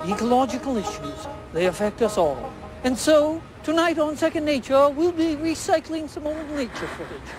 ecological issues. They affect us all. And so, tonight on Second Nature, we'll be recycling some old nature footage.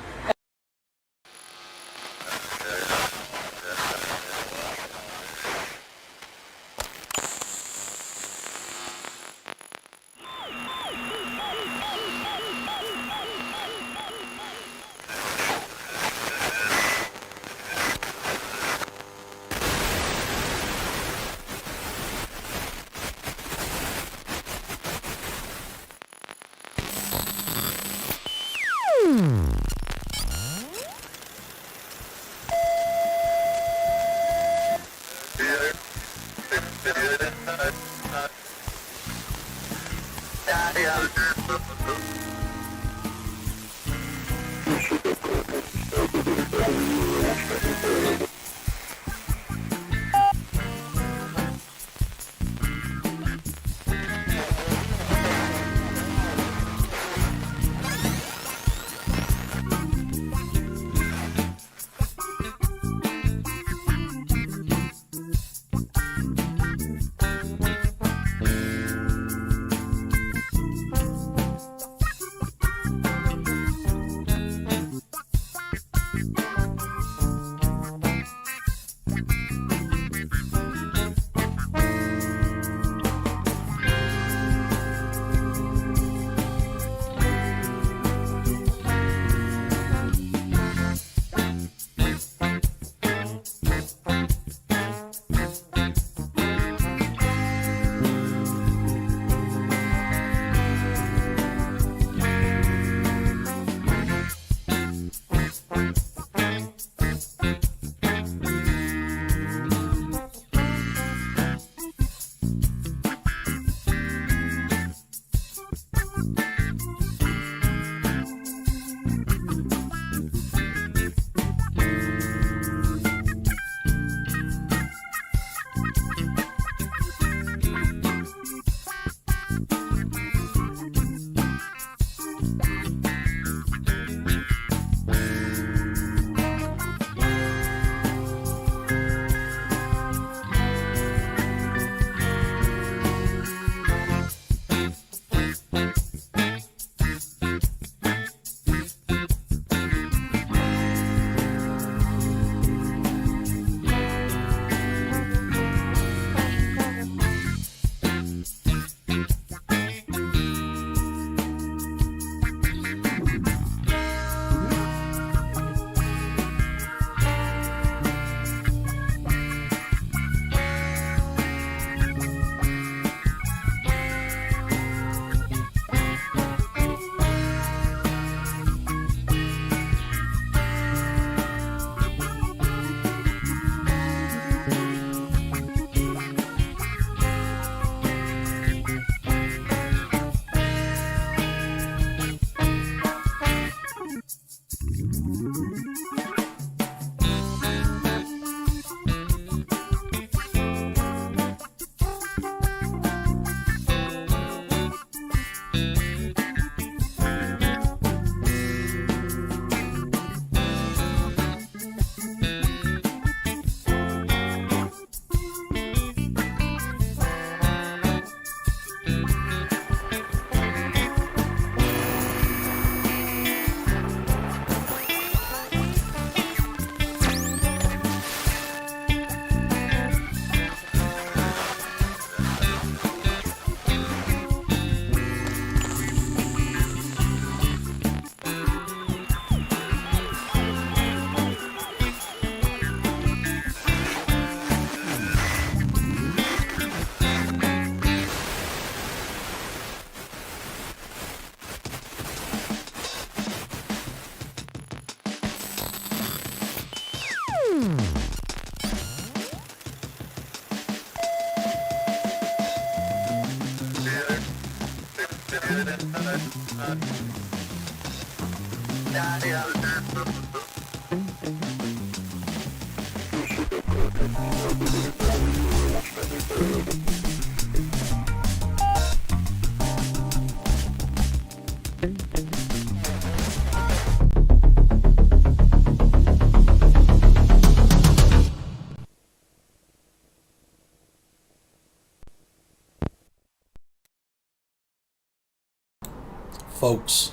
Folks,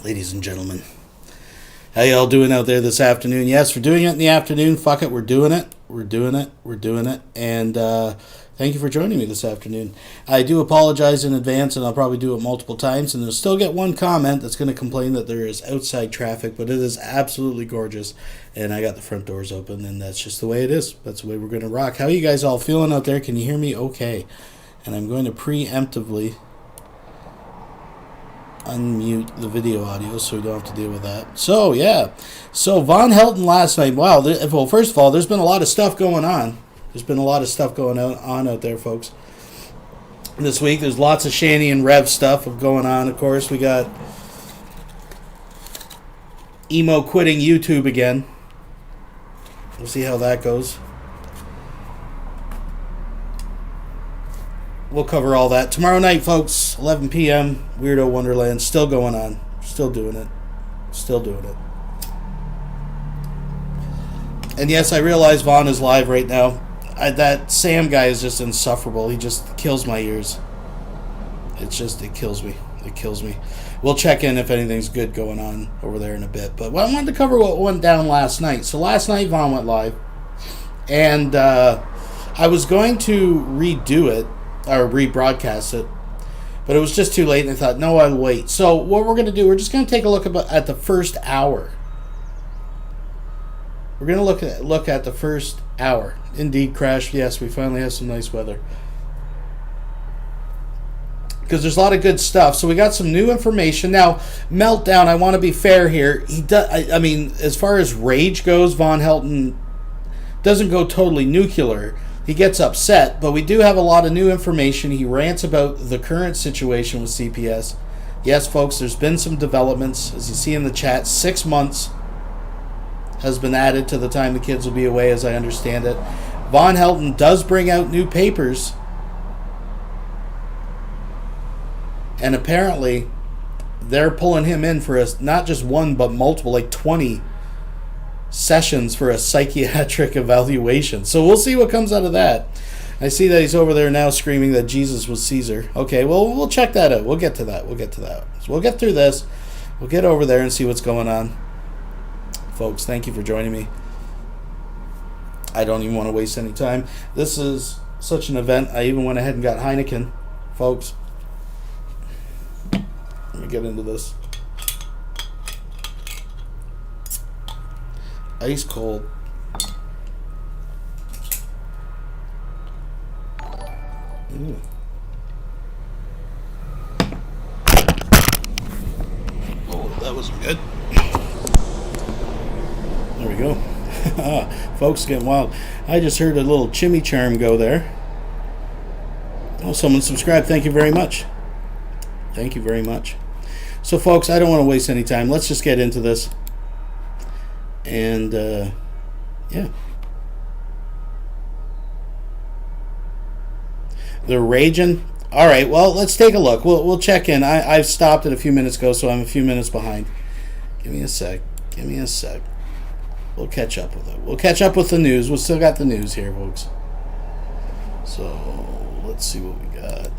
ladies and gentlemen, how y'all doing out there this afternoon? Yes, we're doing it in the afternoon. Fuck it, we're doing it. We're doing it. And thank you for joining me this afternoon. I do apologize in advance, and I'll probably do it multiple times. And there'll still get one comment that's going to complain that there is outside traffic, but it is absolutely gorgeous. And I got the front doors open, and that's just the way it is. That's the way we're going to rock. How are you guys all feeling out there? Can you hear me okay? And I'm going to preemptively unmute the video audio so we don't have to deal with that. So, yeah. So, Vonhelton last night. Wow. Well, first of all, there's been a lot of stuff going on. There's been a lot of stuff going on out there, folks. This week, there's lots of Shanny and Rev stuff going on, of course. We got Emo quitting YouTube again. We'll see how that goes. We'll cover all that. Tomorrow night, folks, 11 p.m., Weirdo Wonderland, still going on. Still doing it. And yes, I realize Vaughn is live right now. That Sam guy is just insufferable. He just kills my ears. It kills me. It kills me. We'll check in if anything's good going on over there in a bit. But I wanted to cover what went down last night. So last night, Vaughn went live. And I was going to redo it, or rebroadcast it, but it was just too late, and I thought, no, I'll wait. So what we're going to do, we're just going to take a look at the first hour. We're going to look at the first hour. Indeed, Crash, yes, we finally have some nice weather. Because there's a lot of good stuff. So we got some new information. Now, Meltdown, I want to be fair here. He does. I mean, as far as rage goes, Vonhelton doesn't go totally nuclear. He gets upset, but we do have a lot of new information. He rants about the current situation with CPS. Yes, folks, there's been some developments. As you see in the chat, 6 months has been added to the time the kids will be away, as I understand it. Vonhelton does bring out new papers. And apparently, they're pulling him in for not just one, but multiple, like 20 sessions for a psychiatric evaluation. So we'll see what comes out of that. I see that he's over there now screaming that Jesus was Caesar. Okay, well, we'll check that out. We'll get to that. So we'll get through this. We'll get over there and see what's going on. Folks, thank you for joining me. I don't even want to waste any time. This is such an event. I even went ahead and got Heineken. Folks, let me get into this. Ice cold. Ooh. Oh, that wasn't good. There we go. Folks, getting wild. I just heard a little chimicharm go there. Oh, someone subscribed. Thank you very much. Thank you very much. So, folks, I don't want to waste any time. Let's just get into this. And, yeah. They're raging. All right, well, let's take a look. We'll check in. I've stopped it a few minutes ago, so I'm a few minutes behind. Give me a sec. We'll catch up with it. We'll catch up with the news. We've still got the news here, folks. So, let's see what we got.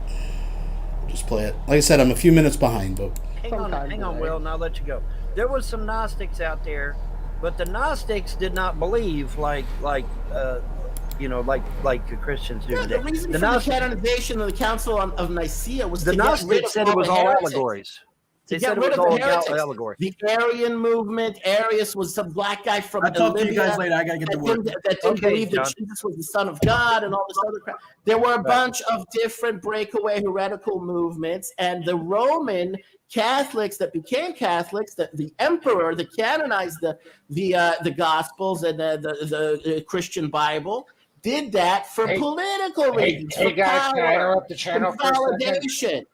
We'll just play it. Like I said, I'm a few minutes behind, but... Hang on, Will, and I'll let you go. There was some Gnostics out there, but the Gnostics did not believe like the Christians do today. The reason for the canonization of the Council of Nicaea was the Gnostics said it was all allegories. They said it was all allegory. The Arian movement. Arius was some black guy from I'll talk to you guys later. I gotta get to work. That didn't believe that Jesus was the Son of God and all this other crap. There were a bunch of different breakaway heretical movements, and the Roman Catholics that became Catholics, the emperor that canonized the Gospels and the Christian Bible, did that for political reasons. Hey guys, can I interrupt the channel for a second?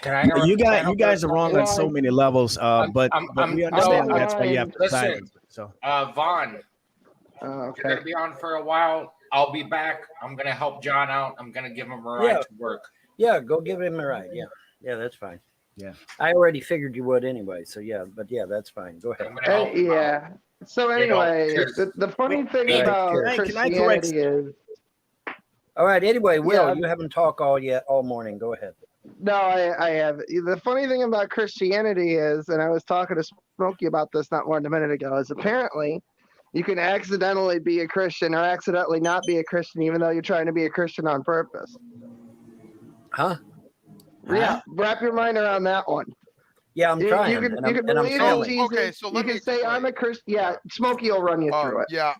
You guys are wrong on so many levels, but we understand that's why you have to silence. So, Vaughn, you're gonna be on for a while. I'll be back. I'm gonna help John out. I'm gonna give him a ride to work. Yeah, go give him a ride. Yeah, that's fine. Yeah, I already figured you would anyway. So that's fine. Go ahead. Yeah. So anyway, the funny thing about Christianity is. All right. Anyway, Will, you haven't talked all morning. Go ahead. No, I have. The funny thing about Christianity is, and I was talking to Smokey about this not more than a minute ago, is apparently you can accidentally be a Christian or accidentally not be a Christian, even though you're trying to be a Christian on purpose. Huh? Yeah, wrap your mind around that one. Yeah, I'm trying. You can and I'm believe in failing. Jesus. Okay, so you can say I'm a Christian. Yeah, Smokey will run you through it. Yeah,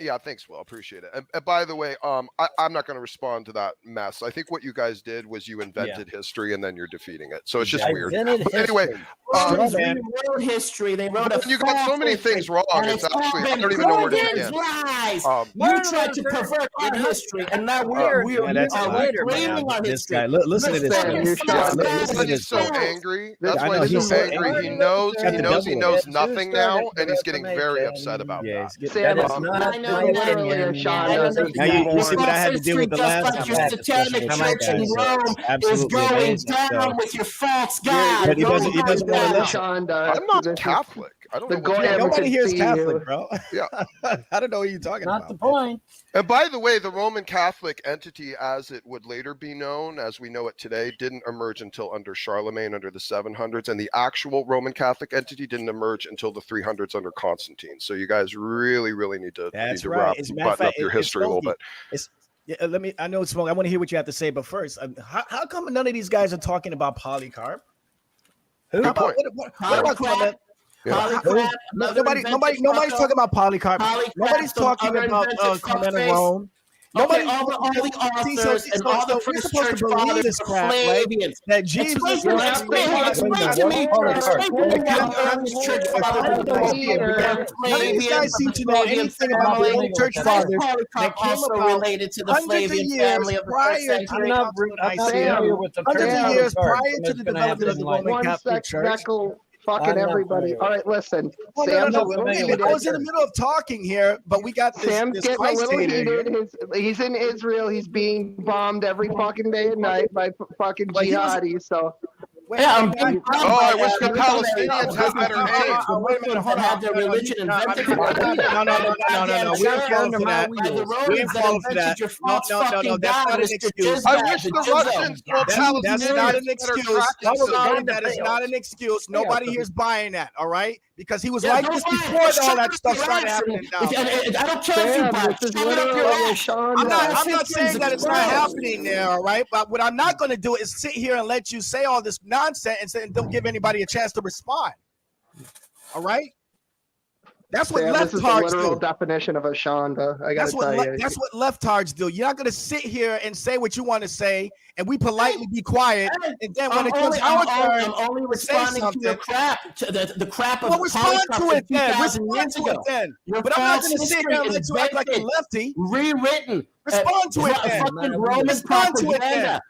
yeah, thanks, Will. Appreciate it. And by the way, I'm not going to respond to that mess. I think what you guys did was you invented history and then you're defeating it. So it's just weird. But anyway, they wrote history. They wrote a you got so many things wrong. It's actually I don't even know where to begin. You tried to pervert our history, and now we're blaming our history. Listen to this. Listen to this. So angry. That's why he's so angry. He knows nothing now, and he's getting very upset about that. Sam, I know literally a Shonda. You see what I had to do with the last time. Your satanic church in Rome is going down with your false god. But he doesn't want to listen. I'm not Catholic. I don't know. Nobody here is Catholic, bro. Yeah. I don't know what you're talking about. Not the point. And by the way, the Roman Catholic entity, as it would later be known, as we know it today, didn't emerge until under Charlemagne, under the 700s, and the actual Roman Catholic entity didn't emerge until the 300s under Constantine. So you guys really, really need to button up your history a little bit. I know it's smoke. I want to hear what you have to say, but first, how come none of these guys are talking about Polycarp? Good point. What about Clement? Nobody's talking about Polycarp. Nobody's talking about Clement of Rome. Nobody, all the authors and all the first church fathers are Flavians. That Jesus explain to me. None of these guys seem to know anything about the early church fathers that came about related to the hundreds of years prior to the years prior to the development of the Roman Catholic Church. Fucking everybody. All right, listen. I was in the middle of talking here, but we got this. Sam's getting a little heated. He's in Israel. He's being bombed every fucking day and night by fucking jihadis. So. Yeah, I wish the Palestinians had better names. Wait a minute, hold on. Had their religion invented. No. We ain't falling for that. We ain't falling for that. No. That's not an excuse. I wish the Russians told Palestinians. That's not an excuse. That is not an excuse. Nobody here's buying that. All right. Because he was like this before all that stuff started happening. I don't care if you buy it. I'm not saying that it's not happening there, all right? But what I'm not going to do is sit here and let you say all this nonsense and don't give anybody a chance to respond. All right? That's what leftards do. This is the literal definition of a Shonda. I gotta tell you. That's what leftards do. You're not gonna sit here and say what you want to say, and we politely be quiet. And then when it comes our turn, I'm only responding to your crap, to the crap of. Well, respond to it then. Respond to it then. But I'm not gonna sit here and let you act like a lefty. Rewritten. Respond to it then. Respond to it then.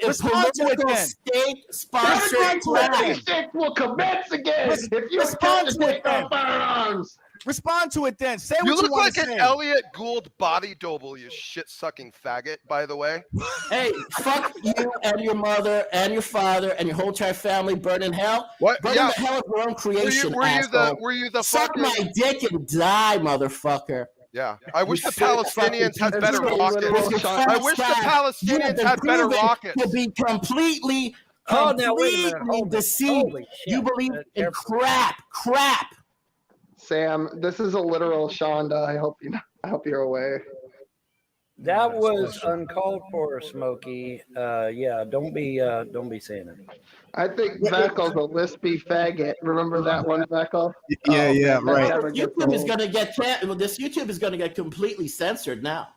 Respond to it then. State-sponsored crap will commence again if you respond to it then. Firearms. Respond to it then. Say what you you look want like to an say. Elliot Gould body double, you shit-sucking faggot, by the way. Hey, fuck you and your mother and your father and your whole entire family burn in hell. What? Burn in the hell of your own creation, were you the suck fucking... my dick and die, motherfucker. Yeah, I wish the Palestinians had better rockets. I wish the Palestinians had better rockets. To be completely deceived. You believe in crap. Sam, this is a literal Shonda. I hope you're aware. That was uncalled for, Smokey. Yeah, don't be saying it. I think Veckel's a lispy faggot. Remember that one, Veckel? Yeah, right. YouTube is gonna get this YouTube is gonna get completely censored now.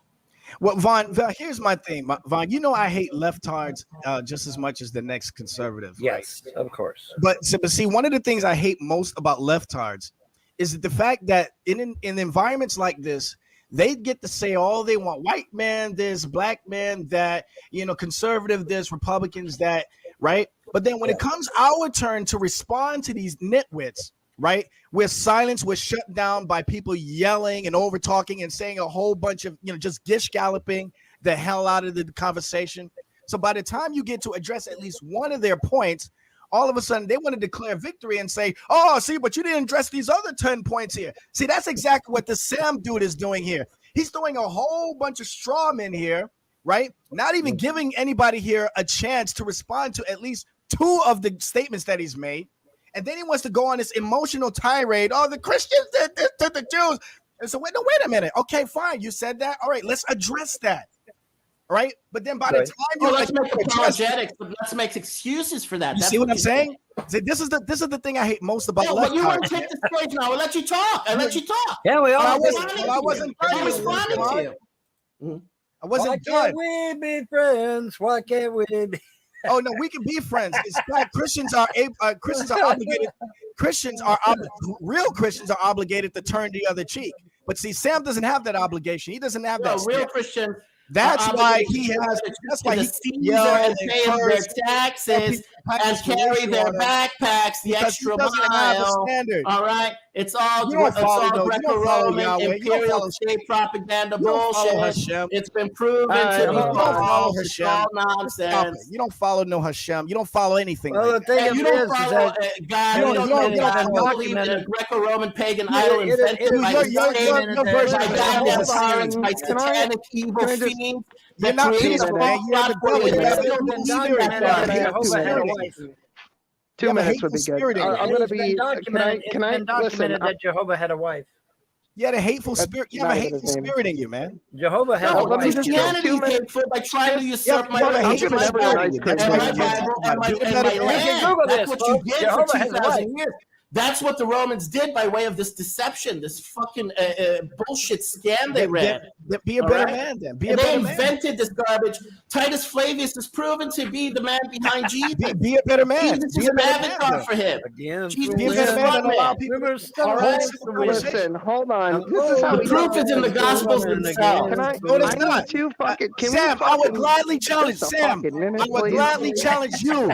Well, Vaughn, here's my thing. Vaughn, you know I hate leftards just as much as the next conservative. Yes, right? Of course. But see, one of the things I hate most about leftards is the fact that in environments like this, they get to say all they want. White man this, black man that, conservative this, Republicans that, right? But then when it comes our turn to respond to these nitwits, right? We're silenced, we're shut down by people yelling and over talking and saying a whole bunch of, just gish galloping the hell out of the conversation. So by the time you get to address at least one of their points, all of a sudden they want to declare victory and say, oh, see, but you didn't address these other 10 points here. See, that's exactly what the Sam dude is doing here. He's throwing a whole bunch of straw men here, right? Not even giving anybody here a chance to respond to at least 2 of the statements that he's made. And then he wants to go on this emotional tirade. Oh, the Christians did this to the Jews. And so, wait a minute. Okay, fine. You said that. All right, let's address that. All right. But then by the time let's make apologetics, but let's make excuses for that. You see what I'm saying? See, this is the thing I hate most about left. You want to take the stage now. I'll let you talk. Yeah, we all. I wasn't done responding to you. I wasn't done. Why can't we be friends? Why can't we be? Oh no, we can be friends. In fact, Christians are obligated. Real Christians are obligated to turn the other cheek. But see, Sam doesn't have that obligation. He doesn't have that. Real Christians. That's why he has. That's why he yells and pay their taxes and carry their backpacks the extra mile. All right, it's all Greco-Roman imperial state propaganda bullshit. It's been proven to be false. It's all nonsense. You don't follow no Hashem. You don't follow anything. Well, the thing you don't follow God. You don't believe in a Greco-Roman pagan idol invented by Satan, by satanic evil fiends. You're not peaceful, man. You have a 2 minutes would be good. I'm going to be. Can I listen? That Jehovah had a wife. You had a hateful spirit. You have a hateful spirit in you, man. Jehovah had a wife. Christianity came forth by trying to usurp my I'm giving everyone ice cream. and my land. That's what you did for 2,000 years. That's what the Romans did by way of this deception, this fucking bullshit scam they ran. Be a better man, then. They invented this garbage. Titus Flavius is proven to be the man behind Jesus. Be a better man. Jesus is an avatar for him. Again, Jesus be a is better a man. front man. Listen, hold on. This is how The proof is in the Gospels themselves. Can I? No, it's I not. need to fucking. Sam, I would gladly challenge Sam. I would gladly challenge you,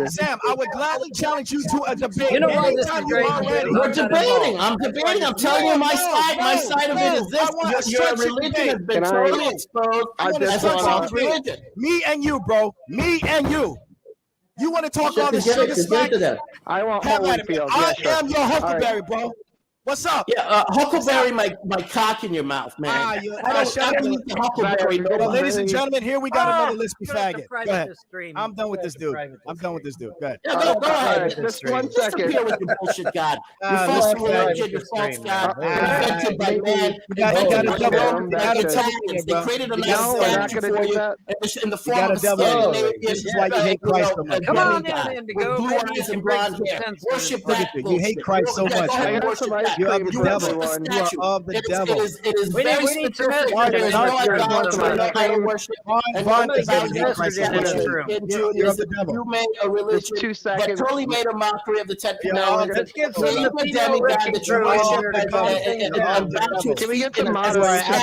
Sam. I would gladly challenge you to a debate. You know what? We're debating. I'm debating. I'm telling you my side. My side of it is this. Your religion has been totally exposed as a false religion. Me and you, bro. Me and you. You want to talk all this shit? I want Have at it, man. Holyfield. I am your Huckleberry, bro. What's up? Yeah, Huckleberry, my cock in your mouth, man. I don't need the Huckleberry. Well, ladies and gentlemen, here we got another lispy faggot. Go ahead. I'm done with this dude. I'm done with this dude. Go ahead. Yeah, go ahead. Just 1 second. Disappear with your bullshit God. Your false religion, your false God, invented by man. You got a devil. They created a nice statue for you in the form of a Scandinavian. This is why you hate Christ so much. Come on in, Indigo. With blue eyes and blonde hair. Worship that. You hate Christ so much. You're of the devil. You are of the devil. It is very specific. There is no idolatry, idol worship. You made a religion that totally made a mockery of the Ten Commandments. Let's get some of the demigod that you worship. Can we get some moderation?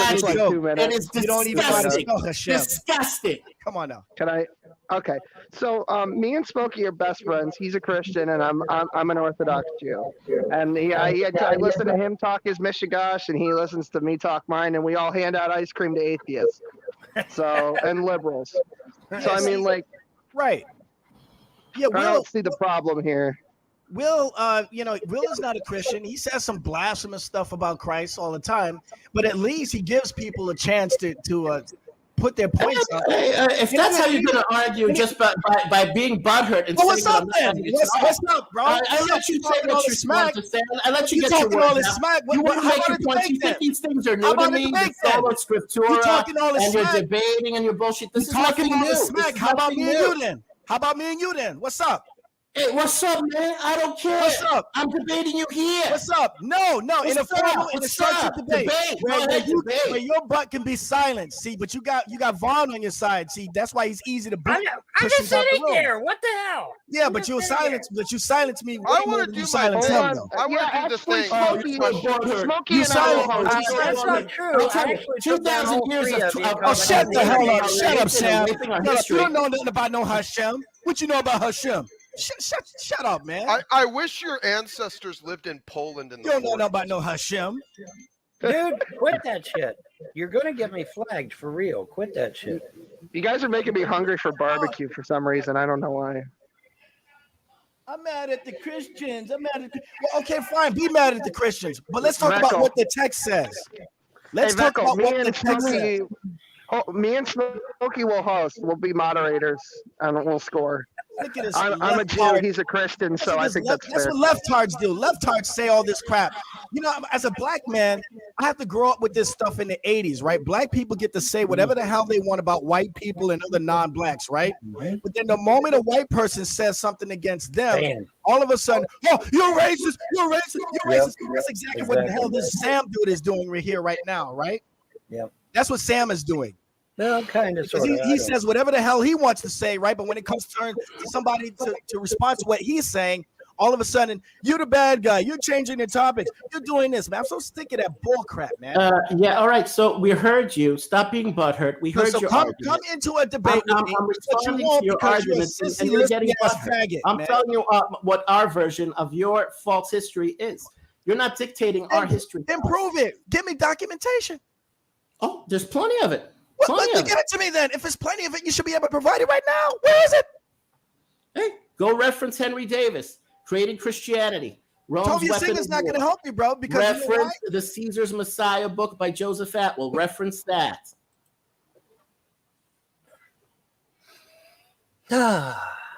It is disgusting. Disgusting. Come on now. Can I? Okay. So me and Smokey are best friends. He's a Christian, and I'm an Orthodox Jew. And I listen to him talk his Mishigash, and he listens to me talk mine, and we all hand out ice cream to atheists. So and liberals. So I mean, like, right? Yeah, I don't see the problem here. Will, Will is not a Christian. He says some blasphemous stuff about Christ all the time, but at least he gives people a chance to put their points up. If that's how you're going to argue, just by being butthurt and what's up, then? What's up, bro? I let you say what you're supposed to say. I let you get your all this smack. You want to make your points. You think these things are new to me? You follow Scriptura, and you're debating and you're bullshit. This is nothing new. How about me and you then? How about me and you then? What's up? Hey, what's up, man? I don't care. What's up? I'm debating you here. What's up? No. In a formal, in a structured debate, where your butt can be silenced. See, but you got Vaughn on your side. See, that's why he's easy to beat. I'm just sitting here. What the hell? Yeah, but you silence me. I want to do my him, though. I want to do this thing. Smokey and I. That's not true. 2,000 years of oh, shut the hell up. Shut up, Sam. You don't know nothing about no Hashem. What you know about Hashem? Shut up, man. I wish your ancestors lived in Poland. You don't know nothing about no Hashem. Dude, quit that shit. You're going to get me flagged for real. Quit that shit. You guys are making me hungry for barbecue for some reason. I don't know why. I'm mad at the Christians. Well, okay, fine. Be mad at the Christians. But let's talk about what the text says. Let's talk about what the text says. Me and Smokey will host. We'll be moderators, and we'll score. Look at this. I'm a Jew. leftard. He's a Christian, so I think that's That's fair. what leftards do. Leftards say all this crap. You know, as a black man, I have to grow up with this stuff in the 80s, right? Black people get to say whatever the hell they want about white people and other non-blacks, right? But then the moment a white person says something against them, all of a sudden, oh, you're racist, you're racist, you're racist. That's exactly what the hell this Sam dude is doing right here, right now, right? Yep. That's what Sam is doing. No, kind of. Because he says whatever the hell he wants to say, right? But when it comes to somebody to respond to what he's saying, all of a sudden, you're the bad guy. You're changing the topics. You're doing this, man. I'm so sick of that bull crap, man. Yeah, all right. So we heard you. Stop being butthurt. We heard your come argument. into a debate with me, I'm but you responding won't to your because you're a argument, sissy and you're getting lesbian-ass butthurt. faggot, I'm man. telling you what our version of your false history is. You're not dictating our history. Improve it. Give me documentation. Oh, there's plenty of it. Give it to me then. If there's plenty of it, you should be able to provide it right now. Where is it? Hey, go reference Henry Davis, Created Christianity. Rome's Toby Weapon Singer's of not War. going to help you, bro, because you know Reference the Caesar's Messiah book by Joseph Atwell. Reference that.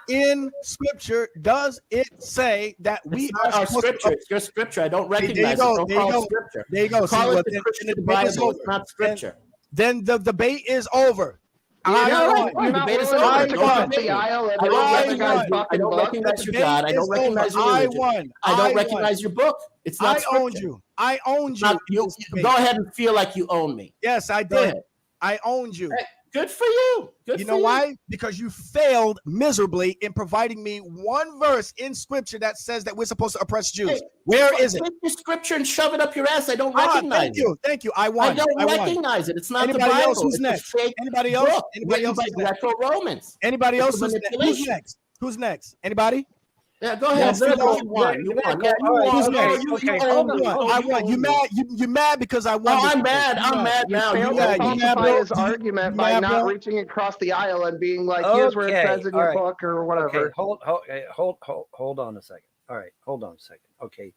In scripture, does it say that we It's not our scripture? It's your scripture. I don't recognize it. Don't call it scripture. There you go. Call See, it the Christian Bible. It's not scripture. Then the debate is over. You're not willing to cross the aisle and I don't recognize your God. I don't recognize your religion. I don't recognize your book. It's not scripture. I owned you. Go ahead and feel like you own me. Yes, I did. I owned you. Hey, good for you. You know why? Because you failed miserably in providing me one verse in scripture that says that we're supposed to oppress Jews. Hey, where is it? Take your scripture and shove it up your ass. I don't recognize it. Thank you. I won. I don't recognize it. It's not Anybody the Bible. else? Who's next? Anybody else? Anybody else? Greco-Romans. Anybody else? Who's next? Who's next? Anybody? Yeah, go ahead. You won. I won. You mad because I won? Oh, I'm mad. I'm mad now. You falsify his argument by not reaching across the aisle and being like, "Here's where it says in your book," or whatever. Okay, hold on a second. All right, hold on a second. Okay,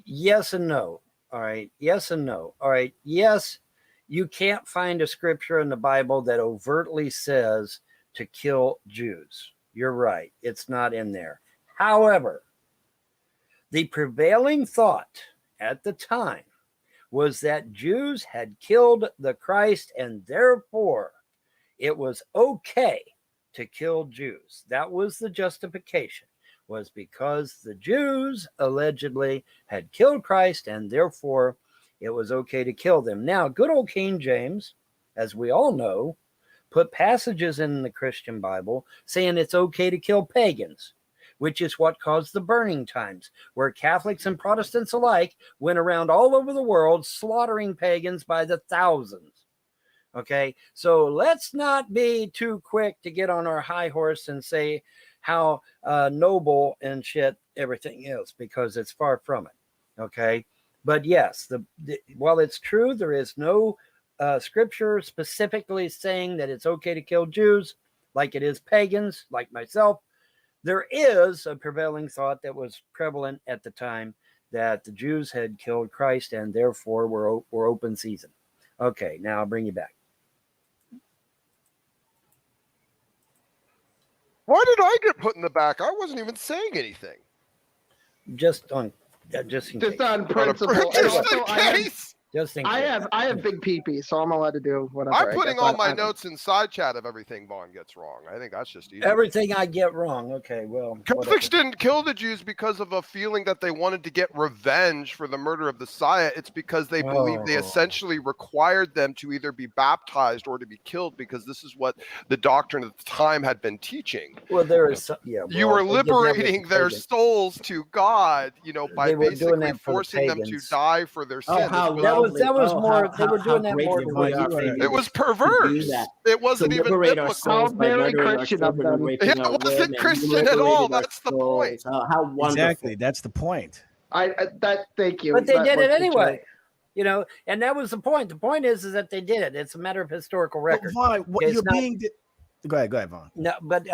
yes and no. All right, yes and no. All right, yes, you can't find a scripture in the Bible that overtly says to kill Jews. You're right. It's not in there. However, the prevailing thought at the time was that Jews had killed the Christ and therefore it was okay to kill Jews. That was the justification, was because the Jews allegedly had killed Christ and therefore it was okay to kill them. Now, good old King James, as we all know, put passages in the Christian Bible saying it's okay to kill pagans, which is what caused the burning times, where Catholics and Protestants alike went around all over the world slaughtering pagans by the thousands. Okay, so let's not be too quick to get on our high horse and say how noble and shit everything is, because it's far from it. Okay, but yes, while it's true, there is no scripture specifically saying that it's okay to kill Jews like it is pagans, like myself. There is a prevailing thought that was prevalent at the time that the Jews had killed Christ and therefore were open season. Okay, now I'll bring you back. Why did I get put in the back? I wasn't even saying anything. Just on principle. Just in case. Just in case. I have big pee-pee, so I'm allowed to do whatever. I'm putting all my notes in side chat of everything Vaughn gets wrong. I think that's just easy. Everything I get wrong. Okay, well. Catholics didn't kill the Jews because of a feeling that they wanted to get revenge for the murder of the Messiah. It's because they believed they essentially required them to either be baptized or to be killed, because this is what the doctrine at the time had been teaching. Well, there is, you were liberating their souls to God, by basically forcing them to die for their sins. That was more. They were doing that more than we are. It was perverse. It wasn't even biblical. Very Christian of them. It wasn't Christian at all. That's the point. How wonderful. Exactly. That's the point. Thank you. But they did it anyway. And that was the point. The point is that they did it. It's a matter of historical record. Why? You're being Go ahead, Vaughn. No, but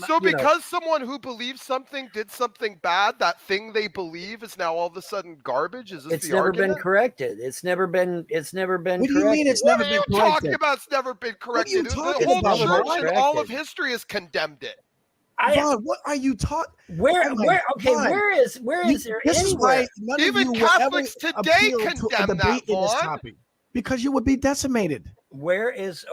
So because someone who believes something did something bad, that thing they believe is now all of a sudden garbage? Is this it's the never argument? been corrected. It's never been What do you mean it's never What are been you corrected? talking about? It's never been What are you corrected. The talking whole about, church Vaughn? and all of history has condemned it. Vaughn, what are you talking? Where Vaughn, where is there this is anywhere? why none Even of you will Catholics ever today appeal to a condemn that, debate in this Vaughn. topic because you would be decimated. Where is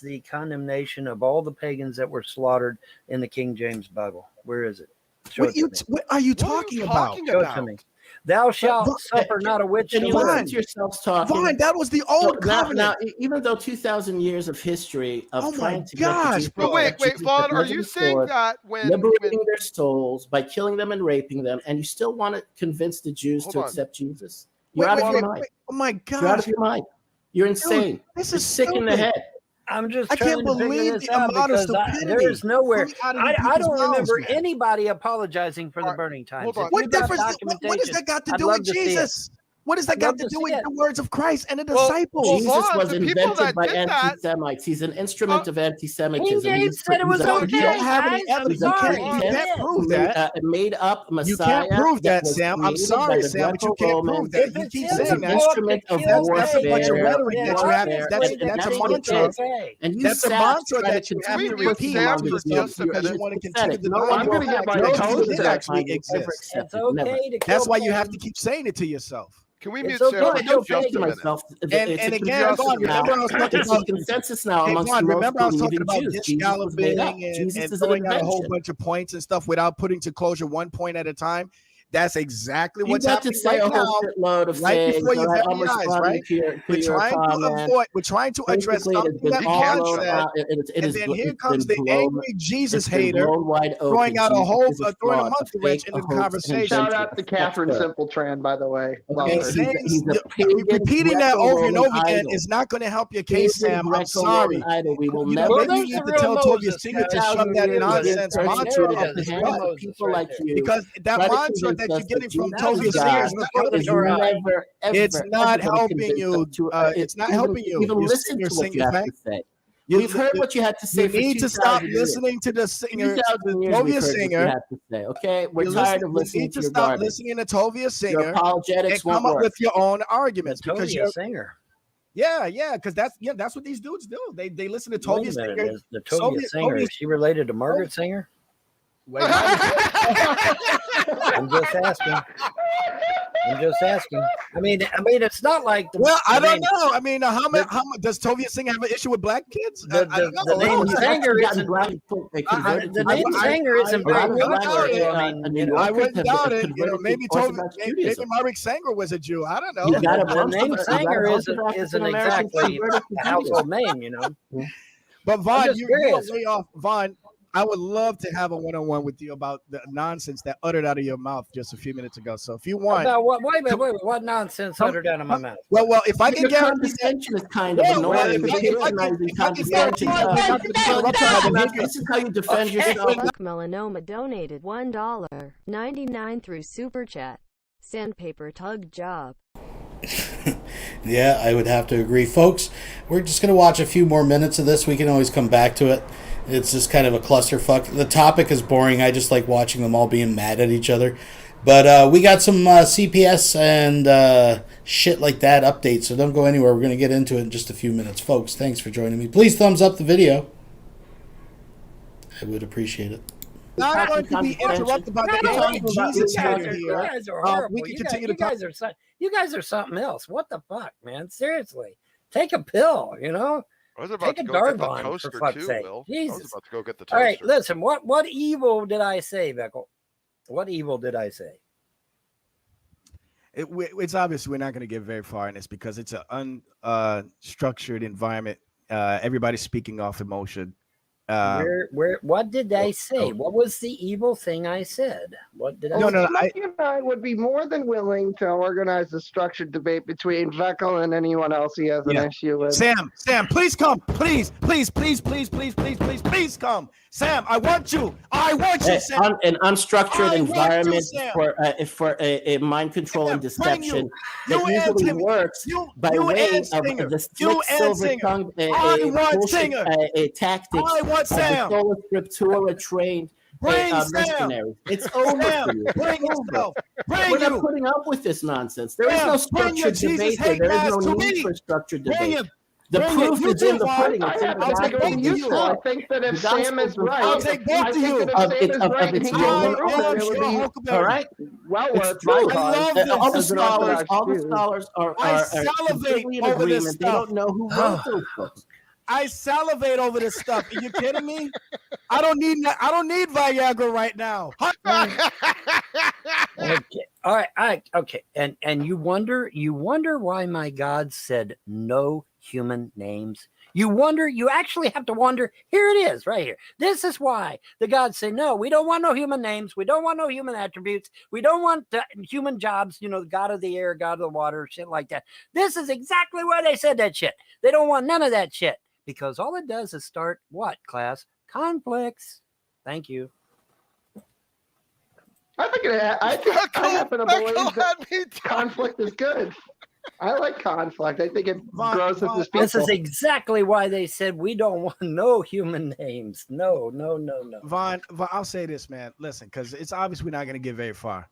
the condemnation of all the pagans that were slaughtered in the King James Bible? Where is it? What are you talking about? Show it to me. Thou shalt suffer not a witch Can to you live. listen to yourselves talking? Vaughn, that was the old covenant. Now, even though 2,000 years of history of trying to gosh, get But wait, Vaughn, are you saying that liberating their souls by killing them and raping them, and you still want to convince the Jews to accept Jesus? You're out of your mind. Oh my gosh. You're out of your mind. You're insane. Dude, this You're is sick in the stupid. head. I'm just I trying can't to figure believe this the out amount of because stupidity there is nowhere. coming out of I people's don't remember mouths, man. anybody apologizing for the burning times. hold on. If What you've got difference? What has that got to I'd do love with to see it. Jesus? What does that Love got to to do see with it. the words of Christ and the Well, disciples? Jesus Vaughn, was the people invented that by did that- anti-Semites. He's an instrument of anti-Semitism. King James said it was he's a- okay, You don't have any guys. I'm evidence. sorry. You can't prove that. A made-up Messiah. You can't prove that, was Sam. I'm created sorry, by the Sam, but you can't prove that. If You it's keep in the saying that. instrument book of that kills That's a bunch of pagans, rhetoric then that you have. obviously the That's a king mantra. is okay. And you That's a sat mantra trying that you have Can we to mute repeat Sam because for just a you minute? want to continue to No deny one I'm the gonna get fact my that toast Jesus set. actually Ever exists. It's okay to kill That's why you have pagans. to keep saying it to yourself. Can we It's mute okay Sam to for kill just a minute? myself. And again, Vaughn, remember I was talking It's a about consensus now Hey, amongst Vaughn, the most remember I was talking believing about Jews. Jesus was made up. disgalabating Jesus and is an throwing out a whole invention. bunch of points and stuff without putting to closure one point at a time. That's exactly You what's got to happening say right a whole now. shitload of Right things. before your All right, I'm very eyes, responding right? to your We're trying to address Basically, something that You Vaughn can't said, shut up. and then here comes the angry Jesus it's been hater blown wide open. throwing out a Jesus whole is a throwing a fraud, monkey a wrench fake, into a the hoax, an conversation. Shout invention, out to a Catherine fraud. Simpletran, by the way. Love And her. saying He's a pagan, repeating that over and over again idol. is not going to help your case, Pagan, Sam. I'm Greco-Roman sorry. idol. We will You know, never Well, maybe you there's need the to real tell Tovia Moses, Singer to guys. shut that There nonsense it is. mantra There it up is. his Real butt. Moses people right like there. you. Because that Try to mantra convince that us you're getting from That was Tovia the Singer God. is not From the helping you. Torah. Never, ever, It's not ever helping convince you. us to, It's not even- helping you. Even Your listen singer to what sing you the have fact. to say. You- We've heard what you had to say You for need to stop 2,000 years. listening to the singer, 2,000 years Tovia we've heard what you Singer. have to say. Okay, we're tired of You listening need to to your stop garbage. listening to Tovia Your Singer apologetics and come won't up work. with your own arguments because Tovia you're Singer. yeah, because that's what these dudes do. They listen to Tovia Wait a minute. Singer. Is the Tovia Singer, is she related to Margaret Singer? Wait, Margaret- I'm just asking. I mean, it's not like the. Well, I don't name- know. I mean, how much does Tovia Singer have an issue with black kids? The name Singer isn't. The name Singer isn't very popular. I wouldn't doubt it. You know, maybe Margaret Sanger was a Jew. I don't know. The name Sanger isn't exactly a household name, you know. But Vaughn, you're curious. way off. Vaughn, I would love to have a one-on-one with you about the nonsense that uttered out of your mouth just a few minutes ago. So if you want, About what? Wait a minute. What nonsense uttered out of my mouth? well, if I can Your guarantee condescension is kind of annoying. Patronizing condescension. This is how you defend yourself. Luck Melanoma donated $1.99 through Super Chat. Sandpaper tug job. Yeah, I would have to agree. Folks, we're just going to watch a few more minutes of this. We can always come back to it. It's just kind of a clusterfuck. The topic is boring. I just like watching them all being mad at each other. But we got some CPS and shit like that updates, so don't go anywhere. We're going to get into it in just a few minutes. Folks, thanks for joining me. Please thumbs up the video. I would appreciate it. Not going to be interrupted by the angry Jesus hater You here. guys are horrible. We can continue to You guys are something else. What the fuck, man? Seriously, take a pill. You know, I was about take to a go get the Darbon toaster for fuck's too, sake. Will. I Jesus. was about to go get the toaster. All right, listen. What evil did I say, Beckel? What evil did I say? It's obvious we're not going to get very far in this because it's an unstructured environment. Everybody's speaking off emotion. Where? What did I say? What was the evil thing I said? What did I? No, say? no, Smokey and I would be more than willing to organize a structured debate between Veckel and anyone else he has an issue with. Sam, please come. Please come. Sam, I want you. Sam. An unstructured environment for a mind control and deception that usually works by way of the slick silver-tongued tactics of the sola scriptura trained mercenaries. It's over for you. We're not putting up with this nonsense. There is no structured debate there. There is no need for structured debate. The proof is in the pudding. I think that if Sam is right, I'll take both of you. All right. Well worth my cause. All the scholars are salivate in over this agreement. stuff. They don't know who wrote those books. I salivate over this stuff. Are you kidding me? I don't need Viagra right now. Okay. All right. Okay. And you wonder why my God said no human names. You actually have to wonder. Here it is right here. This is why the gods say, no, we don't want no human names. We don't want no human attributes. We don't want human jobs, the God of the air, God of the water, shit like that. This is exactly why they said that shit. They don't want none of that shit because all it does is start what, class? Conflicts. Thank you. I happen to believe that conflict is good. I like conflict. I think it grows with this people. This is exactly why they said we don't want no human names. No. Vaughn, I'll say this, man. Listen, because it's obvious we're not going to get very far.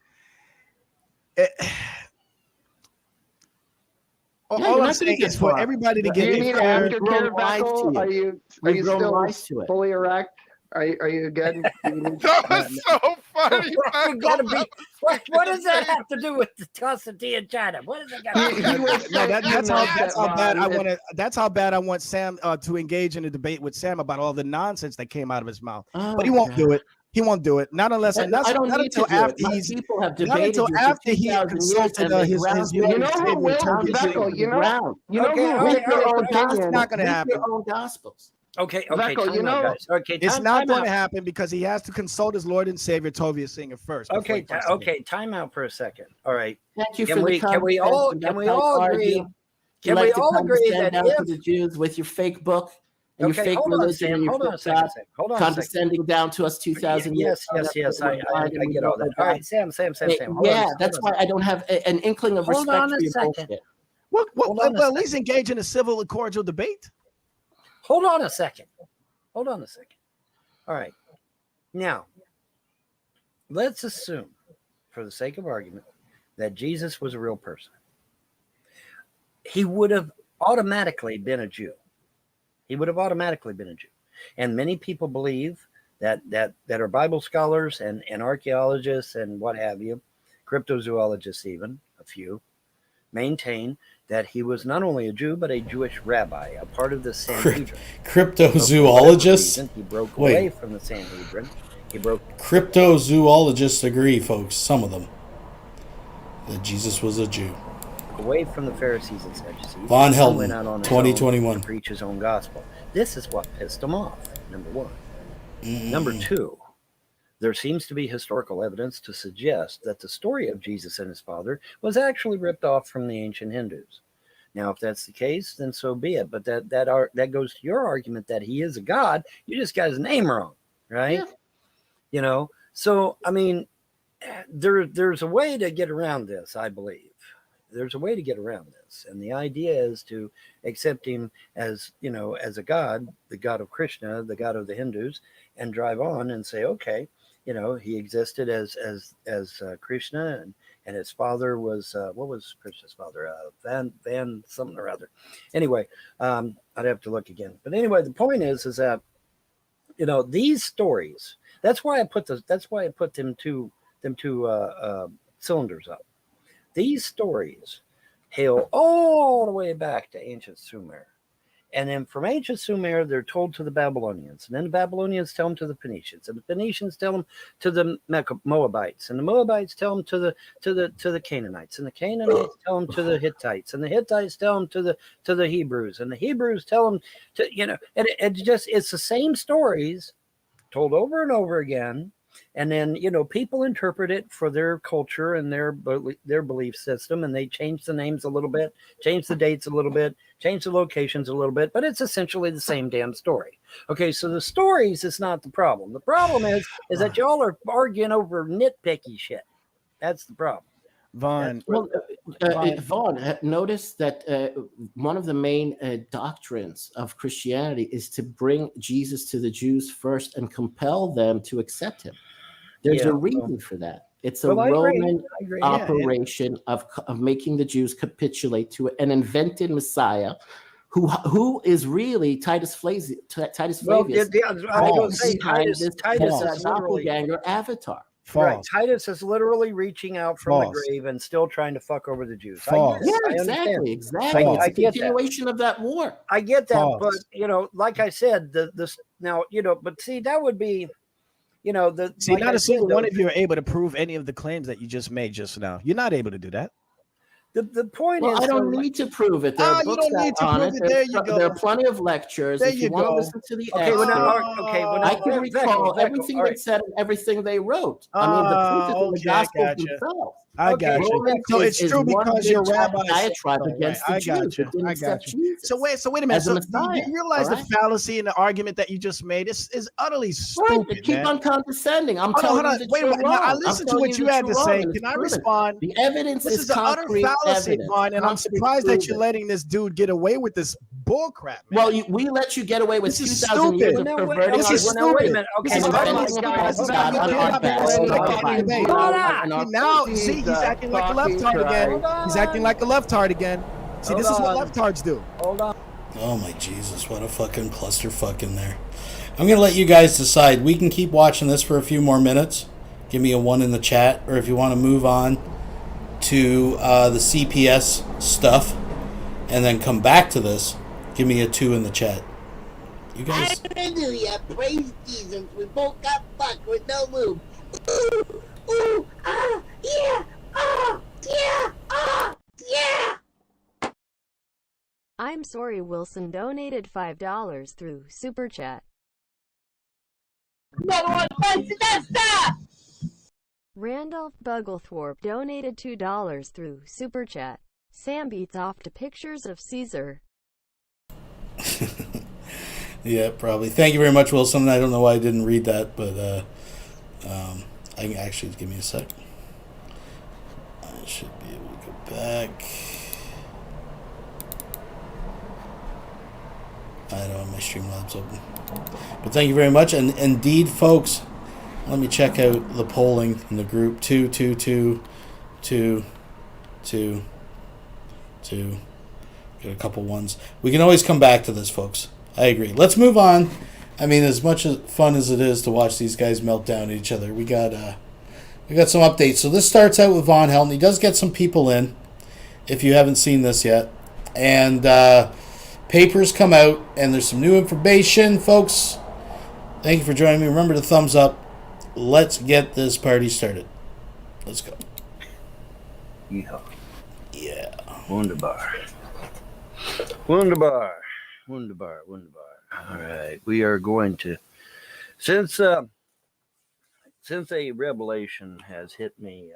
All I'm saying is for everybody to get Do you need aftercare, Veckel? Are you still fully erect? Are you good? That was so funny. What does that have to do with the custody in China? What does it got to do with That's how bad I want Sam to engage in a debate with Sam about all the nonsense that came out of his mouth. But he won't do it. He won't do it. Not unless not until after he's consulted his You know who will, Veckel? You know it's not going to happen. Your own gospels. Okay, Veckel, guys. Okay, it's not going to happen because he has to consult his Lord and Savior Tovia Singer first. Okay, time out for a second. All right. Thank you can we all agree? Can we all agree that if the Jews with your fake book and your fake religion and your condescending down to us 2,000 years? Yes. I get all that. All right, Sam. Yeah, that's why I don't have an inkling of respect for your bullshit. Well, at least engage in a civil and cordial debate. Hold on a second. All right. Now, let's assume, for the sake of argument, that Jesus was a real person. He would have automatically been a Jew. And many people believe that are Bible scholars and archaeologists and what have you, cryptozoologists even, a few, maintain that he was not only a Jew, but a Jewish rabbi, a part of the Sanhedrin. Cryptozoologists? He broke away from the Sanhedrin. Cryptozoologists agree, folks, some of them, that Jesus was a Jew. Away from the Pharisees and Sadducees. Vonhelton, 2021. To preach his own gospel. This is what pissed him off, number one. Number two, there seems to be historical evidence to suggest that the story of Jesus and his father was actually ripped off from the ancient Hindus. Now, if that's the case, then so be it. But that goes to your argument that he is a god. You just got his name wrong, right? Yeah. So, I mean, there's a way to get around this, I believe. There's a way to get around this. And the idea is to accept him as, as a god, the god of Krishna, the god of the Hindus, and drive on and say, okay, he existed as Krishna, and his father was what was Krishna's father? Van something or other. Anyway, I'd have to look again. But anyway, the point is that these stories. That's why I put them two cylinders up. These stories hail all the way back to ancient Sumer, And then from ancient Sumer, they're told to the Babylonians. And then the Babylonians tell them to the Phoenicians. And the Phoenicians tell them to the Moabites. And the Moabites tell them to the Canaanites. And the Canaanites tell them to the Hittites. And the Hittites tell them to the Hebrews. And the Hebrews tell them to, and it's the same stories told over and over again. And then, people interpret it for their culture and their belief system, and they change the names a little bit, change the dates a little bit, change the locations a little bit, but it's essentially the same damn story. Okay, so the stories is not the problem. The problem is that y'all are arguing over nitpicky shit. That's the problem. Vaughn. Vaughn, notice that one of the main doctrines of Christianity is to bring Jesus to the Jews first and compel them to accept him. There's a reason for that. It's a Roman operation of making the Jews capitulate to an invented Messiah who is really Titus Flavius. Titus I was going to say Titus is doppelganger avatar. False. Right. Titus is literally reaching out from the grave and still trying to fuck over the Jews. False. Exactly. It's a continuation of that war. I get that, but like I said, but see, that would be, not a single one of you are able to prove any of the claims that you just made just now. You're not able to do that. The point is, I don't need to prove it. There are books on it. There you go. There are plenty of lectures. If you want to listen to the I can recall everything they said and everything they wrote. I mean, the proof is in the Gospels themselves. I got you. So it's true because your rabbi diatribe against the Jews. I got you. So wait a minute. So do you realize the fallacy in the argument that you just made is utterly stupid? Keep on condescending. I'm telling you. Wait a minute. I listened to what you had to say. Can I respond? The evidence is an utter fallacy, Vaughn, and I'm surprised that you're letting this dude get away with this bull crap. Well, we let you get away with 2,000 years of perverting. This is stupid. Now, see, he's acting like a leftard again. He's acting like a leftard again. See, this is what leftards do. Hold on. Oh my Jesus, what a fucking clusterfuck in there. I'm going to let you guys decide. We can keep watching this for a few more minutes. Give me a 1 in the chat. Or if you want to move on to the CPS stuff and then come back to this, give me a 2 in the chat. You guys. Hallelujah. Praise Jesus. We both got fucked with no lube. Ooh, ooh, ah, yeah, ah, yeah, ah, yeah. I'm sorry, Wilson donated $5 through Super Chat. No one fights Sinesta! Randolph Bugglethorpe donated $2 through Super Chat. Sam beats off to pictures of Caesar. Yeah, probably. Thank you very much, Wilson. I don't know why I didn't read that, but I can actually give me a sec. I should be able to go back. I don't have my Streamlabs open. But thank you very much. And indeed, folks, let me check out the polling in the group. 2, 2, 2, 2, 2, 2. Got a couple ones. We can always come back to this, folks. I agree. Let's move on. I mean, as much fun as it is to watch these guys melt down at each other, we got some updates. So this starts out with Vonhelton. He does get some people in, if you haven't seen this yet. And papers come out, and there's some new information, folks. Thank you for joining me. Remember to thumbs up. Let's get this party started. Let's go. Yeah. Yeah. Wunderbar. Wunderbar. Wunderbar. Wunderbar. All right. We are going to, since a revelation has hit me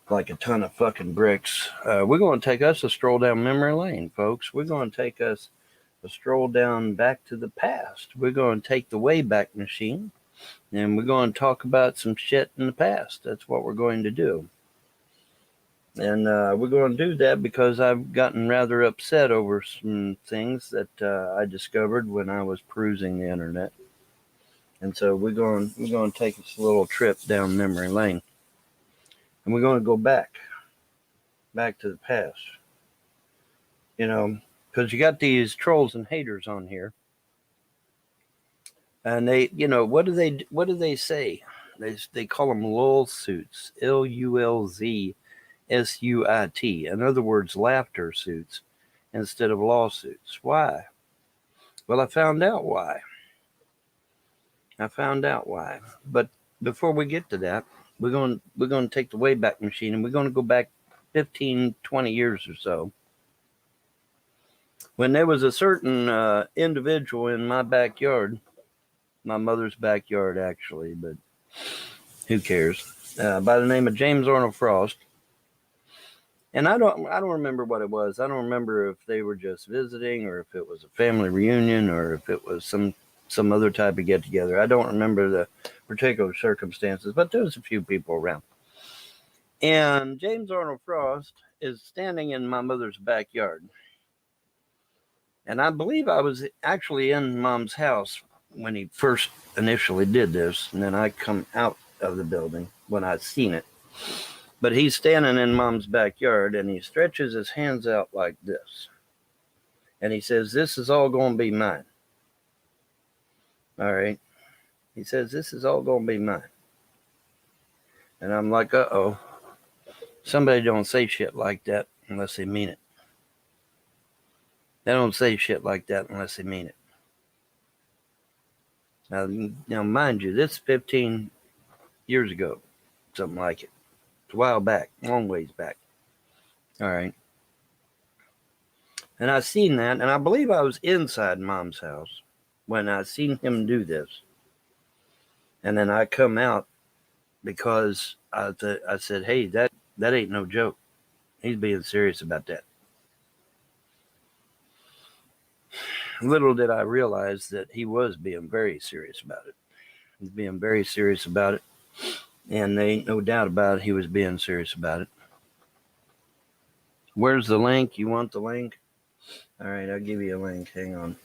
like a ton of fucking bricks, we're going to take us a stroll down memory lane, folks. We're going to take us a stroll down back to the past. We're going to take the Wayback Machine, and we're going to talk about some shit in the past. That's what we're going to do. And we're going to do that because I've gotten rather upset over some things that I discovered when I was perusing the internet. And so we're going to take this little trip down memory lane. And we're going to go back to the past. You know, because you got these trolls and haters on here. And they, you know, what do they say? They call them lul suits, LULZ. SUIT, in other words, laughter suits. instead of lawsuits. Why? Well, I found out why. But before we get to that, we're going to take the Wayback Machine, and we're going to go back 15, 20 years or so, when there was a certain individual in my backyard, my mother's backyard actually, but who cares, by the name of James Arnold Frost. And I don't remember what it was. I don't remember if they were just visiting, or if it was a family reunion, or if it was some other type of get together. I don't remember the particular circumstances, but there was a few people around. And James Arnold Frost is standing in my mother's backyard. And I believe I was actually in Mom's house when he first initially did this. And then I come out of the building when I seen it. But he's standing in Mom's backyard, and he stretches his hands out like this. And he says, "This is all going to be mine." All right. He says, "This is all going to be mine." And I'm like, uh-oh. Somebody don't say shit like that unless they mean it. They don't say shit like that unless they mean it. Now, mind you, this is 15 years ago, something like it. It's a while back, long ways back. All right. And I seen that, and I believe I was inside Mom's house when I seen him do this. And then I come out because I said, "Hey, that ain't no joke. He's being serious about that." Little did I realize that he was being very serious about it. He's being very serious about it. And there ain't no doubt about it, he was being serious about it. Where's the link? You want the link? All right, I'll give you a link. Hang on.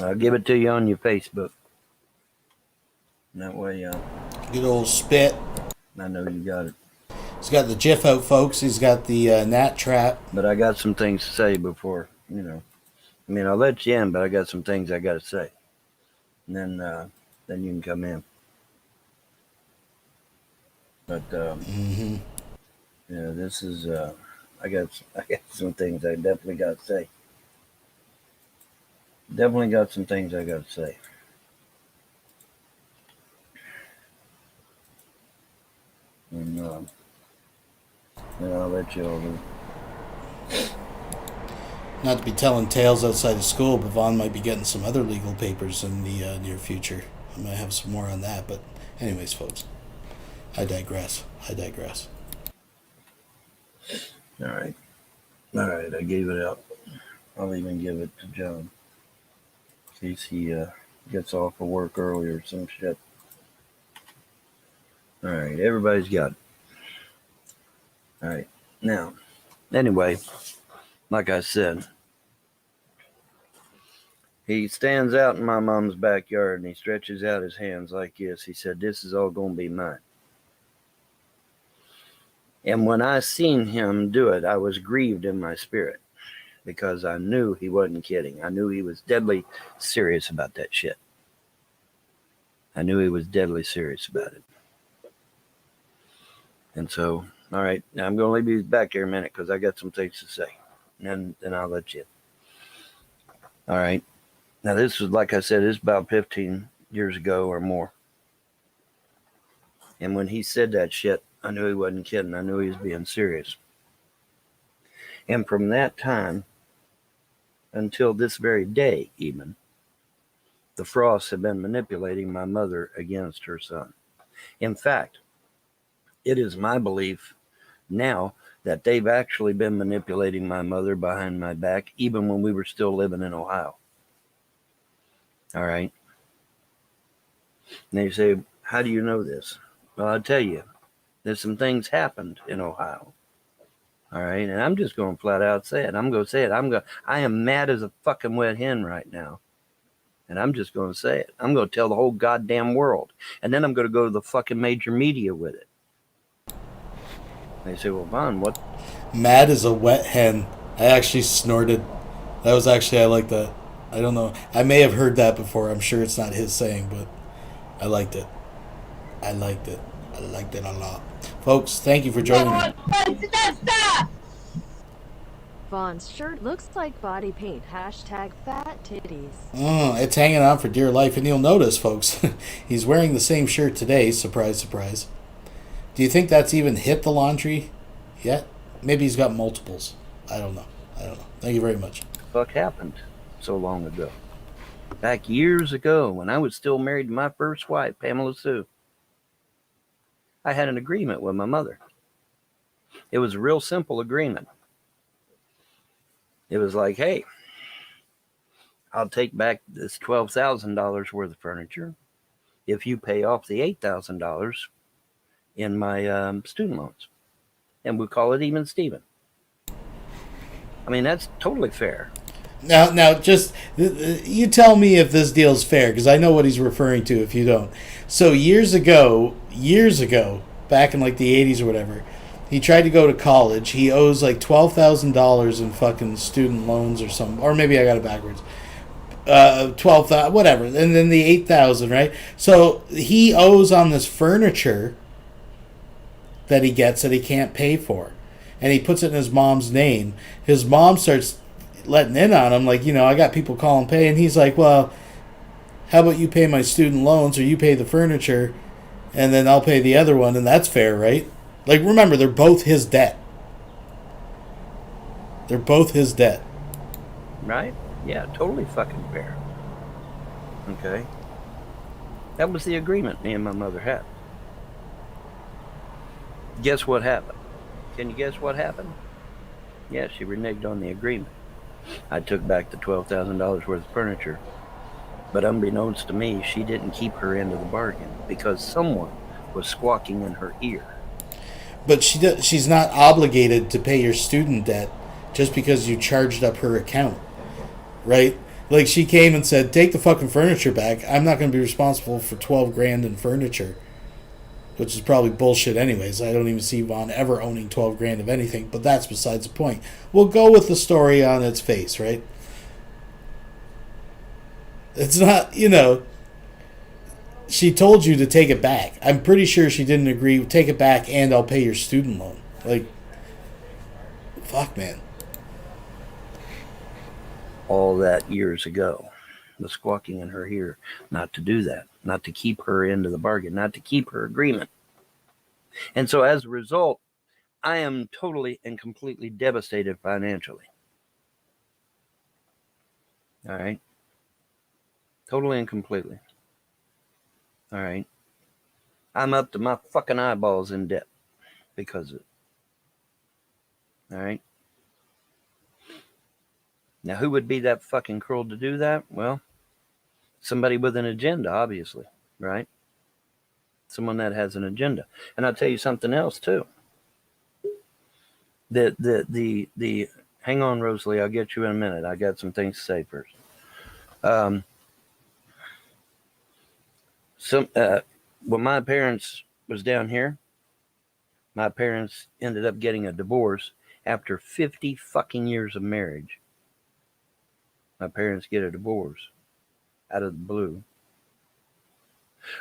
I'll give it to you on your Facebook. That way, good old spit. I know you got it. He's got the GIF out, folks. He's got the Nat Trap. But I got some things to say before, I mean, I'll let you in, but I got some things I got to say. And then you can come in. But, yeah, this is, I got some things I definitely got to say. Definitely got some things I got to say. And then I'll let you over. Not to be telling tales outside of school, but Vaughn might be getting some other legal papers in the near future. I might have some more on that, but anyways, folks, I digress. All right, I gave it out. I'll even give it to John in case he gets off of work early or some shit. All right, everybody's got it. All right, now, anyway, like I said, he stands out in my mom's backyard and he stretches out his hands like this. He said, "This is all going to be mine." And when I seen him do it, I was grieved in my spirit because I knew he wasn't kidding. I knew he was deadly serious about that shit. I knew he was deadly serious about it. And so, all right, now I'm going to leave you back here a minute because I got some things to say. And then I'll let you. All right. Now, this was, like I said, this is about 15 years ago or more. And when he said that shit, I knew he wasn't kidding. I knew he was being serious. And from that time until this very day, even, the Frosts have been manipulating my mother against her son. In fact, it is my belief now that they've actually been manipulating my mother behind my back, even when we were still living in Ohio. All right. And they say, "How do you know this?" Well, I'll tell you, there's some things happened in Ohio. All right. And I'm just going to flat out say it. I'm going to say it. I am mad as a fucking wet hen right now. And I'm just going to say it. I'm going to tell the whole goddamn world. And then I'm going to go to the fucking major media with it. They say, "Well, Vaughn, what?" Mad as a wet hen. I actually snorted. That was actually, I like that. I don't know. I may have heard that before. I'm sure it's not his saying, but I liked it. I liked it. I liked it a lot. Folks, thank you for joining me. Vaughn's shirt looks like body paint. Hashtag fat titties. It's hanging on for dear life. And you'll notice, folks, he's wearing the same shirt today. Surprise, surprise. Do you think that's even hit the laundry yet? Maybe he's got multiples. I don't know. Thank you very much. Fuck happened so long ago. Back years ago when I was still married to my first wife, Pamela Sue. I had an agreement with my mother. It was a real simple agreement. It was like, hey, I'll take back this $12,000 worth of furniture if you pay off the $8,000 in my student loans. And we call it even Steven. I mean, that's totally fair. Now, just you tell me if this deal's fair, because I know what he's referring to if you don't. So years ago, back in like the 80s or whatever, he tried to go to college. He owes like $12,000 in fucking student loans or something. Or maybe I got it backwards. 12,000, whatever. And then the 8,000, right? So he owes on this furniture that he gets that he can't pay for. And he puts it in his mom's name. His mom starts letting in on him, like, I got people calling pay, and he's like, well, how about you pay my student loans, or you pay the furniture, and then I'll pay the other one, and that's fair, right? Like, remember, they're both his debt. Right? Yeah, totally fucking fair. Okay. That was the agreement me and my mother had. Guess what happened? Can you guess what happened? Yeah, she reneged on the agreement. I took back the $12,000 worth of furniture. But unbeknownst to me, she didn't keep her end of the bargain because someone was squawking in her ear. But she's not obligated to pay your student debt just because you charged up her account, right? Like, she came and said, take the fucking furniture back. I'm not going to be responsible for $12,000 in furniture, which is probably bullshit anyways. I don't even see Vaughn ever owning $12,000 of anything, but that's besides the point. We'll go with the story on its face, right? It's not, she told you to take it back. I'm pretty sure she didn't agree, take it back and I'll pay your student loan. Like, fuck, man. All that years ago. The squawking in her ear not to do that, not to keep her end of the bargain, not to keep her agreement. And so as a result, I am totally and completely devastated financially. All right. Totally and completely. All right. I'm up to my fucking eyeballs in debt because of it. All right. Now, who would be that fucking cruel to do that? Well, somebody with an agenda, obviously, right? Someone that has an agenda. And I'll tell you something else too. The hang on, Rosalie, I'll get you in a minute. I got some things to say first. When my parents was down here, my parents ended up getting a divorce after 50 fucking years of marriage. My parents get a divorce out of the blue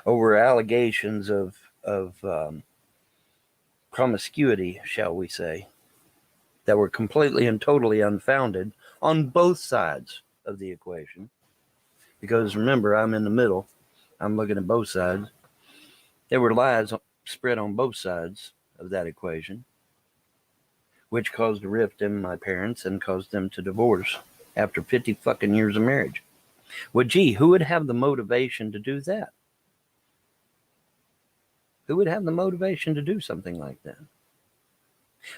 over allegations of promiscuity, shall we say, that were completely and totally unfounded on both sides of the equation. Because remember, I'm in the middle. I'm looking at both sides. There were lies spread on both sides of that equation, which caused a rift in my parents and caused them to divorce after 50 fucking years of marriage. Well, gee, who would have the motivation to do that? Who would have the motivation to do something like that?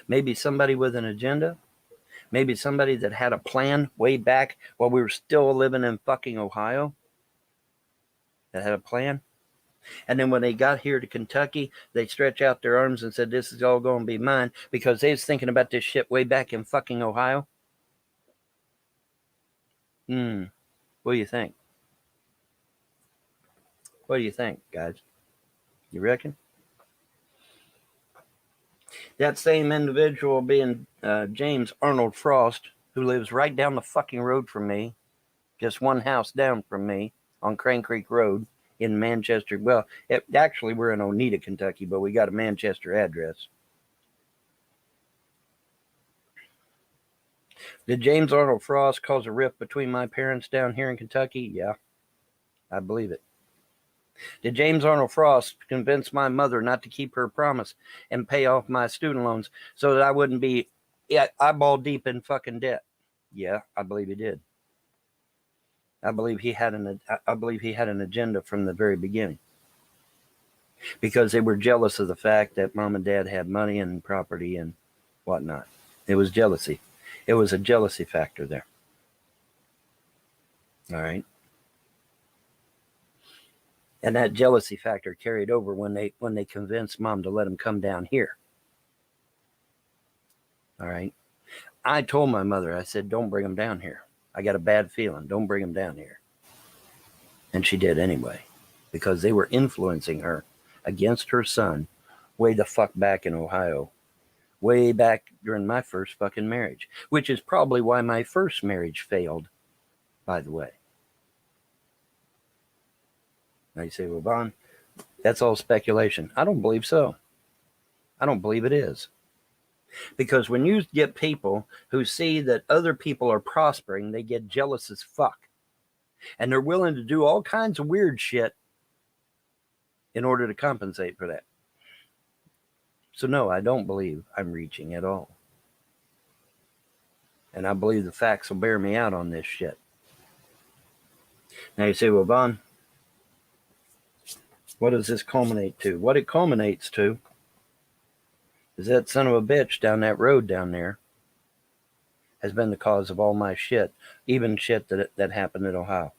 Maybe somebody with an agenda. Maybe somebody that had a plan way back while we were still living in fucking Ohio. That had a plan. And then when they got here to Kentucky, they stretched out their arms and said, this is all going to be mine, because they was thinking about this shit way back in fucking Ohio. What do you think? What do you think, guys? You reckon? That same individual being James Arnold Frost, who lives right down the fucking road from me, just one house down from me on Crane Creek Road in Manchester. Well, actually, we're in Oneida, Kentucky, but we got a Manchester address. Did James Arnold Frost cause a rift between my parents down here in Kentucky? Yeah, I believe it. Did James Arnold Frost convince my mother not to keep her promise and pay off my student loans so that I wouldn't be eyeball deep in fucking debt? Yeah, I believe he did. I believe he had an agenda from the very beginning, because they were jealous of the fact that mom and dad had money and property and whatnot. It was jealousy. It was a jealousy factor there. All right. And that jealousy factor carried over when they convinced mom to let him come down here. All right. I told my mother, I said, don't bring him down here. I got a bad feeling. Don't bring him down here. And she did anyway, because they were influencing her against her son way the fuck back in Ohio, way back during my first fucking marriage, which is probably why my first marriage failed, by the way. Now you say, well, Vaughn, that's all speculation. I don't believe so. I don't believe it is. Because when you get people who see that other people are prospering, they get jealous as fuck. And they're willing to do all kinds of weird shit in order to compensate for that. So no, I don't believe I'm reaching at all. And I believe the facts will bear me out on this shit. Now you say, well, Vaughn, what does this culminate to? What it culminates to is that son of a bitch down that road down there has been the cause of all my shit, even shit that happened in Ohio.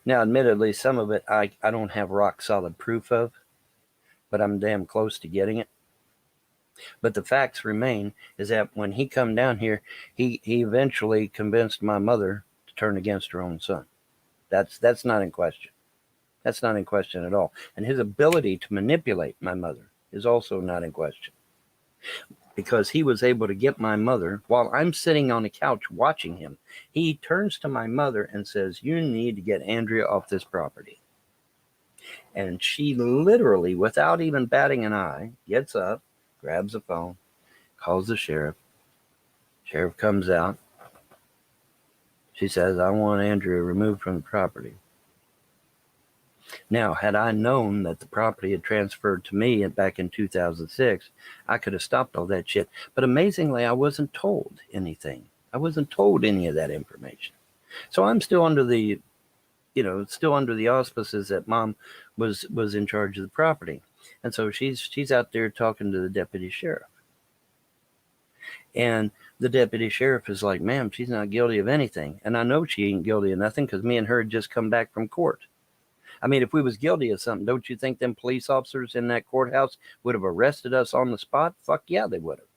Now, admittedly, some of it I don't have rock solid proof of, but I'm damn close to getting it. But the facts remain is that when he come down here, he eventually convinced my mother to turn against her own son. That's not in question. That's not in question at all. And his ability to manipulate my mother is also not in question, because he was able to get my mother, while I'm sitting on the couch watching him, he turns to my mother and says, you need to get Andrea off this property. And she literally, without even batting an eye, gets up, grabs the phone, calls the sheriff. Sheriff comes out. She says, I want Andrea removed from the property. Now, had I known that the property had transferred to me back in 2006, I could have stopped all that shit. But amazingly, I wasn't told anything. I wasn't told any of that information. So I'm still under the, still under the auspices that mom was in charge of the property. And so she's out there talking to the deputy sheriff. And the deputy sheriff is like, ma'am, she's not guilty of anything. And I know she ain't guilty of nothing, because me and her had just come back from court. I mean, if we was guilty of something, don't you think them police officers in that courthouse would have arrested us on the spot? Fuck yeah, they would have.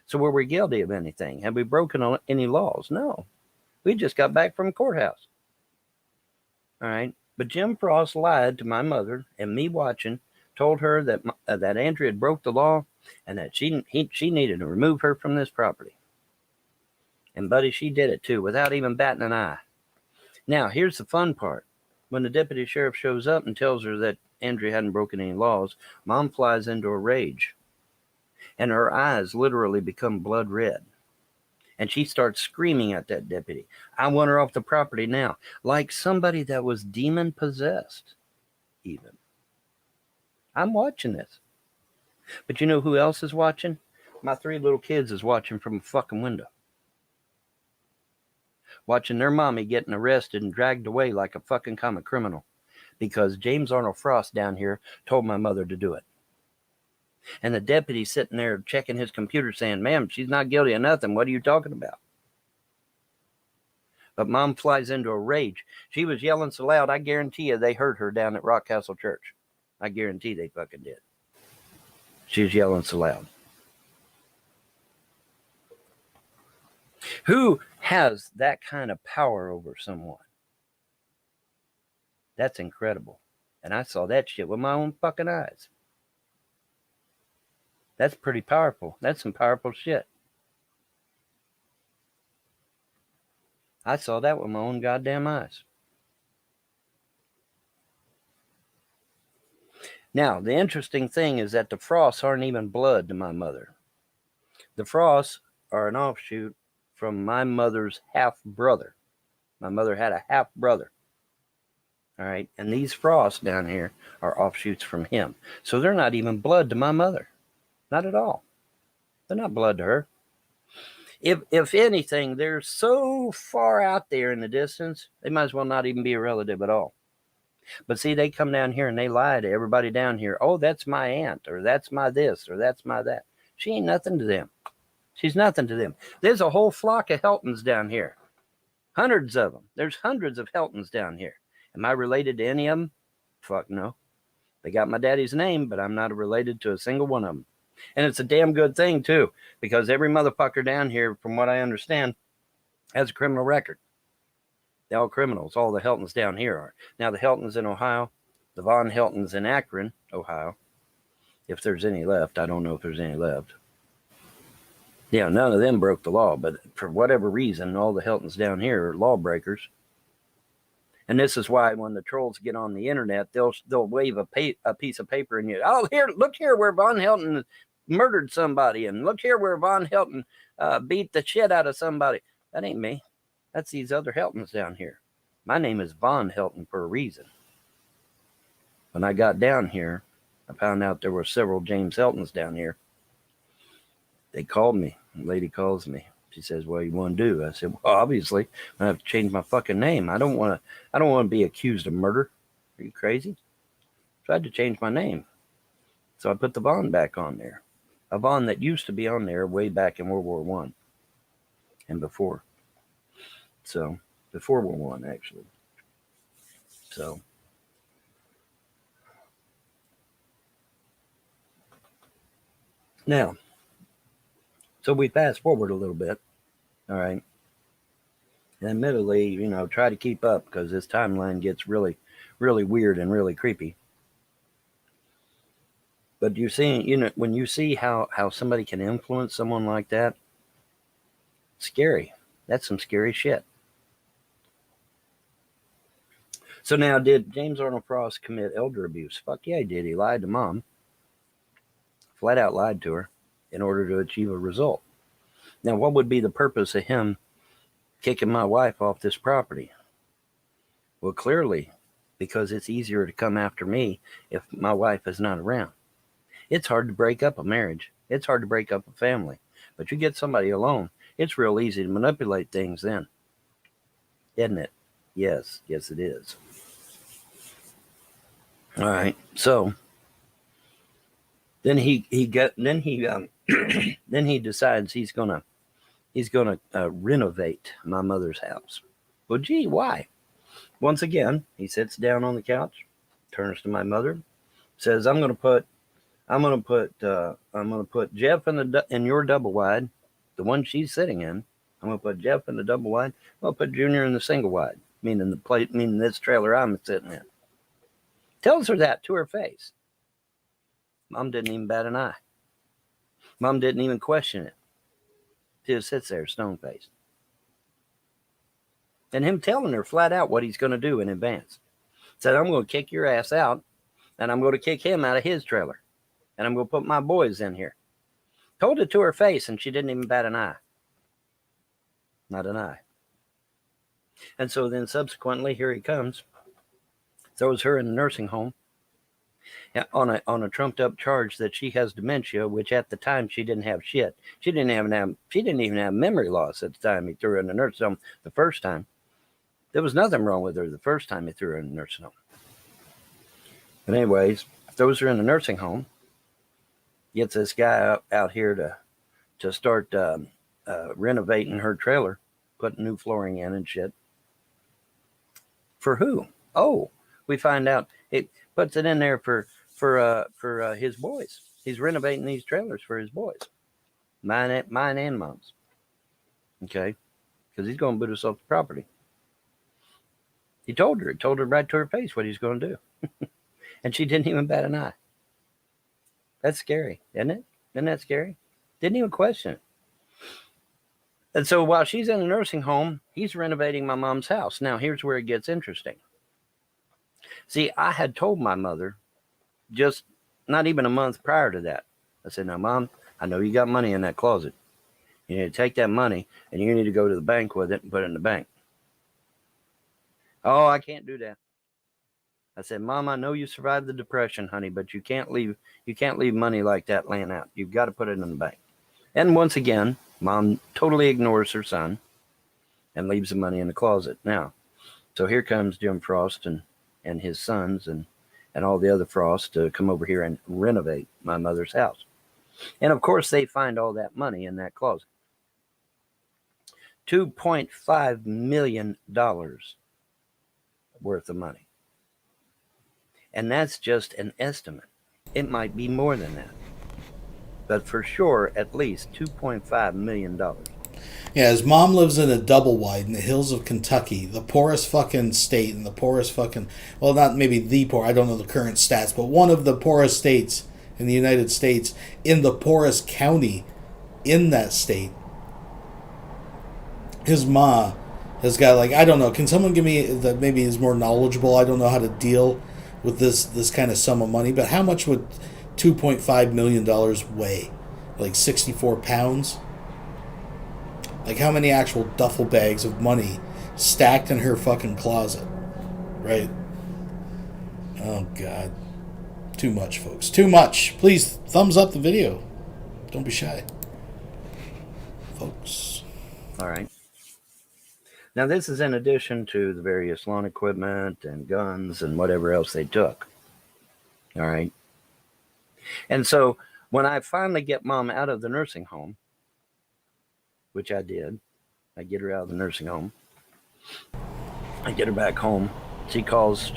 So were we guilty of anything? Have we broken any laws? No. We just got back from courthouse. All right. But Jim Frost lied to my mother, and me watching, told her that that Andrea had broke the law and that she needed to remove her from this property. And buddy, she did it too, without even batting an eye. Now, here's the fun part. When the deputy sheriff shows up and tells her that Andrea hadn't broken any laws, mom flies into a rage. And her eyes literally become blood red. And she starts screaming at that deputy, I want her off the property now. Like somebody that was demon possessed, even. I'm watching this. But you know who else is watching? My 3 little kids is watching from a fucking window. Watching their mommy getting arrested and dragged away like a fucking common criminal, because James Arnold Frost down here told my mother to do it. And the deputy sitting there checking his computer saying, ma'am, she's not guilty of nothing. What are you talking about? But mom flies into a rage. She was yelling so loud, I guarantee you they heard her down at Rock Castle Church. I guarantee they fucking did. She was yelling so loud. Who has that kind of power over someone? That's incredible. And I saw that shit with my own fucking eyes. That's pretty powerful. That's some powerful shit. I saw that with my own goddamn eyes. Now, the interesting thing is that the Frosts aren't even blood to my mother. The Frosts are an offshoot from my mother's half-brother. My mother had a half-brother. All right, and these Frosts down here are offshoots from him. So they're not even blood to my mother. Not at all. They're not blood to her. If anything, they're so far out there in the distance, they might as well not even be a relative at all. But see, they come down here and they lie to everybody down here. Oh, that's my aunt, or that's my this, or that's my that. She ain't nothing to them. She's nothing to them. There's a whole flock of Heltons down here. Hundreds of them. There's hundreds of Heltons down here. Am I related to any of them? Fuck no. They got my daddy's name, but I'm not related to a single one of them. And it's a damn good thing, too, because every motherfucker down here, from what I understand, has a criminal record. They're all criminals. All the Heltons down here are. Now, the Heltons in Ohio, the Vonheltons in Akron, Ohio, if there's any left. I don't know if there's any left. Yeah, none of them broke the law, but for whatever reason, all the Heltons down here are lawbreakers. And this is why when the trolls get on the internet, they'll wave a piece of paper and you, oh, here, look here where Vonhelton murdered somebody, and look here where Vonhelton beat the shit out of somebody. That ain't me. That's these other Heltons down here. My name is Vonhelton for a reason. When I got down here, I found out there were several James Heltons down here. They called me. The lady calls me. She says, "What do you want to do?" I said, "Well, obviously, I have to change my fucking name. I don't want to be accused of murder. Are you crazy?" So I had to change my name. So I put the Von back on there. A Von that used to be on there way back in World War I and before. So, before World War I, actually. So, now, so we fast forward a little bit. All right. And admittedly, try to keep up because this timeline gets really, really weird and really creepy. But you're seeing, when you see how somebody can influence someone like that, scary. That's some scary shit. So now, did James Arnold Frost commit elder abuse? Fuck yeah, he did. He lied to mom. Flat out lied to her in order to achieve a result. Now, what would be the purpose of him kicking my wife off this property? Well, clearly, because it's easier to come after me if my wife is not around. It's hard to break up a marriage. It's hard to break up a family. But you get somebody alone, it's real easy to manipulate things then. Isn't it? Yes, it is. All right. So then he decides he's gonna renovate my mother's house. Well, gee, why? Once again, he sits down on the couch, turns to my mother, says, I'm gonna put Jeff in your double wide, the one she's sitting in. I'm gonna put Jeff in the double wide. I'm gonna put Junior in the single wide, meaning this trailer I'm sitting in. Tells her that to her face. Mom didn't even bat an eye. Mom didn't even question it. She just sits there stone-faced. And him telling her flat out what he's going to do in advance. Said, I'm going to kick your ass out, and I'm going to kick him out of his trailer. And I'm going to put my boys in here. Told it to her face, and she didn't even bat an eye. Not an eye. And so then subsequently, here he comes. Throws her in the nursing home on a trumped up charge that she has dementia, which at the time she didn't have shit. She didn't even have memory loss at the time he threw her in the nursing home the first time. There was nothing wrong with her the first time he threw her in the nursing home. But anyways, throws her in the nursing home. Gets this guy out here to start renovating her trailer, putting new flooring in and shit. For who? Oh, we find out it puts it in there for his boys. He's renovating these trailers for his boys, mine and mom's. Okay, because he's going to boot us off the property. He told her right to her face what he's going to do, and she didn't even bat an eye. That's scary, isn't it? Isn't that scary? Didn't even question it. And so while she's in a nursing home, he's renovating my mom's house. Now here's where it gets interesting. See, I had told my mother just not even a month prior to that. I said, now, Mom, I know you got money in that closet. You need to take that money and you need to go to the bank with it and put it in the bank. Oh, I can't do that. I said, Mom, I know you survived the Depression, honey, but you can't leave money like that laying out. You've got to put it in the bank. And once again, Mom totally ignores her son and leaves the money in the closet. Now, so here comes Jim Frost and his sons and all the other Frosts to come over here and renovate my mother's house. And of course, they find all that money in that closet. $2.5 million worth of money. And that's just an estimate. It might be more than that. But for sure, at least $2.5 million. Yeah, his mom lives in a double wide in the hills of Kentucky, the poorest fucking state and the poorest fucking, well, not maybe the poor, I don't know the current stats, but one of the poorest states in the United States, in the poorest county in that state. His ma has got, like, I don't know, can someone give me that maybe is more knowledgeable? I don't know how to deal with this kind of sum of money, but how much would $2.5 million weigh? Like 64 pounds? Like, how many actual duffel bags of money stacked in her fucking closet? Right? Oh, God. Too much, folks. Too much. Please, thumbs up the video. Don't be shy. Folks. All right. Now, this is in addition to the various lawn equipment and guns and whatever else they took. All right. And so, when I finally get Mom out of the nursing home, which I did. I get her out of the nursing home. I get her back home. She calls.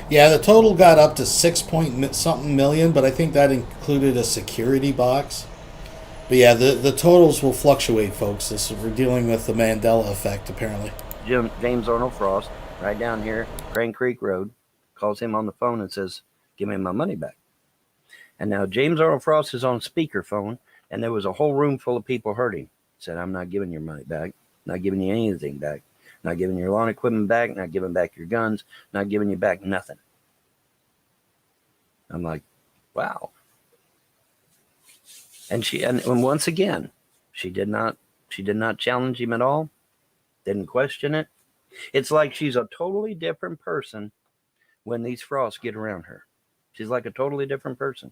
Yeah, the total got up to 6-something million, but I think that included a security box. But yeah, the totals will fluctuate, folks. We're dealing with the Mandela effect, apparently. James Arnold Frost, right down here, Crane Creek Road, calls him on the phone and says, give me my money back. And now James Arnold Frost is on speakerphone, and there was a whole room full of people hurting. Said, I'm not giving your money back. Not giving you anything back. Not giving your lawn equipment back. Not giving back your guns. Not giving you back nothing. I'm like, wow. And once again, she did not challenge him at all. Didn't question it. It's like she's a totally different person when these Frosts get around her. She's like a totally different person.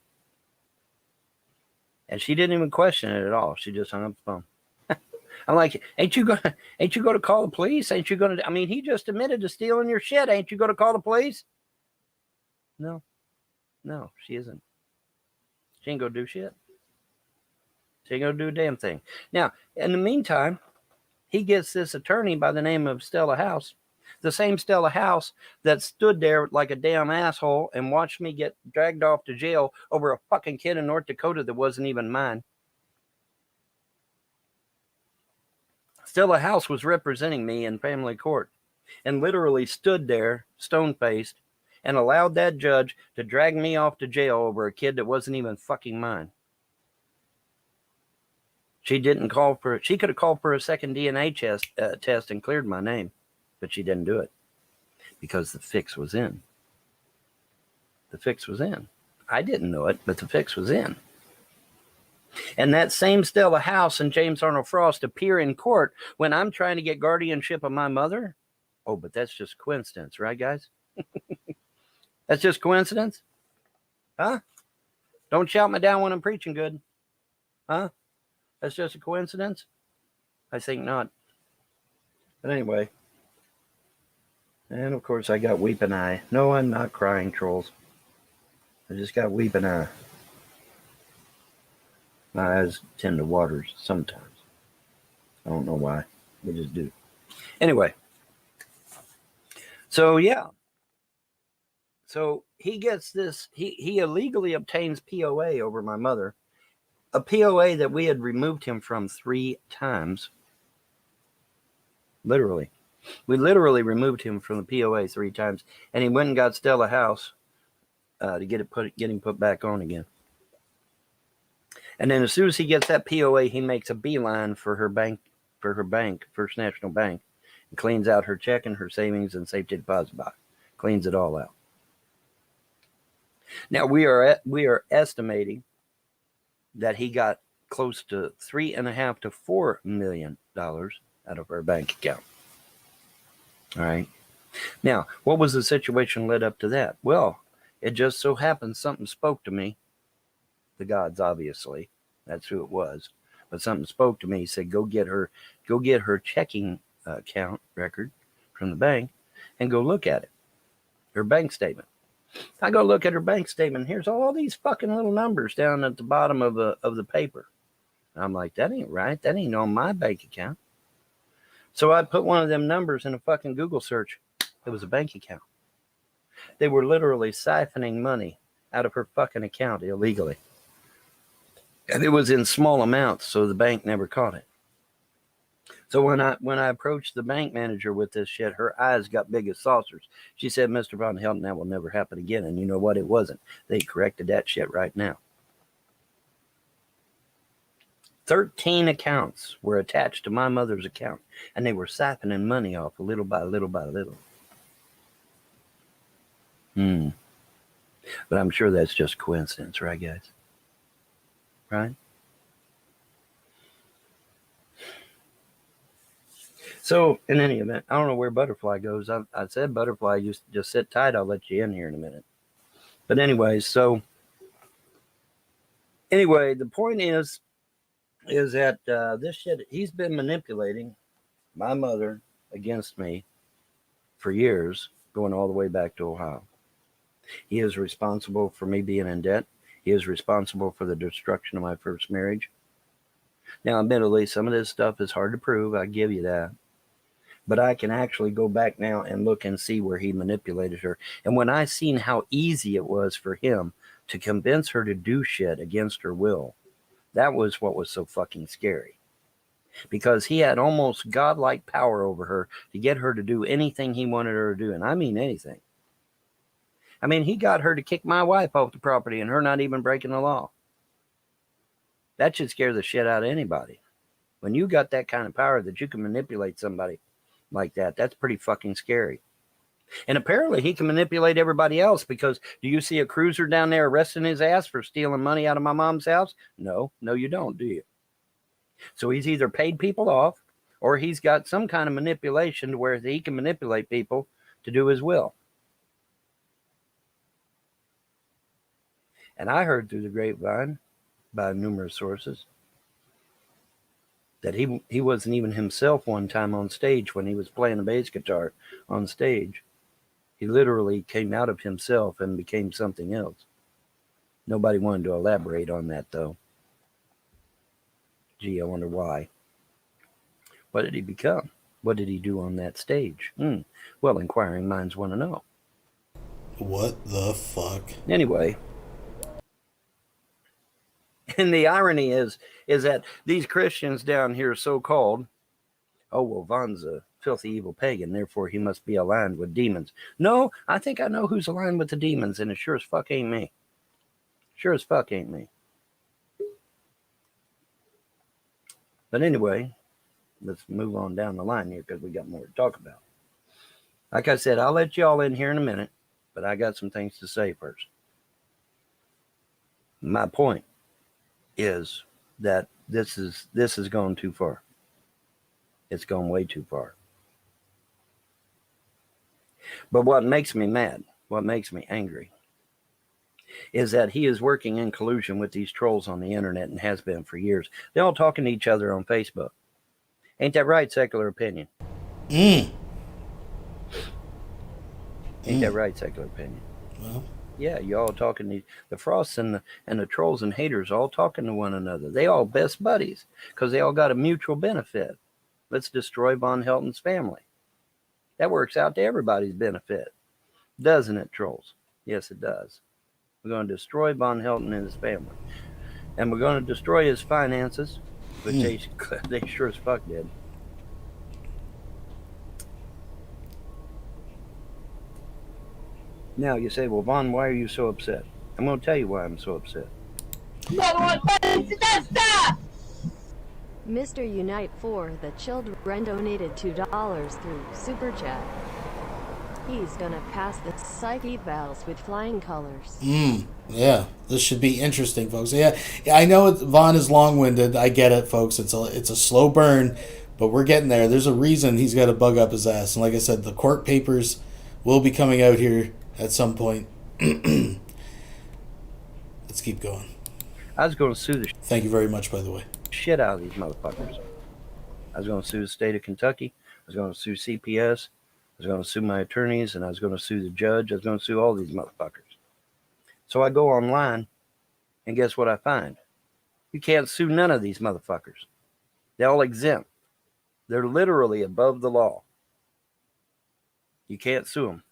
And she didn't even question it at all. She just hung up the phone. I'm like, ain't you gonna call the police? Ain't you gonna? I mean, he just admitted to stealing your shit. Ain't you gonna call the police? No, she isn't. She ain't gonna do shit. She ain't gonna do a damn thing. Now, in the meantime, he gets this attorney by the name of Stella House, the same Stella House that stood there like a damn asshole and watched me get dragged off to jail over a fucking kid in North Dakota that wasn't even mine. Stella House was representing me in family court and literally stood there stone-faced and allowed that judge to drag me off to jail over a kid that wasn't even fucking mine. She didn't call for it. She could have called for a second DNA test and cleared my name, but she didn't do it because the fix was in. The fix was in. I didn't know it, but the fix was in. And that same Stella House and James Arnold Frost appear in court when I'm trying to get guardianship of my mother. Oh, but that's just coincidence, right, guys? That's just coincidence? Huh? Don't shout me down when I'm preaching good. Huh? That's just a coincidence? I think not. But anyway. And of course I got weeping eye. No, I'm not crying, trolls. I just got weeping eye. My eyes tend to water sometimes. I don't know why. They just do. Anyway. So, yeah. So, he gets this. He illegally obtains POA over my mother. A POA that we had removed him from 3 times. Literally. We literally removed him from the POA 3 times. And he went and got Stella House to get him put back on again. And then as soon as he gets that POA, he makes a beeline for her bank, First National Bank, and cleans out her checking, her savings, and safety deposit box. Cleans it all out. Now we are estimating that he got close to $3.5 to $4 million out of her bank account. All right. Now, what was the situation led up to that? Well, it just so happened something spoke to me. The gods, obviously, that's who it was. But something spoke to me. He said, go get her checking account record from the bank and go look at it. Her bank statement. I go look at her bank statement. Here's all these fucking little numbers down at the bottom of the paper. And I'm like, that ain't right. That ain't on my bank account. So I put one of them numbers in a fucking Google search. It was a bank account. They were literally siphoning money out of her fucking account illegally. And it was in small amounts, so the bank never caught it. So when I approached the bank manager with this shit, her eyes got big as saucers. She said, Mr. Vonhelton, that will never happen again. And you know what? It wasn't. They corrected that shit right now. 13 accounts were attached to my mother's account, and they were siphoning money off little by little by little. But I'm sure that's just coincidence, right, guys? Right? So, in any event, I don't know where Butterfly goes. I said, Butterfly, just sit tight. I'll let you in here in a minute. But anyways, the point is that this shit, he's been manipulating my mother against me for years, going all the way back to Ohio. He is responsible for me being in debt. He is responsible for the destruction of my first marriage. Now, admittedly, some of this stuff is hard to prove. I give you that. But I can actually go back now and look and see where he manipulated her. And when I seen how easy it was for him to convince her to do shit against her will, that was what was so fucking scary. Because he had almost godlike power over her to get her to do anything he wanted her to do. And I mean anything. I mean, he got her to kick my wife off the property and her not even breaking the law. That should scare the shit out of anybody. When you got that kind of power that you can manipulate somebody like that, that's pretty fucking scary. And apparently he can manipulate everybody else, because do you see a cruiser down there arresting his ass for stealing money out of my mom's house? No, you don't, do you? So he's either paid people off or he's got some kind of manipulation to where he can manipulate people to do his will. And I heard through the grapevine by numerous sources that he wasn't even himself one time on stage when he was playing the bass guitar on stage. He literally came out of himself and became something else. Nobody wanted to elaborate on that, though. Gee, I wonder why. What did he become? What did he do on that stage? Well, inquiring minds want to know. What the fuck? Anyway. And the irony is that these Christians down here, so-called, oh, well, Von's a filthy evil pagan, therefore he must be aligned with demons. No, I think I know who's aligned with the demons, and it sure as fuck ain't me. Sure as fuck ain't me. But anyway, let's move on down the line here, because we got more to talk about. Like I said, I'll let y'all in here in a minute, but I got some things to say first. My point is that this has gone too far. It's gone way too far. But what makes me mad, what makes me angry, is that he is working in collusion with these trolls on the internet, and has been for years. They're all talking to each other on Facebook. Ain't that right, Secular Opinion? Ain't that right, Secular Opinion? Well, yeah, you all talking, the Frosts and the trolls and haters all talking to one another. They all best buddies because they all got a mutual benefit. Let's destroy Vonhelton's family. That works out to everybody's benefit. Doesn't it, trolls? Yes, it does. We're going to destroy Vonhelton and his family. And we're going to destroy his finances, which they sure as fuck did. Now you say, well, Von, why are you so upset? I'm going to tell you why I'm so upset. Mr. Unite for the Children donated $2 through Super Chat. He's gonna pass the psych evals with flying colors. Yeah, this should be interesting, folks. Yeah, I know Vaughn is long-winded. I get it, folks. It's a slow burn, but we're getting there. There's a reason he's got a bug up his ass. And like I said, the court papers will be coming out here at some point. Let's keep going. I was going to sue the Thank you very much, by the way. shit out of these motherfuckers. I was going to sue the state of Kentucky. I was going to sue CPS. I was going to sue my attorneys, and I was going to sue the judge. I was going to sue all these motherfuckers. So I go online, and guess what I find? You can't sue none of these motherfuckers. They're all exempt. They're literally above the law. You can't sue them.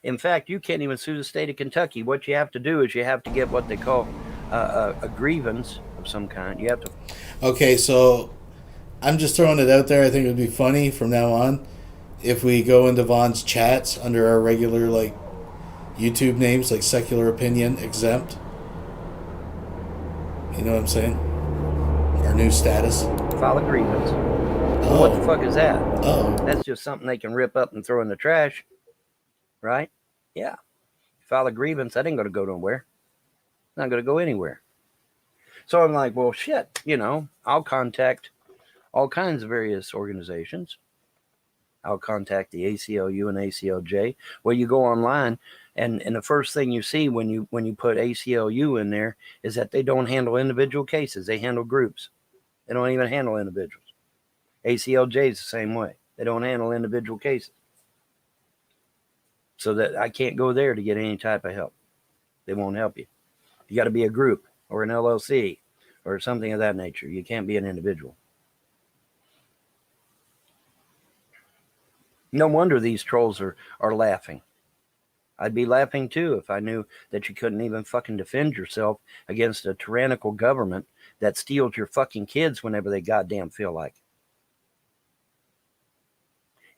In fact, you can't even sue the state of Kentucky. What you have to do is you have to get what they call a grievance of some kind. You have to. Okay, so I'm just throwing it out there. I think it would be funny from now on if we go into Vaughn's chats under our regular YouTube names like Secular Opinion Exempt. You know what I'm saying? Our new status. File a grievance. Oh. What the fuck is that? Oh. That's just something they can rip up and throw in the trash. Right? Yeah. File a grievance. That ain't going to go nowhere. Not going to go anywhere. So I'm like, well, shit. I'll contact all kinds of various organizations. I'll contact the ACLU and ACLJ. Well, you go online, and the first thing you see when you put ACLU in there is that they don't handle individual cases. They handle groups. They don't even handle individuals. ACLJ is the same way. They don't handle individual cases. So that I can't go there to get any type of help. They won't help you. You got to be a group or an LLC or something of that nature. You can't be an individual. No wonder these trolls are laughing. I'd be laughing too if I knew that you couldn't even fucking defend yourself against a tyrannical government that steals your fucking kids whenever they goddamn feel like.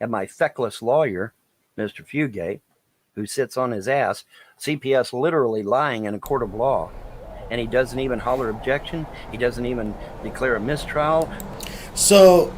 And my feckless lawyer, Mr. Fugate, who sits on his ass, CPS literally lying in a court of law, and he doesn't even holler objection. He doesn't even declare a mistrial. So,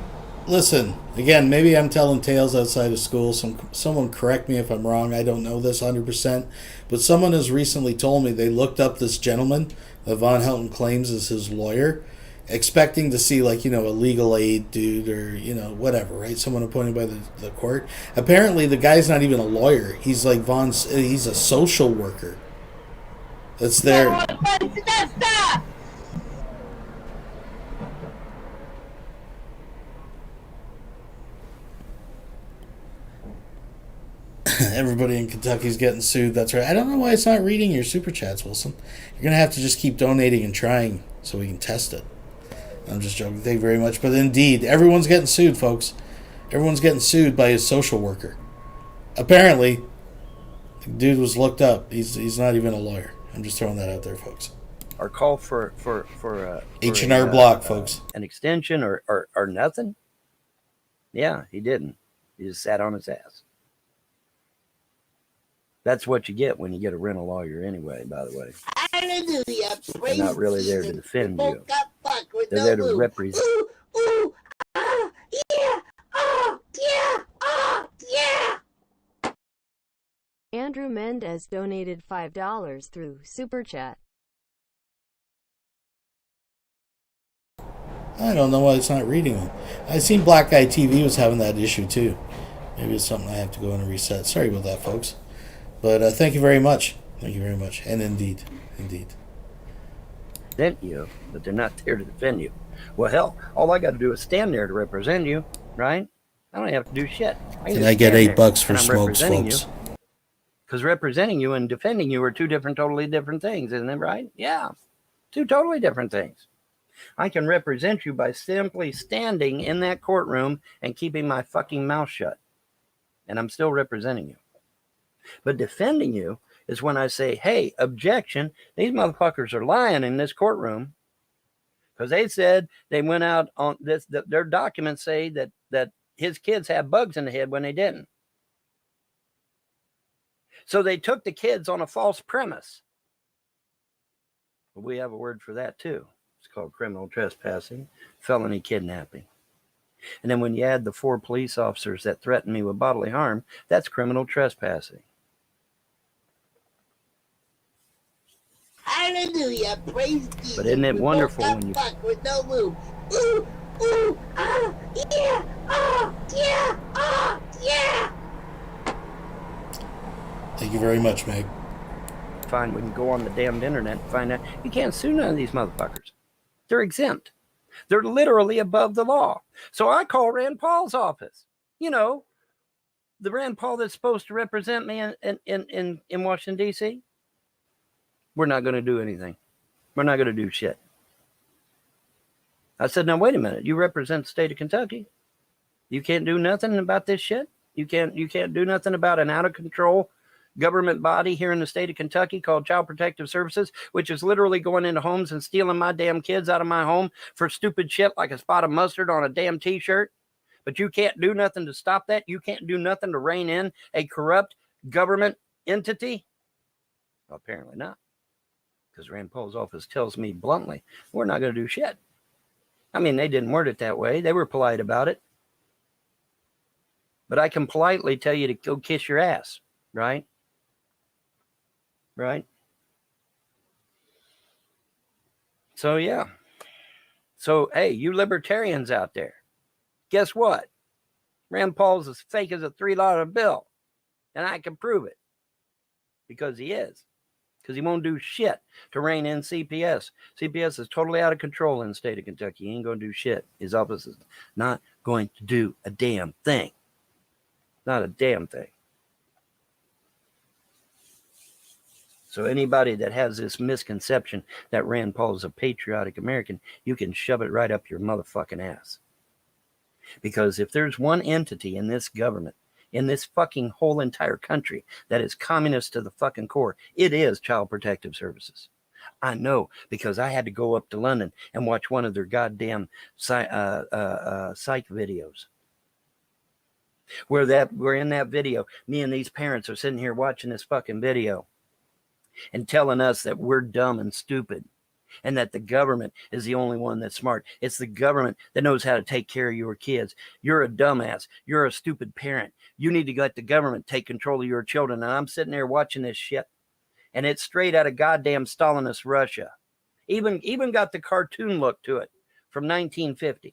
listen, again, maybe I'm telling tales outside of school. Someone correct me if I'm wrong. I don't know this 100%. But someone has recently told me they looked up this gentleman that Vonhelton claims is his lawyer, expecting to see, a legal aid dude or, whatever, right? Someone appointed by the court. Apparently, the guy's not even a lawyer. He's he's a social worker. That's there. Everybody in Kentucky's getting sued. That's right. I don't know why it's not reading your super chats, Wilson. You're going to have to just keep donating and trying so we can test it. I'm just joking. Thank you very much. But indeed, everyone's getting sued, folks. Everyone's getting sued by his social worker. Apparently, the dude was looked up. He's not even a lawyer. I'm just throwing that out there, folks. Or call for H&R Block, folks. An extension or nothing? Yeah, he didn't. He just sat on his ass. That's what you get when you get a rental lawyer anyway, by the way. Hallelujah. They're not really there to defend you. They're there to represent. Ooh, yeah, yeah. Andrew Mendez donated $5 through Super Chat. I don't know why it's not reading them. I seen Black Guy TV was having that issue too. Maybe it's something I have to go in and reset. Sorry about that, folks. But thank you very much. Thank you very much. And indeed. Defend you, but they're not there to defend you. Well, hell, all I got to do is stand there to represent you, right? I don't have to do shit. And I get $8 for smokes, folks. Because representing you and defending you are two totally different things, isn't it right? Yeah, two totally different things. I can represent you by simply standing in that courtroom and keeping my fucking mouth shut. And I'm still representing you. But defending you is when I say, hey, objection, these motherfuckers are lying in this courtroom because they said they went out on this, their documents say that his kids have bugs in the head when they didn't. So they took the kids on a false premise. But we have a word for that too. It's called criminal trespassing, felony kidnapping. And then when you add the 4 police officers that threatened me with bodily harm, that's criminal trespassing. Hallelujah, praise Jesus. But isn't it We wonderful both got when you... fucked with no lube. Ooh, ooh, ah, yeah, ah, yeah, ah, yeah. Thank you very much, Meg. Fine, we can go on the damned internet and find out. You can't sue none of these motherfuckers. They're exempt. They're literally above the law. So I call Rand Paul's office. You know, the Rand Paul that's supposed to represent me in Washington, D.C. We're not going to do anything. We're not going to do shit. I said, now, wait a minute. You represent the state of Kentucky. You can't do nothing about this shit? You can't do nothing about an out-of-control government body here in the state of Kentucky called Child Protective Services, which is literally going into homes and stealing my damn kids out of my home for stupid shit like a spot of mustard on a damn t-shirt. But you can't do nothing to stop that. You can't do nothing to rein in a corrupt government entity. Well, apparently not. Because Rand Paul's office tells me bluntly, we're not going to do shit. I mean, they didn't word it that way. They were polite about it. But I can politely tell you to go kiss your ass, right? Right? So, yeah. So, hey, you libertarians out there, guess what? Rand Paul's as fake as a $3 bill. And I can prove it. Because he is. Because he won't do shit to rein in CPS. CPS is totally out of control in the state of Kentucky. He ain't going to do shit. His office is not going to do a damn thing. Not a damn thing. So anybody that has this misconception that Rand Paul is a patriotic American, you can shove it right up your motherfucking ass. Because if there's one entity in this government, in this fucking whole entire country that is communist to the fucking core, it is Child Protective Services. I know, because I had to go up to London and watch one of their goddamn psych videos. Where in that video, me and these parents are sitting here watching this fucking video and telling us that we're dumb and stupid and that the government is the only one that's smart. It's the government that knows how to take care of your kids. You're a dumbass. You're a stupid parent. You need to let the government take control of your children. And I'm sitting there watching this shit, and it's straight out of goddamn Stalinist Russia. Even got the cartoon look to it from 1950.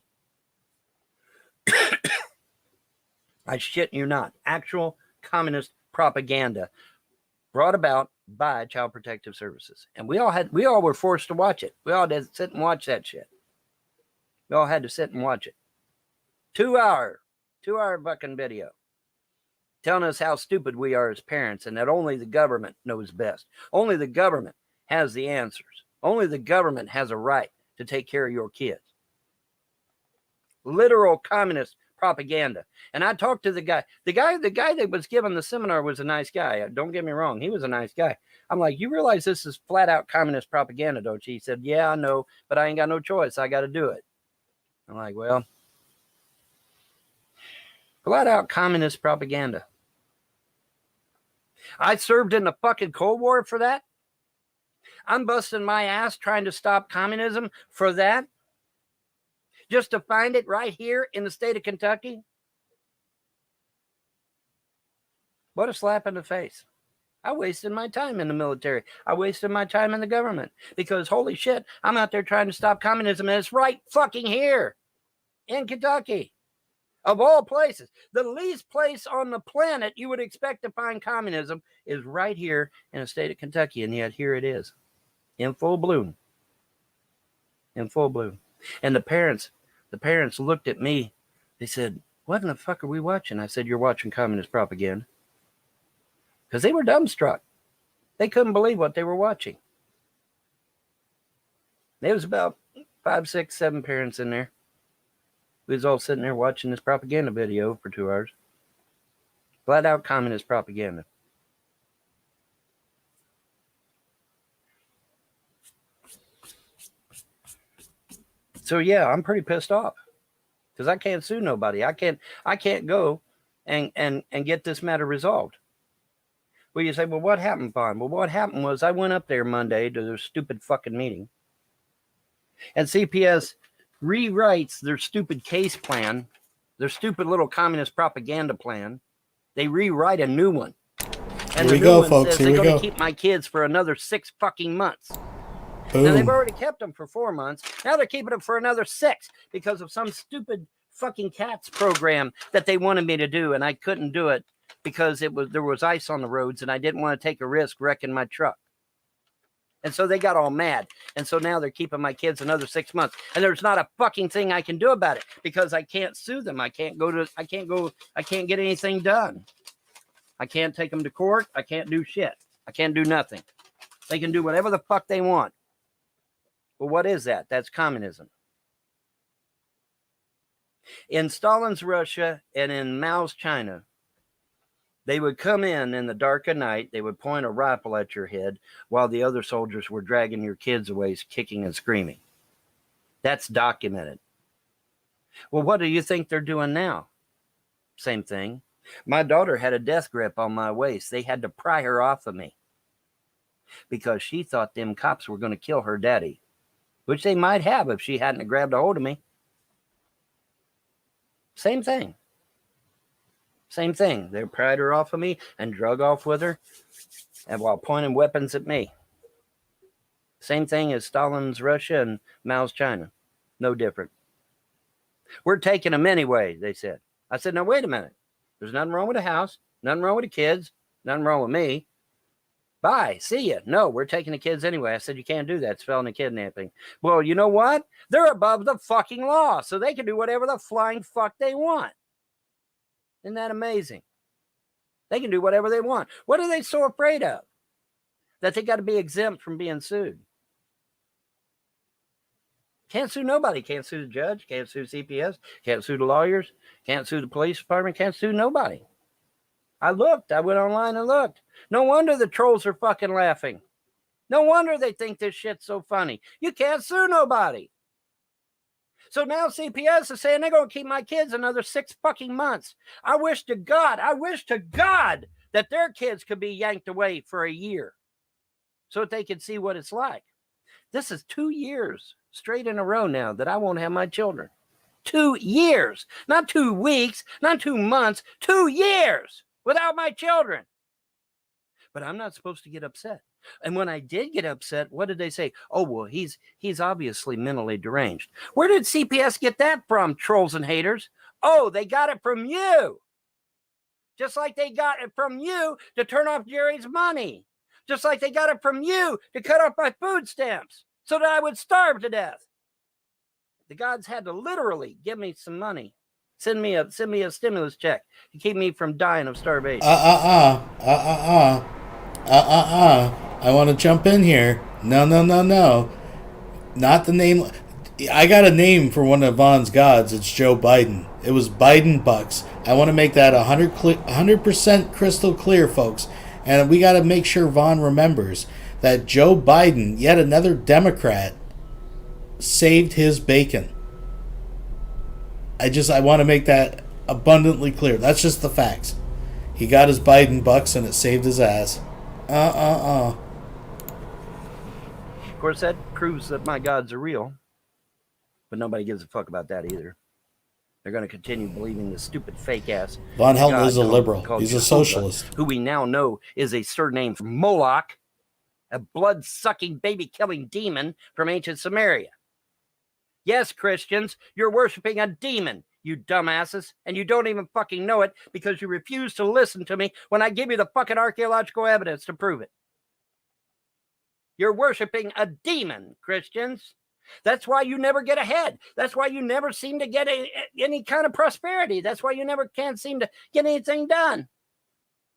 I shit you not. Actual communist propaganda brought about by Child Protective Services. And we all were forced to watch it. We all had to sit and watch that shit. We all had to sit and watch it. 2 hour fucking video. Telling us how stupid we are as parents and that only the government knows best. Only the government has the answers. Only the government has a right to take care of your kids. Literal communist propaganda. And I talked to the guy that was giving the seminar was a nice guy. Don't get me wrong. He was a nice guy. I'm like, you realize this is flat out communist propaganda, don't you? He said, yeah, I know, but I ain't got no choice. I got to do it. I'm like, well, flat out communist propaganda. I served in the fucking Cold War for that. I'm busting my ass trying to stop communism for that. Just to find it right here in the state of Kentucky? What a slap in the face. I wasted my time in the military. I wasted my time in the government. Because holy shit, I'm out there trying to stop communism and it's right fucking here in Kentucky. Of all places. The least place on the planet you would expect to find communism is right here in the state of Kentucky. And yet here it is. In full bloom. In full bloom. And the parents looked at me. They said, what in the fuck are we watching? I said, you're watching communist propaganda. Because they were dumbstruck. They couldn't believe what they were watching. There was about 5, 6, 7 parents in there. We was all sitting there watching this propaganda video for 2 hours. Flat out communist propaganda. So yeah, I'm pretty pissed off because I can't sue nobody. I can't go and get this matter resolved. Well, you say, well, what happened, Vaughn? Well, what happened was I went up there Monday to their stupid fucking meeting, and CPS rewrites their stupid case plan, their stupid little communist propaganda plan. They rewrite a new one. And the new one says they're going to keep my kids for another 6 fucking months. Boom. Now, they've already kept them for 4 months. Now they're keeping them for another 6 because of some stupid fucking cats program that they wanted me to do, and I couldn't do it because there was ice on the roads, and I didn't want to take a risk wrecking my truck. And so they got all mad. And so now they're keeping my kids another 6 months. And there's not a fucking thing I can do about it because I can't sue them. I can't get anything done. I can't take them to court. I can't do shit. I can't do nothing. They can do whatever the fuck they want. Well, what is that? That's communism. In Stalin's Russia and in Mao's China, they would come in the dark of night. They would point a rifle at your head while the other soldiers were dragging your kids away, kicking and screaming. That's documented. Well, what do you think they're doing now? Same thing. My daughter had a death grip on my waist. They had to pry her off of me because she thought them cops were going to kill her daddy, which they might have if she hadn't grabbed a hold of me. Same thing. Same thing. They pried her off of me and drug off with her, and while pointing weapons at me. Same thing as Stalin's Russia and Mao's China. No different. We're taking them anyway, they said. I said, now, wait a minute. There's nothing wrong with the house. Nothing wrong with the kids. Nothing wrong with me. Bye. See ya. No, we're taking the kids anyway. I said, you can't do that. It's felony kidnapping. Well, you know what? They're above the fucking law, so they can do whatever the flying fuck they want. Isn't that amazing? They can do whatever they want. What are they so afraid of? That they got to be exempt from being sued. Can't sue nobody. Can't sue the judge. Can't sue CPS. Can't sue the lawyers. Can't sue the police department. Can't sue nobody. I looked. I went online and looked. No wonder the trolls are fucking laughing. No wonder they think this shit's so funny. You can't sue nobody. So now CPS is saying they're going to keep my kids another 6 fucking months. I wish to God that their kids could be yanked away for a year so that they could see what it's like. This is 2 years straight in a row now that I won't have my children. 2 years, not 2 weeks, not 2 months, 2 years without my children. But I'm not supposed to get upset. And when I did get upset, what did they say? Oh, well, he's obviously mentally deranged. Where did CPS get that from, trolls and haters? Oh, they got it from you. Just like they got it from you to turn off Jerry's money. Just like they got it from you to cut off my food stamps so that I would starve to death. The gods had to literally give me some money. Send me a stimulus check to keep me from dying of starvation. I want to jump in here. No. Not the name. I got a name for one of Vaughn's gods. It's Joe Biden. It was Biden Bucks. I want to make that 100% crystal clear, folks. And we got to make sure Vaughn remembers that Joe Biden, yet another Democrat, saved his bacon. I want to make that abundantly clear. That's just the facts. He got his Biden Bucks and it saved his ass. Of course, that proves that my gods are real. But nobody gives a fuck about that either. They're going to continue believing this stupid fake ass. Vonhelton is a liberal. He's a socialist. Who we now know is a surname from Moloch, a blood-sucking, baby-killing demon from ancient Samaria. Yes, Christians, you're worshiping a demon, you dumbasses, and you don't even fucking know it because you refuse to listen to me when I give you the fucking archaeological evidence to prove it. You're worshiping a demon, Christians. That's why you never get ahead. That's why you never seem to get any kind of prosperity. That's why you never can seem to get anything done.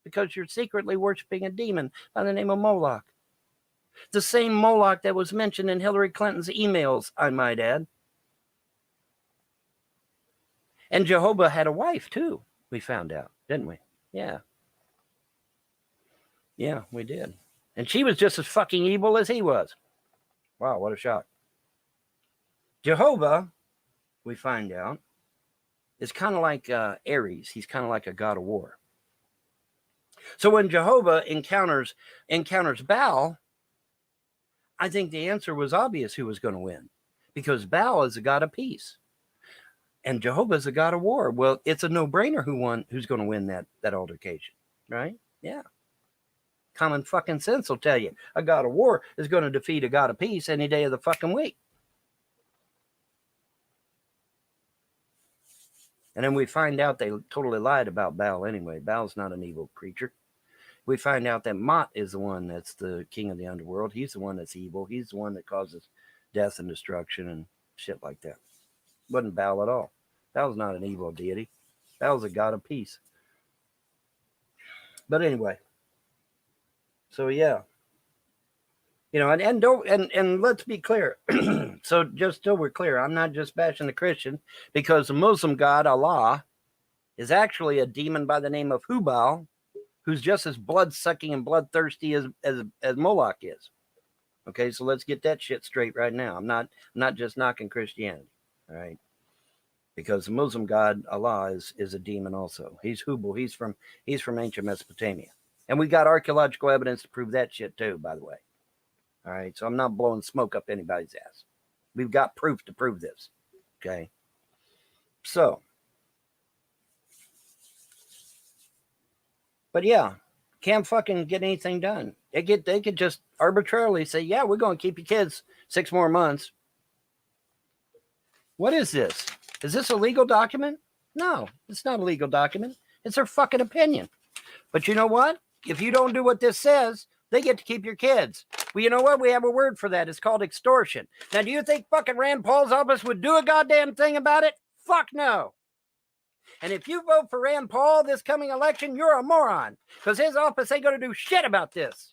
Because you're secretly worshiping a demon by the name of Moloch. The same Moloch that was mentioned in Hillary Clinton's emails, I might add. And Jehovah had a wife, too, we found out, didn't we? Yeah. Yeah, we did. And she was just as fucking evil as he was. Wow, what a shock. Jehovah, we find out, is kind of like Ares. He's kind of like a god of war. So when Jehovah encounters Baal, I think the answer was obvious who was going to win. because Baal is a god of peace and Jehovah is a god of war. Well, it's a no-brainer who's going to win that altercation, right? Yeah. Common fucking sense will tell you a god of war is going to defeat a god of peace any day of the fucking week. And then we find out they totally lied about Baal anyway. Baal's not an evil creature. We find out that Mot is the one that's the king of the underworld. He's the one that's evil. He's the one that causes death and destruction and shit like that. Wasn't Baal at all. Baal's not an evil deity. Baal's a god of peace. But anyway. So yeah. You know, and let's be clear. So just so we're clear, I'm not just bashing the Christian, because the Muslim god Allah is actually a demon by the name of Hubal, who's just as blood-sucking and bloodthirsty as Moloch is. Okay, so let's get that shit straight right now. I'm not just knocking Christianity, all right? Because the Muslim god Allah is a demon also. He's Hubal. He's from ancient Mesopotamia, and we got archaeological evidence to prove that shit too, by the way. All right, so I'm not blowing smoke up anybody's ass. We've got proof to prove this. Okay, so. But yeah, can't fucking get anything done. They could just arbitrarily say, yeah, we're going to keep your kids 6 more months. What is this? Is this a legal document? No, it's not a legal document. It's their fucking opinion. But you know what? If you don't do what this says, they get to keep your kids. Well, you know what? We have a word for that. It's called extortion. Now, do you think fucking Rand Paul's office would do a goddamn thing about it? Fuck no. And if you vote for Rand Paul this coming election, you're a moron, because his office ain't going to do shit about this.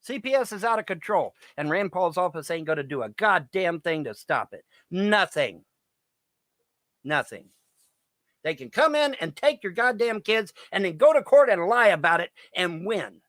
CPS is out of control, and Rand Paul's office ain't going to do a goddamn thing to stop it. Nothing. Nothing. They can come in and take your goddamn kids and then go to court and lie about it and win.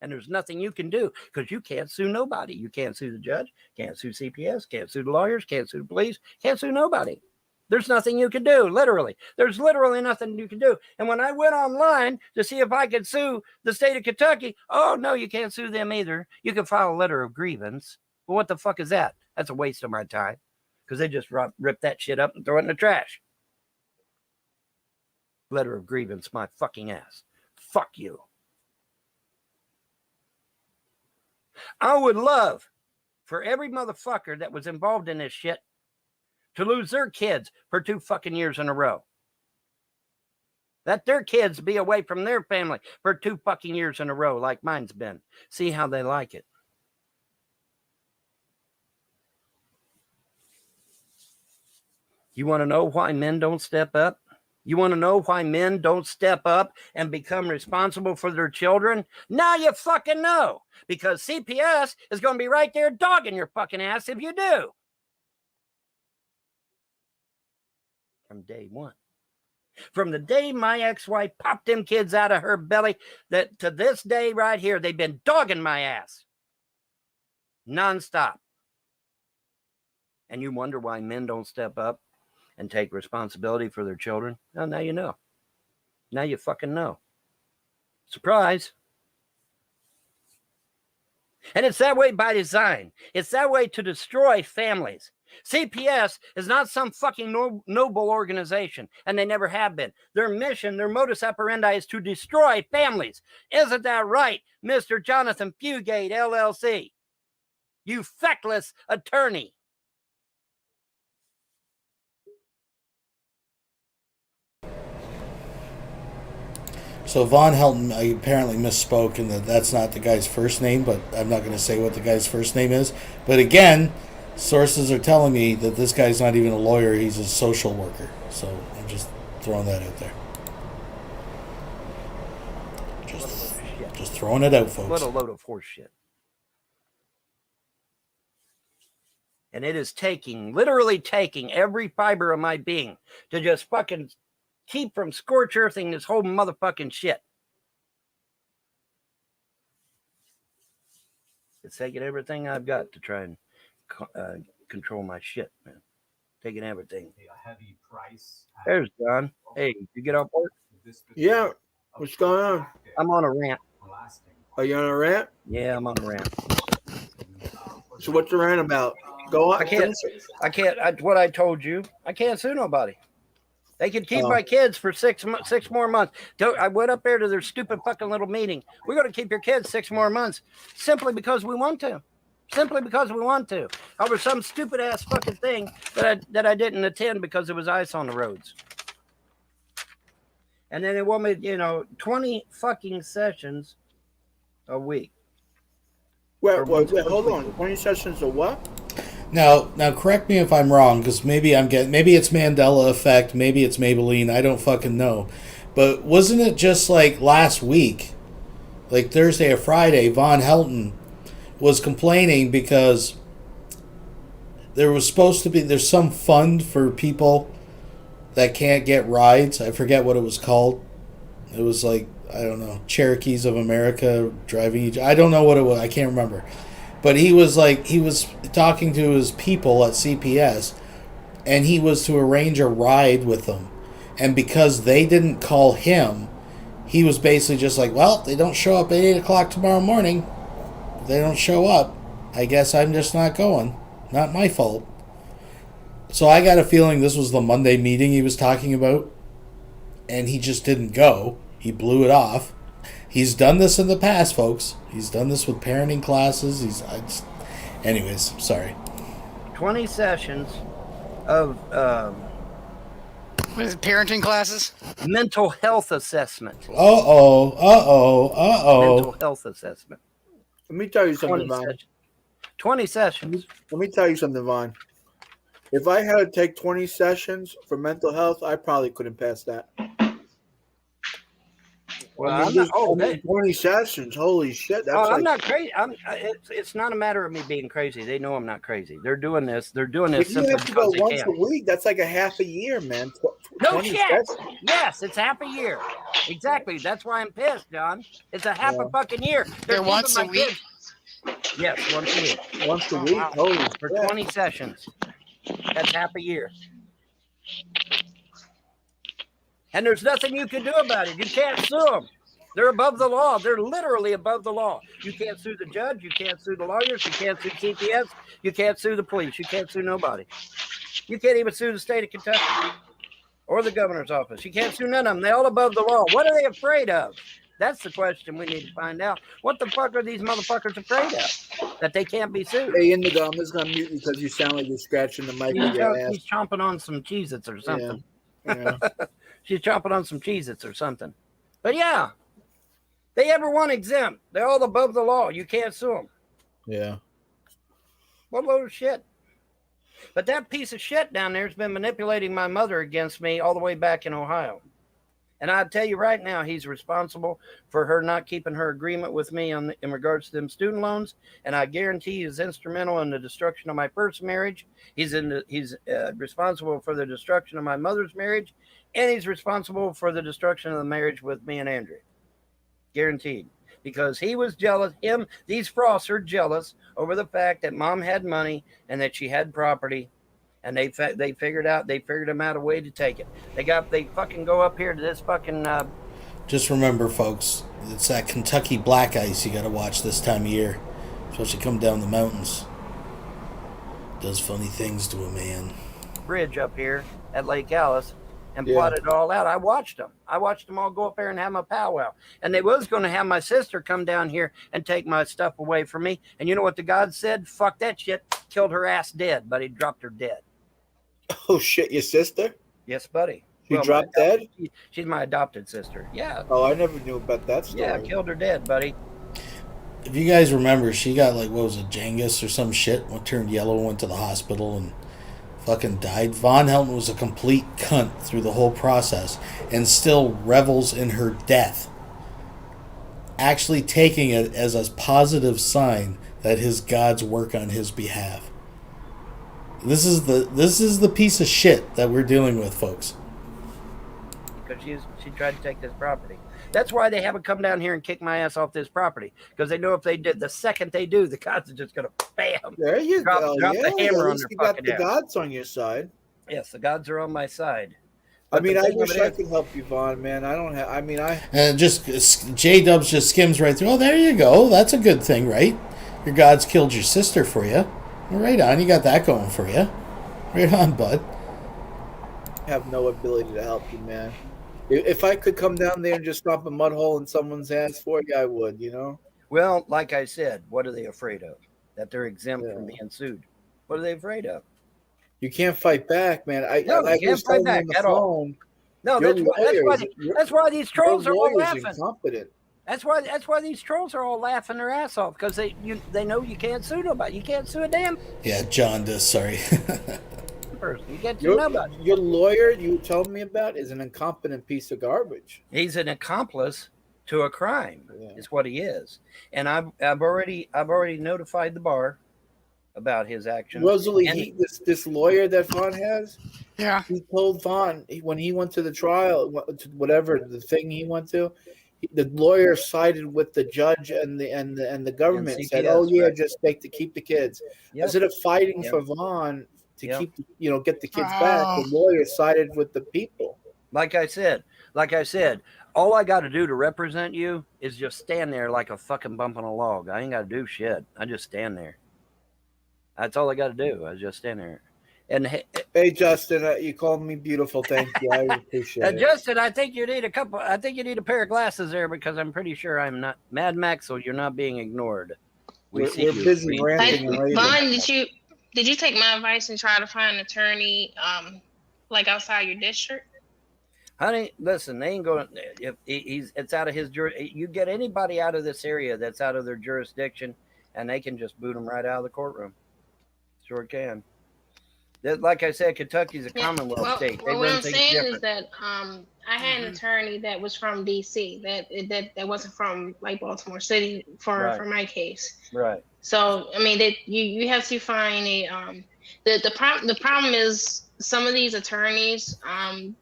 And there's nothing you can do, because you can't sue nobody. You can't sue the judge, can't sue CPS, can't sue the lawyers, can't sue the police, can't sue nobody. There's nothing you can do, literally. There's literally nothing you can do. And when I went online to see if I could sue the state of Kentucky, oh, no, you can't sue them either. You can file a letter of grievance. Well, what the fuck is that? That's a waste of my time, because they just rip that shit up and throw it in the trash. Letter of grievance, my fucking ass. Fuck you. I would love for every motherfucker that was involved in this shit to lose their kids for 2 fucking years in a row. Let their kids be away from their family for 2 fucking years in a row, like mine's been. See how they like it. You want to know why men don't step up? You want to know why men don't step up and become responsible for their children? Now you fucking know. Because CPS is going to be right there dogging your fucking ass if you do. From day one. From the day my ex-wife popped them kids out of her belly, that to this day right here, they've been dogging my ass. Nonstop. And you wonder why men don't step up and take responsibility for their children? Well, now you know. Now you fucking know. Surprise. And it's that way by design. It's that way to destroy families. CPS is not some fucking noble organization, and they never have been. Their mission, their modus operandi is to destroy families. Isn't that right, Mr. Jonathan Fugate, LLC? You feckless attorney. So Vonhelton apparently misspoke, and that's not the guy's first name, but I'm not going to say what the guy's first name is. But again, sources are telling me that this guy's not even a lawyer, he's a social worker. So I'm just throwing that out there. Just throwing it out, folks. What a load of horse shit. And it is literally taking every fiber of my being to just fucking keep from scorch earthing this whole motherfucking shit. It's taking everything I've got to try and control my shit, man. Taking everything. A heavy price. There's John. Hey, you get off work? Yeah. What's going on? I'm on a rant. Are you on a rant? Yeah, I'm on a rant. So what's the rant about? Go on. I can't. What I told you, I can't sue nobody. They can keep my kids for 6 more months. I went up there to their stupid fucking little meeting. We're going to keep your kids 6 more months simply because we want to. Simply because we want to. Over some stupid ass fucking thing that I didn't attend because there was ice on the roads. And then they want me, 20 fucking sessions a week. Wait, hold on. 20 sessions of what? Now, correct me if I'm wrong, because maybe it's Mandela effect, maybe it's Maybelline, I don't fucking know. But wasn't it just like last week, like Thursday or Friday, Vonhelton was complaining because there's some fund for people that can't get rides. I forget what it was called. It was like, I don't know, Cherokees of America driving I don't know what it was. I can't remember. But he was talking to his people at CPS, and he was to arrange a ride with them. And because they didn't call him, he was basically just like, well, if they don't show up at 8 o'clock tomorrow morning, if they don't show up, I guess I'm just not going. Not my fault. So I got a feeling this was the Monday meeting he was talking about, and he just didn't go. He blew it off. He's done this in the past, folks. He's done this with parenting classes. Anyways, sorry. 20 sessions of what is it, parenting classes? Mental health assessment. Mental health assessment. Let me tell you something, Vaughn. 20 sessions. Let me tell you something, Vaughn. If I had to take 20 sessions for mental health, I probably couldn't pass that. Well, 20 sessions. Holy shit! That's I'm not crazy. It's not a matter of me being crazy. They know I'm not crazy. They're doing this. If you have to go once a week, that's like a half a year, man. No shit. Sessions. Yes, it's half a year. Exactly. That's why I'm pissed, John. It's a half a fucking year. They're once a week. Yes, once a week. Once a week. Holy for 20 sessions. That's half a year. And there's nothing you can do about it. You can't sue them. They're above the law. They're literally above the law. You can't sue the judge. You can't sue the lawyers. You can't sue CPS. You can't sue the police. You can't sue nobody. You can't even sue the state of Kentucky or the governor's office. You can't sue none of them. They're all above the law. What are they afraid of? That's the question we need to find out. What the fuck are these motherfuckers afraid of? That they can't be sued? Hey, Indigo, I'm just going to mute you because you sound like you're scratching the mic with your ass. He's chomping on some Cheez-Its or something. Yeah. She's chomping on some Cheez-Its or something. But yeah, they ever want exempt. They're all above the law. You can't sue them. Yeah. What load of shit. But that piece of shit down there has been manipulating my mother against me all the way back in Ohio. And I'll tell you right now, he's responsible for her not keeping her agreement with me in regards to them student loans. And I guarantee he's instrumental in the destruction of my first marriage. He's responsible for the destruction of my mother's marriage. And he's responsible for the destruction of the marriage with me and Andrea. Guaranteed. Because he was jealous. These Frosts are jealous over the fact that mom had money and that she had property. And they figured him out a way to take it. They fucking go up here to this fucking. Just remember, folks, it's that Kentucky black ice you got to watch this time of year, especially come down the mountains. Does funny things to a man. Bridge up here at Lake Alice, and plotted it all out. I watched them. All go up there and have a powwow. And they was going to have my sister come down here and take my stuff away from me. And you know what the God said? Fuck that shit. Killed her ass dead, buddy. Dropped her dead. Oh shit, your sister? Yes, buddy. She dropped dead? She's my adopted sister. Yeah. Oh, I never knew about that story. Yeah, killed her dead, buddy. If you guys remember, she got like, what was it, Genghis or some shit? Turned yellow, went to the hospital, and fucking died. Vonhelton was a complete cunt through the whole process and still revels in her death. Actually taking it as a positive sign that his gods work on his behalf. This is the piece of shit that we're dealing with, folks. Because she tried to take this property. That's why they haven't come down here and kick my ass off this property. Because they know if they did, the second they do, the gods are just going to bam. There you go. Drop the hammer on their you got fucking the ass. gods on your side. Yes, the gods are on my side. I mean, I wish I could help you, Vaughn, man. I don't have. I mean, just J-Dubs just skims right through. Oh, there you go. That's a good thing, right? Your gods killed your sister for you. Well, right on. You got that going for you. Right on, bud. I have no ability to help you, man. If I could come down there and just stomp a mud hole in someone's ass for you, I would, you know? Well, like I said, what are they afraid of? That they're exempt from being sued. What are they afraid of? You can't fight back, man. No, like you can't fight back on the at all. phone. No, that's why these trolls are all laughing. Incompetent. That's why these trolls are all laughing their ass off, because they know you can't sue nobody. You can't sue a damn Yeah, John does. Sorry. person. You can't sue nobody. Your lawyer you told me about is an incompetent piece of garbage. He's an accomplice to a crime. Yeah. Is what he is. And I've already notified the bar about his actions. Rosalie, this lawyer that Vaughn has, yeah, he told Vaughn when he went to the trial, whatever the thing he went to, the lawyer sided with the judge and the government, said, "Oh yeah, right. Just keep the kids." Yep. Instead of fighting for Vaughn to keep get the kids back, the lawyer sided with the people. Like I said, all I got to do to represent you is just stand there like a fucking bump on a log. I ain't got to do shit. I just stand there. That's all I got to do. I just stand there. And hey, Justin, you called me beautiful. Thank you. I appreciate it. Justin, I think you need a pair of glasses there, because I'm pretty sure I'm not Mad Max, so you're not being ignored. We're busy ranting and raving. Vaughn, did you take my advice and try to find an attorney like outside your district? Honey, listen, they ain't going. If it's out of his you get anybody out of this area that's out of their jurisdiction, and they can just boot them right out of the courtroom. Sure can. Like I said, Kentucky's a Commonwealth state. What I'm saying is that I had an attorney that was from D.C. that wasn't from like Baltimore City for my case. Right. So I mean that you have to find a the problem is some of these attorneys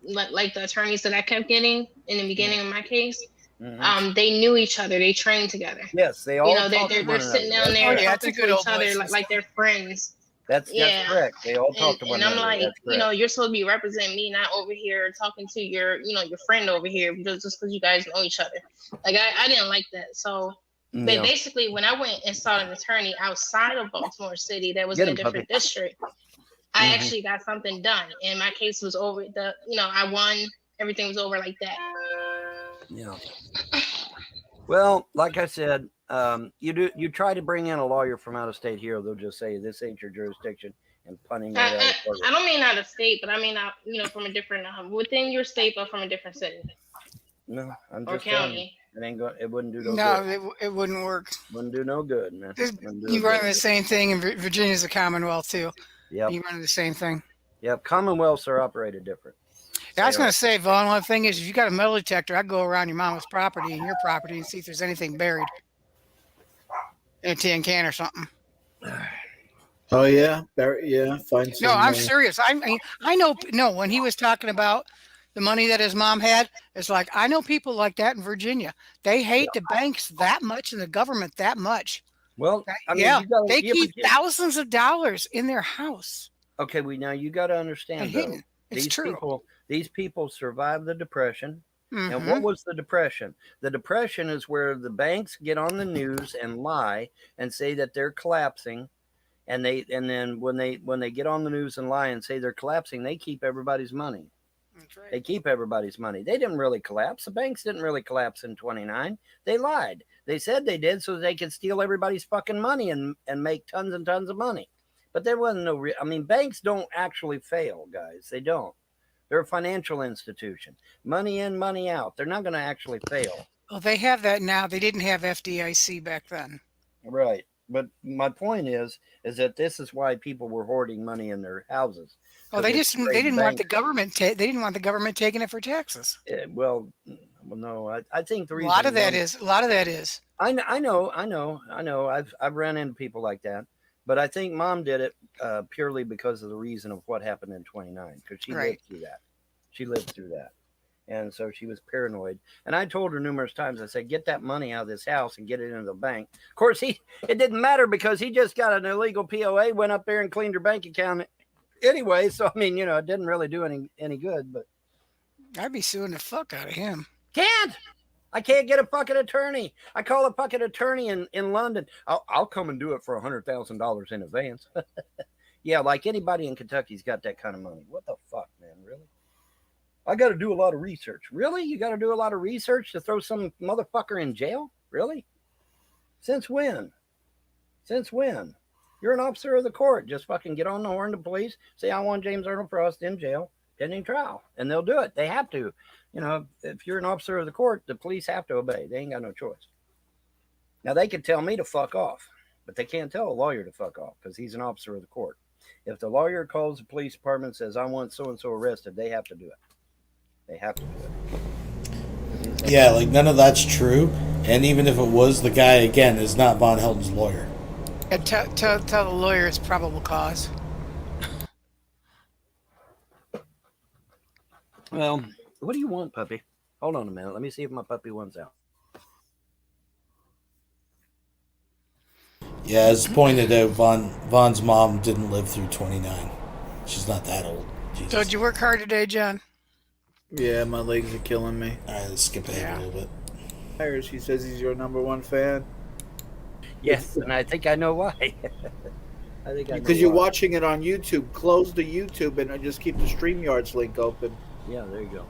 like the attorneys that I kept getting in the beginning of my case. Mm-hmm. They knew each other. They trained together. Yes, they all. They're sitting down there talking to each other like they're friends. That's correct. They all talk to one another. And I'm like, you're supposed to be representing me, not over here talking to your friend over here just because you guys know each other. Like I didn't like that. So, but basically, when I went and saw an attorney outside of Baltimore City that was in a different district, I actually got something done, and my case was over. I won. Everything was over like that. Yeah. Well, like I said. You try to bring in a lawyer from out of state here, they'll just say this ain't your jurisdiction and punting right out of court. I don't mean out of state, but I mean out, from a different within your state, but from a different city. No, I'm just or county. It wouldn't do no good. No, it wouldn't work. Wouldn't do no good, man. You run the same thing, and Virginia's a Commonwealth too. Yeah, you run the same thing. Yep, Commonwealths are operated different. Yeah, I was going to say, Vaughn, one thing is, if you got a metal detector, I'd go around your mama's property and your property and see if there's anything buried in a tin can or something. Oh yeah, find some. No, I'm serious. I mean, I know. No, when he was talking about the money that his mom had, it's like I know people like that in Virginia. They hate the banks that much and the government that much. Well, I mean, they keep thousands of dollars in their house. Okay, now you got to understand though. It's true. These people survived the Depression. Mm-hmm. And what was the Depression? The Depression is where the banks get on the news and lie and say that they're collapsing, and then when they get on the news and lie and say they're collapsing, they keep everybody's money. That's right. They keep everybody's money. They didn't really collapse. The banks didn't really collapse in 29. They lied. They said they did so they could steal everybody's fucking money and make tons and tons of money. But there wasn't no real. I mean, banks don't actually fail, guys. They don't. They're a financial institution. Money in, money out. They're not going to actually fail. Well, they have that now. They didn't have FDIC back then. Right. But my point is that this is why people were hoarding money in their houses. Well, they didn't want the government. They didn't want the government taking it for taxes. Well, no. I think the reason a lot of that is. I know. I've run into people like that. But I think Mom did it purely because of the reason of what happened in 29, because she lived through that. She lived through that. And so she was paranoid. And I told her numerous times, I said, get that money out of this house and get it into the bank. Of course, it didn't matter because he just got an illegal POA, went up there and cleaned her bank account anyway. So, I mean, it didn't really do any good. But I'd be suing the fuck out of him. Can't. I can't get a fucking attorney. I call a fucking attorney in London. I'll come and do it for $100,000 in advance. Yeah, like anybody in Kentucky's got that kind of money. What the fuck, man? Really? I got to do a lot of research. Really? You got to do a lot of research to throw some motherfucker in jail? Really? Since when? Since when? You're an officer of the court. Just fucking get on the horn to police. Say, I want James Earl Frost in jail pending trial. And they'll do it. They have to. You know, if you're an officer of the court, the police have to obey. They ain't got no choice. Now, they could tell me to fuck off, but they can't tell a lawyer to fuck off because he's an officer of the court. If the lawyer calls the police department and says, I want so-and-so arrested, they have to do it. They have to do it. Yeah, like none of that's true. And even if it was, the guy, again, is not Vonhelton's lawyer. And tell the lawyer it's probable cause. Well, what do you want, puppy? Hold on a minute. Let me see if my puppy wants out. Yeah, as pointed out, Von's mom didn't live through 29. She's not that old. Jesus. So did you work hard today, John? Yeah, my legs are killing me. All right, let's skip ahead a little bit. He says he's your #1 fan. Yes, and I think I know why. I think because you're watching it on YouTube. Close the YouTube and just keep the StreamYards link open. Yeah, there you go.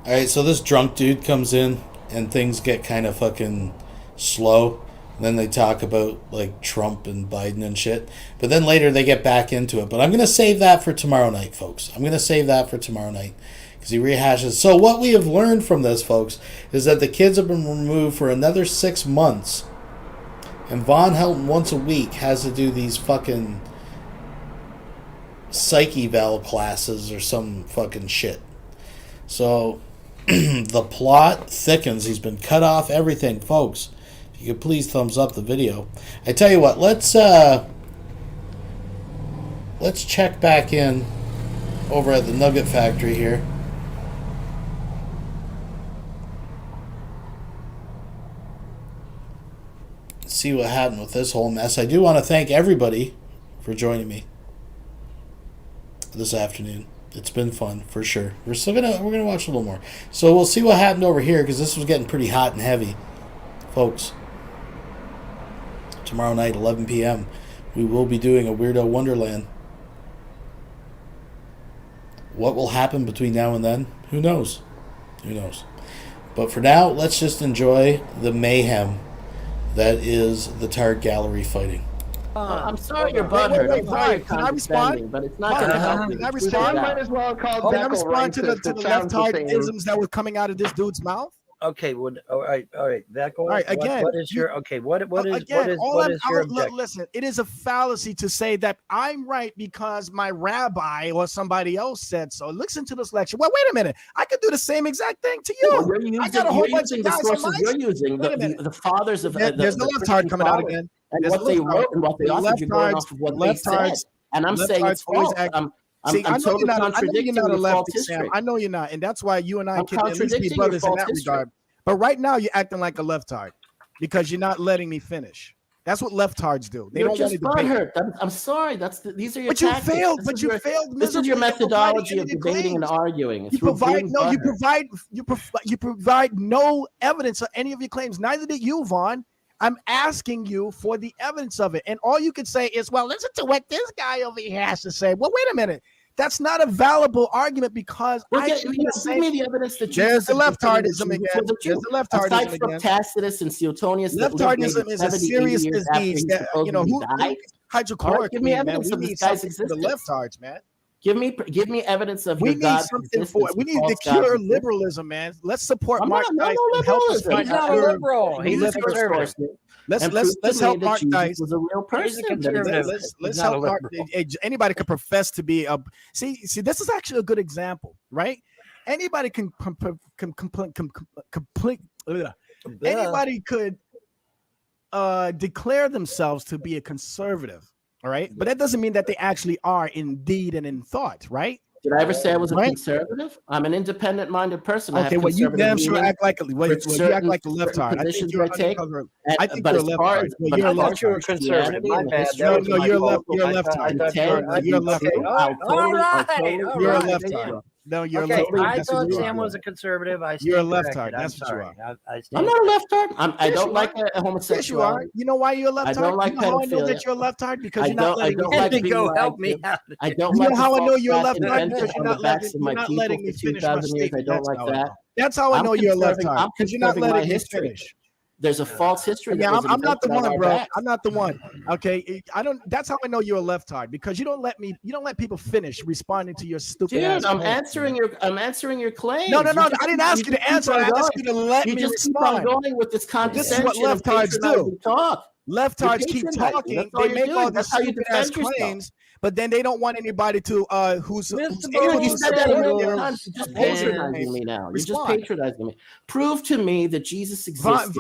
All right, so this drunk dude comes in and things get kind of fucking slow. And then they talk about like Trump and Biden and shit. But then later they get back into it. But I'm going to save that for tomorrow night, folks. I'm going to save that for tomorrow night because he rehashes. So what we have learned from this, folks, is that the kids have been removed for another 6 months. And Vonhelton once a week has to do these fucking psych eval classes or some fucking shit. So the plot thickens. He's been cut off everything, folks. If you could please thumbs up the video. I tell you what, let's check back in over at the Nugget Factory here. See what happened with this whole mess. I do want to thank everybody for joining me this afternoon. It's been fun for sure. We're gonna watch a little more. So we'll see what happened over here because this was getting pretty hot and heavy, folks. Tomorrow night, 11 p.m. we will be doing a Weirdo Wonderland. What will happen between now and then? Who knows? Who knows? But for now, let's just enjoy the mayhem that is the Tard Gallery fighting. I'm sorry you're butthurt. Can I respond? But it's not going to help me. Can I respond? Might as well call Can I Deckle respond to the racist. It sounds the left-hard same. isms that were coming out of this dude's mouth? Okay, all right, Veckle. All right, again, what is your what is your objection? Listen, it is a fallacy to say that I'm right because my rabbi or somebody else said so. Listen to this lecture. Well, wait a minute. I could do the same exact thing to you. Well, I got a whole bunch of the guys sources on my you're using. The fathers of there's no left hard coming out again. And what they wrote and what they offered, you're going off of what they said. And I'm saying it's false. See, I know totally you're not. I know you're contradicting not a your false lefty, Sam. history. I know you're not, and that's why you and I I'm can at least be contradicting brothers your in that false history. regard. But right now, you're acting like a leftard because you're not letting me finish. That's what leftards do. They You're don't just want to debate. butthurt. I'm sorry. These are your But tactics. you failed. But you failed. This is your miserably at methodology providing of any of your debating and claims. arguing. You provide no evidence of any of your claims. Neither did you, Vaughn. I'm asking you for the evidence of it, and all you could say is, "Well, listen to what this guy over here has to say." Well, wait a minute. That's not a valuable argument because give me the evidence that you there's the leftardism again. There's the leftardism aside from again. Tacitus and Suetonius, Leftardism is a serious disease that who hydrochloric. Give me man. evidence We of need this guy's something for the existence. leftards, man. Give me evidence of We your need God's something existence. for. We need to cure liberalism, man. Let's support Mark Dice and help us. He's not a liberal. He's a conservative. Let's help Mark Dice. Was a real person. Let's help Mark. Anybody could profess to be a. See. This is actually a good example, right? Anybody can complete. Anybody could declare themselves to be a conservative. All right, but that doesn't mean that they actually are in deed and in thought, right? Did I ever say I was a conservative? I'm an independent-minded person. Okay, well, you damn sure act like you act like a leftard. I think you're undercover. I think you're a leftard. I thought you were conservative. My bad. No, you're a leftard. You're a leftard. All right. You're a leftard. No, you're okay. a left. I That's thought what you Sam are. was a conservative. I You're a stand leftard. corrected. I'm That's what you sorry. are. I'm not a leftard. I Yes, don't you like are. a homosexual. Yes, you are. You know why you're a leftard? I don't like you know how I know pedophilia. that you're a leftard? Because I you're not don't. I letting don't me like finish. being lied help me to. out. I don't You like know the how I know false you're a passive leftard? vengeance Because you're on the not backs letting of my you're not people letting for me finish my 2,000 years. I statement. don't That's like how I that. know. That's how I know you're a leftard. I'm Because you're not conserving my letting me history. finish. There's a false history. Yeah, that was I'm not the invented on one, our bro. backs. I'm not the one. Okay, I don't. That's how I know you're a leftard because you don't let people finish responding to your stupid Dude, ass. I'm answering your claims. No. You I didn't ask you to answer. I asked you to let me just respond. keep on going with this This is what condescension and leftards do. patronizing talk. Leftards keep patronizing. talking. That's all They you're make doing. all these That's how you stupid ass defend yourself. claims, but then they don't want anybody to who's Dude, able you to said that a support million their times. You're just opposing patronizing claims. me now. You're just Respond. patronizing me. Prove to me that Jesus existed.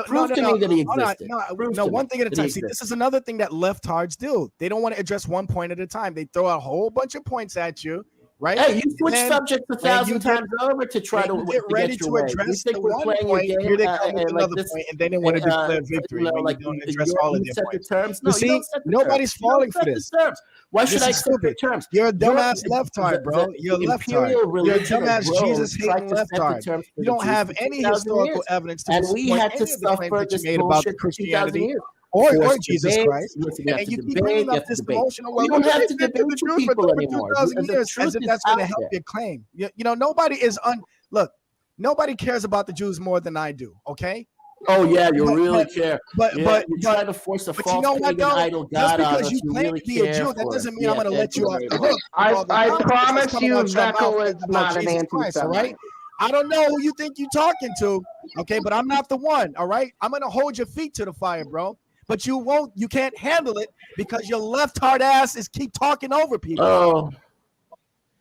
Prove No, to me that he hold on. existed. No, one thing at a time. See, this is another thing that leftards do. They don't want to address one point at a time. They throw out a whole bunch of points at you, right? Hey, you switch Then subjects 1,000 times over to try to get ready get your to way. address You think the we're one playing point. your game Here they come with like another this? point, and then they want to declare victory when like you don't address all of you their set the points. terms. You No, see, you don't set the nobody's terms. You don't falling for set the this. terms. Why should This I is set the stupid. terms? You're a dumbass leftard, bro. You're a imperial leftard. You're a religion of dumbass Rome Jesus tried hating to set the leftard. terms for You the don't Jews have for any 2,000 historical years. evidence to And we support had to any of the claims suffer that you this made about bullshit for 2,000 Christianity years. or Forced Jesus debate. Christ. Listen, you have And to you keep debate. bringing You up have to this debate. emotional. You Well, don't look have what to they did to debate the two Jews for people over anymore. 2,000 The years, as truth if is that's going to out help there. your claim. You know, nobody is look. Nobody cares about the Jews more than I do. Okay. Oh yeah, you really care. But you try to force a but false you know what pagan though? idol Just god on because us. you You claim really to be a care Jew, that for doesn't it. mean I'm going to let you off the hook. I Nonsense is promise coming you, out your mouth Veckel is about not an Jesus Christ, all right? anti-Semite. I don't know who you think you're talking to, okay? But I'm not the one, all right? I'm going to hold your feet to the fire, bro. But you can't handle it because your left hard ass is keep talking over people. Oh.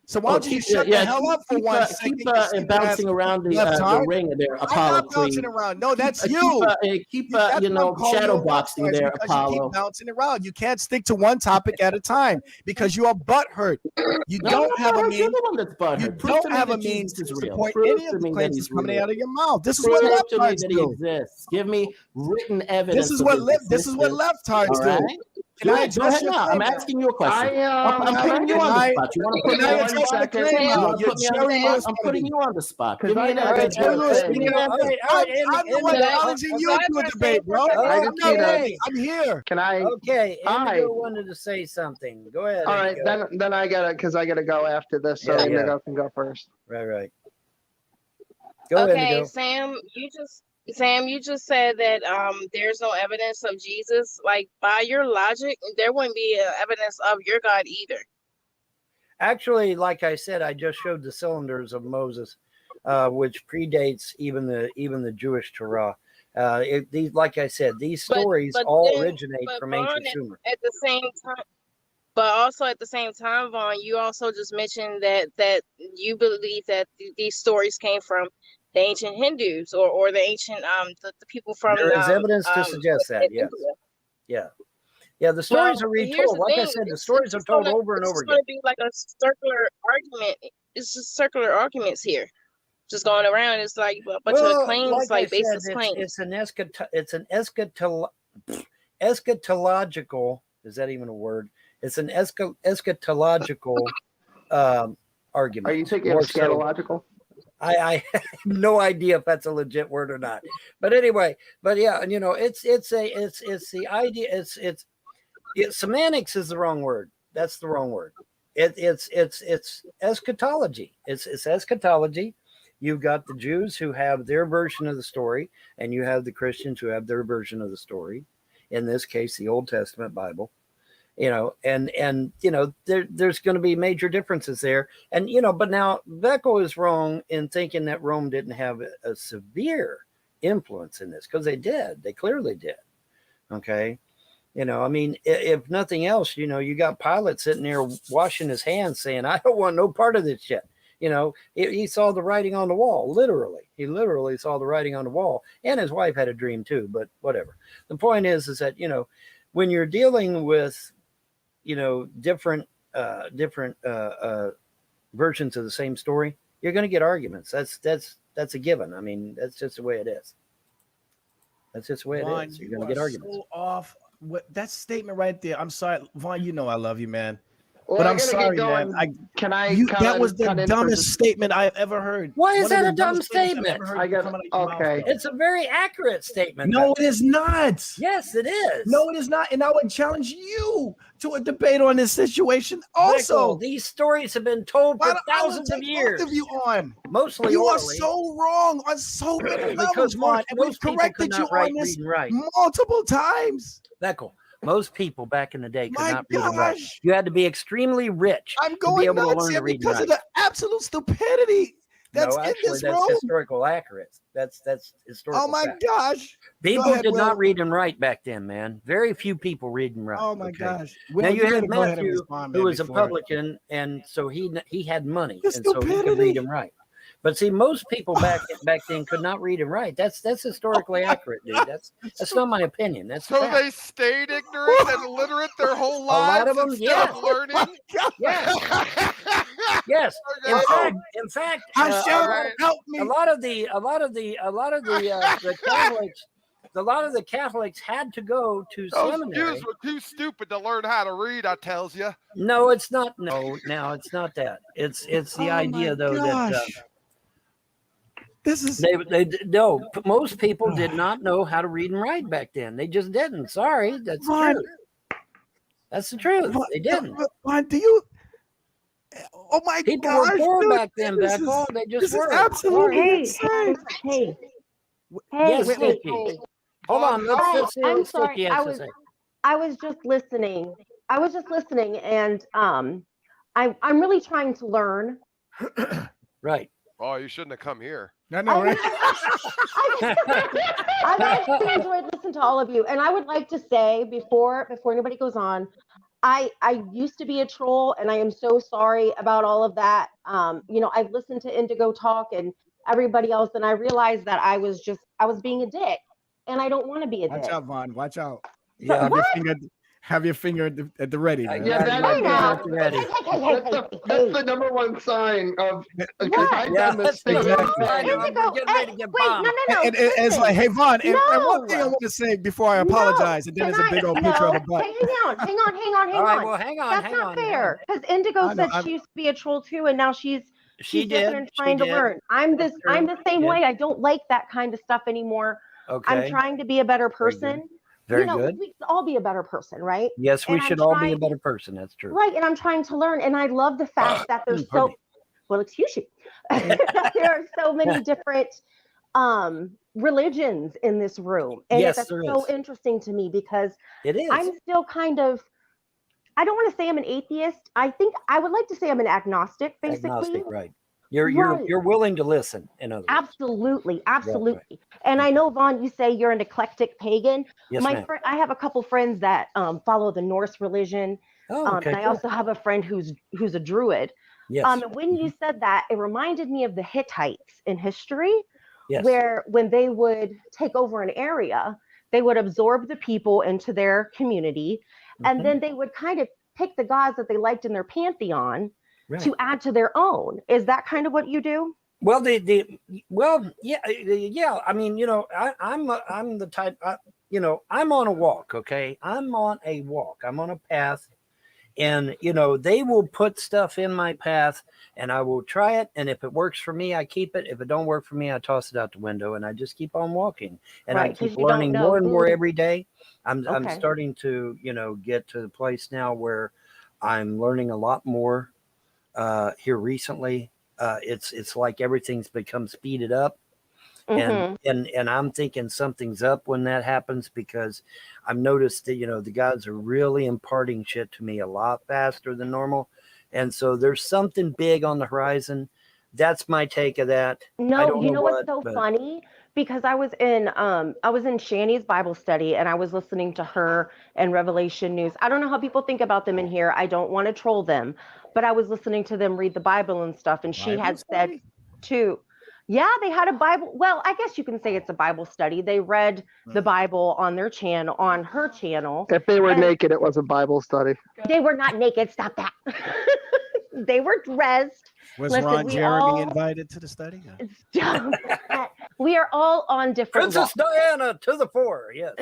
So why don't you shut the hell up for 1 second? Keep bouncing around the ring there, Apollo. I'm not bouncing around. No, that's you. Keep That's what I'm calling shadow you boxing there, because Apollo. you keep bouncing around. You can't stick to one topic at a time because you are butthurt. You don't have a means. You're the one that's butthurt. You Prove don't to me have a that means Jesus to is real. support Prove any to of the me that claims he's that's coming real. out of your mouth. This is Prove what to me leftards that he do. exists. Give me written evidence. This is what leftards do. Can I address your claim? I'm asking you a question. I'm putting you on the spot. You want to put me on the spot? You want to put me on the spot? I'm putting you on the spot. Give me an answer. I'm the one challenging you to a debate, bro. I'm here. Can I? Okay, Hi. Indigo wanted to say something. Go ahead. All right, Indigo. then I gotta, because I gotta go after this, so Yeah, Indigo can go first. Right. Go ahead, Indigo. Sam, you just said that there's no evidence of Jesus. Like by your logic, there wouldn't be evidence of your God either. Actually, like I said, I just showed the cylinders of Moses, which predates even the Jewish Torah. Like I said, these stories originate from ancient Sumer. At the same time, but also at the same time, Vaughn, you also just mentioned that you believe that these stories came from the ancient Hindus or the ancient the people from. There is evidence to suggest that. Yes. Yeah. The stories are retold. Like I said, the stories are told over and over again. It's going to be like a circular argument. It's just circular arguments here, just going around. It's like a bunch of claims, like baseless claims. It's an eschatological. Is that even a word? It's an eschatological argument. Are you taking eschatological? I have no idea if that's a legit word or not. But anyway, yeah, it's the idea. Semantics is the wrong word. That's the wrong word. It's eschatology. It's eschatology. You've got the Jews who have their version of the story, and you have the Christians who have their version of the story. In this case, the Old Testament Bible. And there's going to be major differences there. And, but now Veckel is wrong in thinking that Rome didn't have a severe influence in this, because they did. They clearly did. Okay. I mean, if nothing else, you got Pilate sitting there washing his hands saying, I don't want no part of this shit. He saw the writing on the wall, literally. He literally saw the writing on the wall. And his wife had a dream too, but whatever. The point is that, when you're dealing with, different versions of the same story, you're going to get arguments. That's a given. I mean, that's just the way it is. That's just the way it is. You're going to get arguments. So off. That statement right there. I'm sorry, Vaughn. I love you, man. Well, but I I'm gotta sorry, get going. man. That was the dumbest statement I've ever heard. Why is One of that the a dumb dumbest statements I've statement? ever heard I got come out of your mouth, okay. though. It's a very accurate statement. No, it is not. Yes, it is. No, it is not. And I would challenge you to a debate on this situation. Also, Michael, these stories have been told for thousands of take years. both of you on. Mostly You are orally. so wrong on so many levels, Because Vaughn, and we've most people corrected could you not write, on this read, and write. multiple times. Michael, most people back in the day could My not read and write. gosh. You had to be extremely rich I'm to be going able to nuts learn here to read and because write. of the absolute stupidity that's no, in actually, this that's room. historical accurate. That's historical. Oh my fact. gosh. People Go ahead, did Will. not read and write back then, man. Very few people read and write. Oh my okay? gosh. Now Will, you gotta had go ahead and Matthew, respond, who man, was a before- publican, and so he had money, The and so he could stupidity. read and write. But see, most people back then could not read and write. That's historically accurate, dude. That's not my opinion. That's So fact. they stayed ignorant and illiterate their whole lives lot of them, instead yes. of learning. Yes. Yes. In fact, Hashem, help me. a lot of the Catholics, a lot of the Catholics had to go to Those seminary. Jews were too stupid to learn how to read, I tells you. No, it's not. No, it's not that. It's the idea though that this is most people did not know how to read and write back then. They just didn't. Sorry, that's the Vaughn, truth. That's the truth. They didn't. Vaughn, do you? Oh my People gosh, were poor dude, back then. this Back is- home, they just this is were. absolutely Sorry. insane. Hey, Yes, hey, Vicky. hey. Hold on. Let's see I'm what sorry. Vicky has to say. I was just listening. And I'm really trying to learn. Right. Oh, you shouldn't have come here. I know, right? I've actually enjoyed listening to all of you, and I would like to say before anybody goes on, I used to be a troll, and I am so sorry about all of that. I've listened to Indigo talk and everybody else, and I realized that I was being a dick, and I don't want to be a dick. Watch out, Vaughn. Watch out. Yeah. Have your finger at the ready. Man. Yeah, that's ready. That's the number one sign of. I've Yeah, done this that's the thing. number one sign. I'm getting ready to get bombed. And it's like, hey, Vaughn, and one thing I want to say before I apologize, and then there's a big old picture of a butt. Hang on. All right, well, hang on. That's hang not on, fair. Because Indigo said she used to be a troll too, and now she's She different and did. trying She to did. learn. I'm the same Yeah. way. I don't like that kind of stuff anymore. Okay. I'm trying to be a better person. Very good. We can all be a better person, right? Yes, we And should I'm all be a trying- better person. That's true. Right, and I'm trying to learn, and I love the fact that there's pardon me. well, excuse you, there are so many different religions in this room, and Yes, that's there so is. interesting to me because It is. I'm still kind of. I don't want to say I'm an atheist. I think I would like to say I'm an agnostic, basically. Agnostic, right? You're Right. you're willing to listen. In other words. Absolutely. And I know, Vaughn, you say you're an eclectic pagan. Yes, ma'am. I have a couple friends that follow the Norse religion. Oh, okay, And I cool. also have a friend who's a druid. Yes. When you said that, it reminded me of the Hittites in history, Yes. where when they would take over an area, they would absorb the people into their community, and then they would kind of pick the gods that they liked in their pantheon to add to their own. Is that kind of what you do? Well, yeah. I mean, I'm the type. I'm on a walk. Okay, I'm on a walk. I'm on a path, and they will put stuff in my path, and I will try it. And if it works for me, I keep it. If it don't work for me, I toss it out the window, and I just keep on walking. And I Right, 'cause keep you don't learning know more and more who- every day. I'm Okay. starting to get to the place now where I'm learning a lot more. Here recently, it's like everything's become speeded up, and I'm thinking something's up when that happens, because I've noticed that the gods are really imparting shit to me a lot faster than normal, and so there's something big on the horizon. That's my take of that. I No, don't you know what's what, so but- funny? Because I was in Shani's Bible study, and I was listening to her and Revelation News. I don't know how people think about them in here. I don't want to troll them, but I was listening to them read the Bible and stuff, and she Bible had study? said too. Yeah, they had a Bible. Well, I guess you can say it's a Bible study. They read the Bible on their channel, on her channel. If they were And naked, it was a Bible study. They were not naked. Stop that. They were dressed. Was Listen, Ron we Jeremy all- invited to the study? We are all on different Princess walks. Diana to the fore. Yes.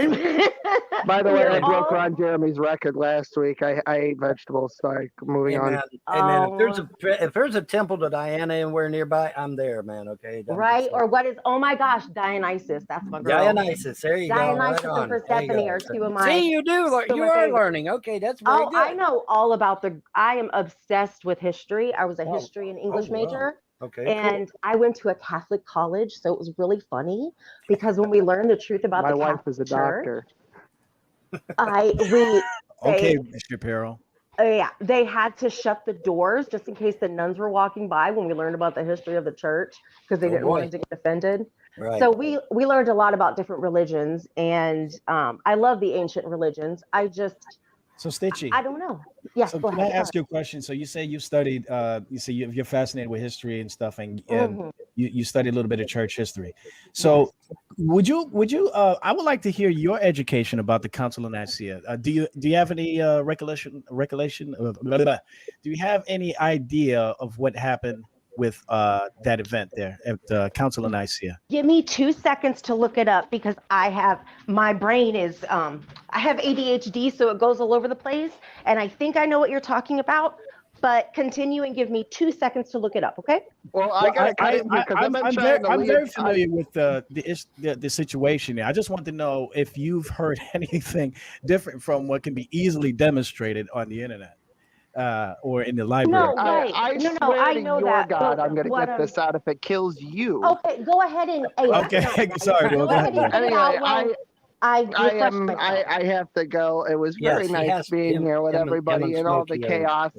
By the way, I broke all- Ron Jeremy's record last week. I ate vegetables. Sorry, moving on. Amen. Amen. If there's a temple to Diana anywhere nearby, I'm there, man. Okay. Right? Or what is? Oh my gosh, Dionysus. That's my girl. Dionysus. There you Dionysus go. Right and on. Persephone are two of my. See, you do. You are learning. Okay, that's very good. I know all about I am obsessed with history. I was a history and English major. Okay. And I went to a Catholic college, so it was really funny because when we learned the truth about My the wife Catholic is a Church, doctor. Okay, Mr. Perro. Yeah, they had to shut the doors just in case the nuns were walking by when we learned about the history of the church because they didn't want them to get offended. Right. So we learned a lot about different religions, and I love the ancient religions. So Stitchy, I don't know. Yes, so go can ahead. I ask you a question? So you say you studied, you say you're fascinated with history and stuff, and you studied a little bit of church history. So would you? I would like to hear your education about the Council of Nicaea. Do you have any recollection? Do you have any idea of what happened with that event there at the Council of Nicaea? Give me 2 seconds to look it up because my brain is, I have ADHD, so it goes all over the place. And I think I know what you're talking about, but continue and give me 2 seconds to look it up. Okay. Well, I got to cut in here because I'm very familiar with the situation there. I just want to know if you've heard anything different from what can be easily demonstrated on the internet. Or in the library. No, right. I No, swear I to know your that. God, But I'm going to what get this out if it kills you. Okay, go ahead and. Okay, sorry, Will. Go ahead and get it out while I have to go. It was very nice being here with everybody and all the chaos.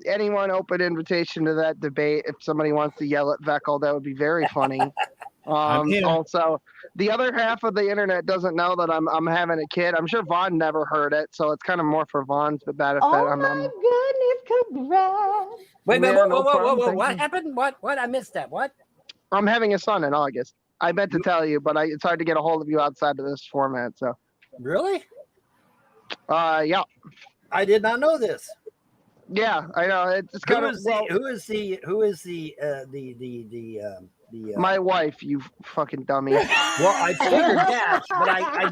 Anyone open invitation to that debate. If somebody wants to yell at Veckel, that would be very funny. Also, the other half of the internet doesn't know that I'm having a kid. I'm sure Vaughn never heard it, so it's kind of more for Vaughn's benefit. Oh my goodness, congrats. Wait, Yeah, no problem, whoa. thank What you. happened? What? I missed that. What? I'm having a son in August. I meant to tell you, but it's hard to get a hold of you outside of this format. So. Really? Yeah. I did not know this. Yeah, I know. It's kind of my wife, you fucking dummy. Well, I figured that, but I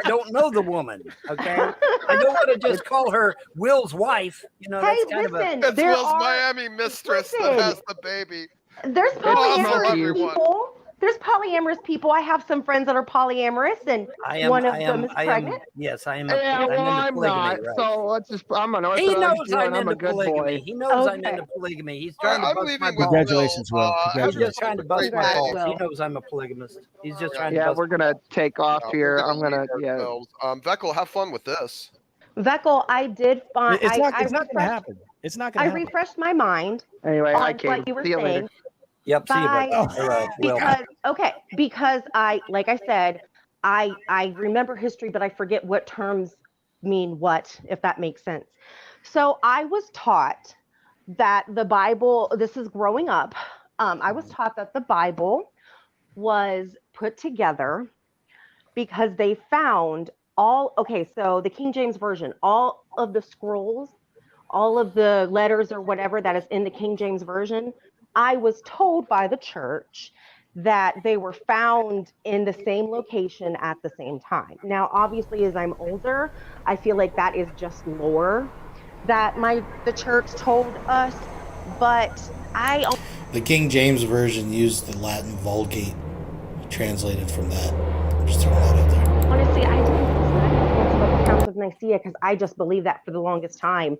don't know the woman. Okay, I don't want to just call her Will's wife. You know, that's kind of a. It's Will's Miami mistress that has the baby. There's polyamorous everyone. people. There's polyamorous people. I have some friends that are polyamorous, and one of them is pregnant. Yes, I am. Yeah, well, I'm polygamy, not. right? So let's just. I'm an Orthodox He knows Jew I'm and I'm a into good polygamy. boy. He knows I'm into polygamy. He's trying to bust my balls. Congratulations, Will. He's just Congratulations. trying to bust my balls. Will. He knows I'm a polygamist. He's just trying to. Yeah, bust we're gonna take off here. I'm gonna. Yeah. Veckel, have fun with this. Veckel, I did find. It's not going to happen. It's not going I to happen. refreshed my mind Anyway, on I came. what you were See you later. saying. Yep. See you, Bye. Will. Because like I said, I remember history, but I forget what terms mean what, if that makes sense. So I was taught that the Bible, this is growing up, I was taught that the Bible was put together because they found so the King James Version, all of the scrolls, all of the letters or whatever that is in the King James Version, I was told by the church that they were found in the same location at the same time. Now, obviously, as I'm older, I feel like that is just lore that the church told us, but The King James Version used the Latin Vulgate, translated from that. Just throwing that out there. honestly, I didn't study about the Council of Nicaea because I just believed that for the longest time.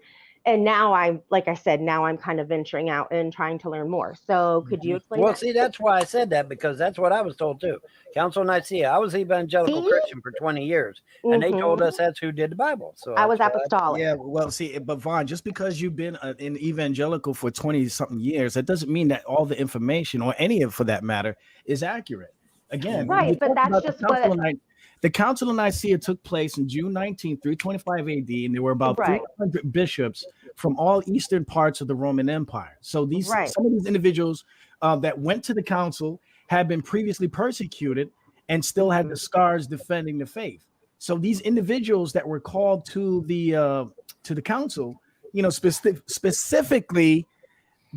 And now like I said, I'm kind of venturing out and trying to learn more. So could you explain Well, that? see, that's why I said that, because that's what I was told too. Council of Nicaea. I was evangelical Christian for 20 years, and they told us that's who did the Bible. So I was apostolic. Yeah, well, see, but Vaughn, just because you've been an evangelical for 20-something years, that doesn't mean that all the information, or any of, for that matter, is accurate. Again, Right, but that's just what. The Council of Nicaea took place in June 19, 325 AD, and there were about 300 bishops from all eastern parts of the Roman Empire. So some of these individuals that went to the council had been previously persecuted and still had the scars defending the faith. So these individuals that were called to the council, specifically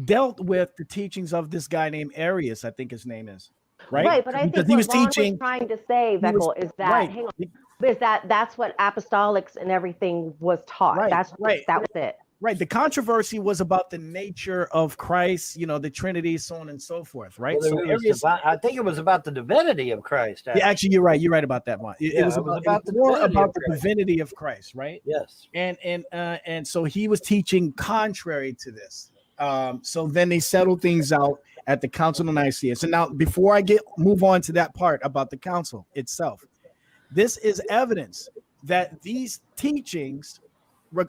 dealt with the teachings of this guy named Arius, I think his name is. Right? Right, but I Because think what Ron was trying to say, Veckel, is that right. hang on, is that's what apostolics and everything was taught. Right, That was it. Right. The controversy was about the nature of Christ, the Trinity, so on and so forth. Right. Well, I think it was about the divinity of Christ. Yeah, actually, you're right. You're right about that one. It was about the divinity of Christ, right? Yes. And so he was teaching contrary to this. So then they settled things out at the Council of Nicaea. So now, before I move on to that part about the council itself, this is evidence that these teachings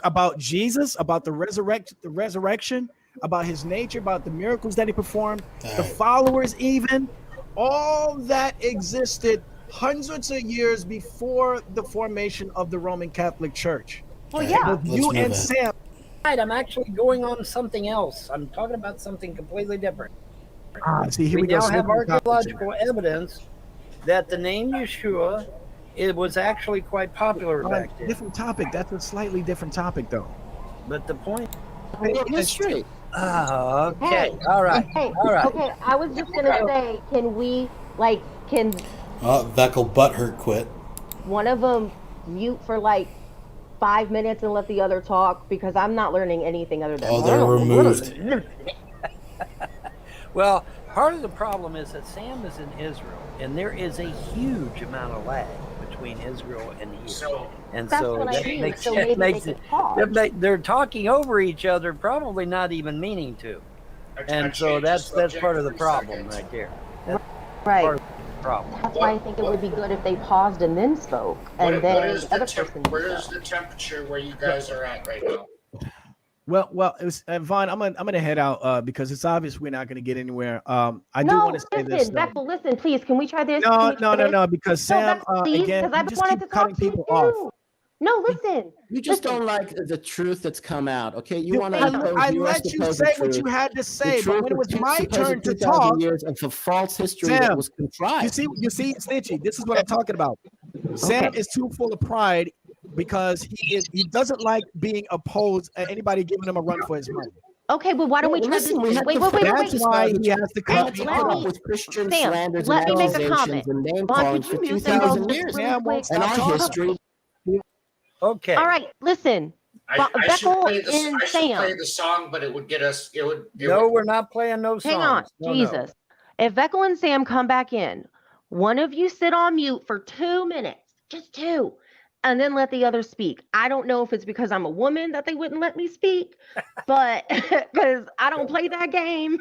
about Jesus, about the resurrection, about his nature, about the miracles that he performed, the followers, even all that existed hundreds of years before the formation of the Roman Catholic Church. Well, yeah. You and Sam. I'm actually going on something else. I'm talking about something completely different. See, here we now go. have archaeological evidence that the name Yeshua, it was actually quite popular back then. Different topic. That's a slightly different topic, though. But the point. History. Okay. Hey, All right. Hey, All right. Okay, I was just gonna say, can Veckel butthurt quit. one of them mute for 5 minutes and let the other talk, because I'm not learning anything other than. Oh, they're removed. Well, part of the problem is that Sam is in Israel, and there is a huge amount of lag between Israel and here. And That's so what I that mean. makes, So it maybe makes they it. could pause. They're talking over each other, probably not even meaning to. And so that's part of the problem right there. That's Right. part of the problem. That's why I think it would be good if they paused and then spoke, and then the other person. Where is the temperature where you guys are at right now? Well, it was Vaughn. I'm gonna head out because it's obvious we're not gonna get anywhere. I do want to say this. Listen, Beckle, listen, please. Can we try this? No, because Sam, again, because I you just wanted keep to talk cutting to you people too. off. No, listen. You just don't like the truth that's come out, okay? You want to I let you say what you had to say, but when it was my turn to talk, years of a false history Sam, that was contrived. You see, Stitchy, this is what I'm talking about. Sam is too full of pride because he doesn't like being opposed at anybody giving him a run for his money. Okay, but why don't we try this? Wait. That's why he has to cut me off. With Christian Sam, slanders let and me make a accusations comment. and name Vaughn, calling could you for mute them 2,000 both years. really quick? And our history. Okay. All right, listen. I should Beckle play and Sam. play the song, but it would get us. No, we're not playing those songs. Hang on, No, Jesus. If Beckle and Sam come back in, one of you sit on mute for 2 minutes, just 2, and then let the other speak. I don't know if it's because I'm a woman that they wouldn't let me speak, but because I don't play that game.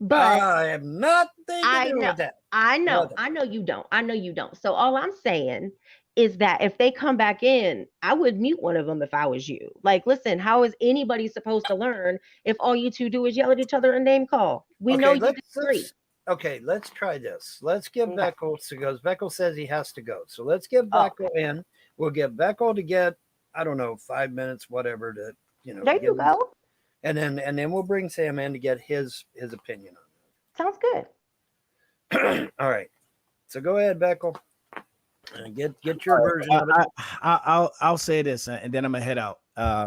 But I have nothing to do with that. I know you don't. So all I'm saying is that if they come back in, I would mute one of them if I was you. Listen, how is anybody supposed to learn if all you two do is yell at each other and name call? We know you disagree. Okay, let's try this. Let's give Beckle, because Beckle says he has to go. So let's get Beckle in. We'll get Beckle to get, 5 minutes, whatever, to, There you go. And then we'll bring Sam in to get his opinion on Sounds good. it. All right. So go ahead, Beckle. Get your version of it. I'll say this, and then I'm gonna head out.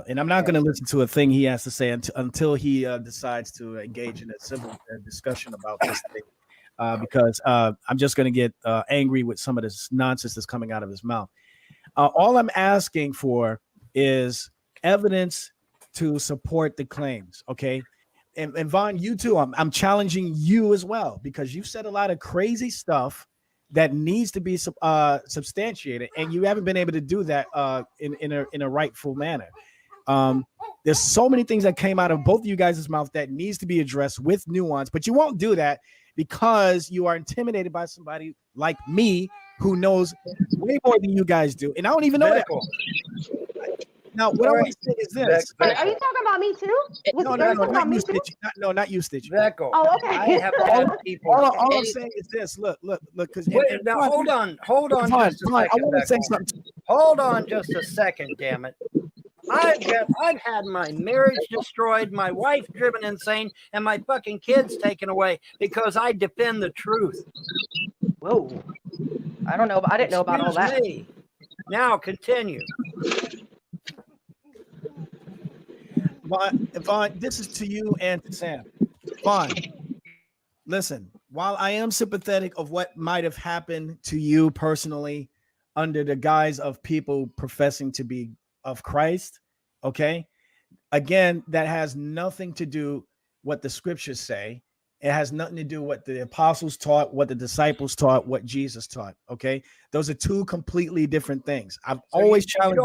And I'm not gonna listen to a thing he has to say until he decides to engage in a civil discussion about this thing, because I'm just gonna get angry with some of this nonsense that's coming out of his mouth. All I'm asking for is evidence to support the claims. Okay. And Vaughn, you too. I'm challenging you as well, because you've said a lot of crazy stuff that needs to be substantiated, and you haven't been able to do that in a rightful manner. There's so many things that came out of both of you guys' mouth that needs to be addressed with nuance, but you won't do that because you are intimidated by somebody like me who knows way more than you guys do, and I don't even know that. Now, what I want to say is this. Are you talking about me too? No, not you, Stitch. No, not you, Stitch. Beckle. Oh, okay. I have had people. All I'm saying is this. Look. Because now hold on. Just a second, I want to say something. Hold on, just a second. Damn it. I've had my marriage destroyed, my wife driven insane, and my fucking kids taken away because I defend the truth. Whoa. I don't know. I didn't know about all that. Now continue. Vaughn, this is to you and to Sam. Vaughn, listen, while I am sympathetic of what might have happened to you personally under the guise of people professing to be of Christ, okay? Again, that has nothing to do what the scriptures say. It has nothing to do what the apostles taught, what the disciples taught, what Jesus taught, okay? Those are two completely different things. I've always challenged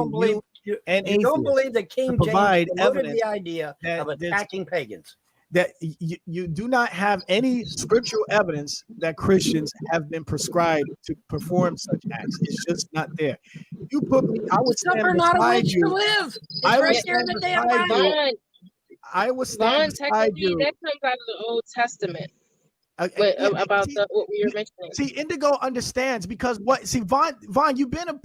you and you don't believe that King James promoted evidence the idea of attacking pagans. That you do not have any scriptural evidence that Christians have been prescribed to perform such acts. It's just not there. You put me, I would stand beside you. I would stand beside you. I would stand beside you. That comes out of the Old Testament. About what we were mentioning. See, Indigo understands because Vaughn, you've been an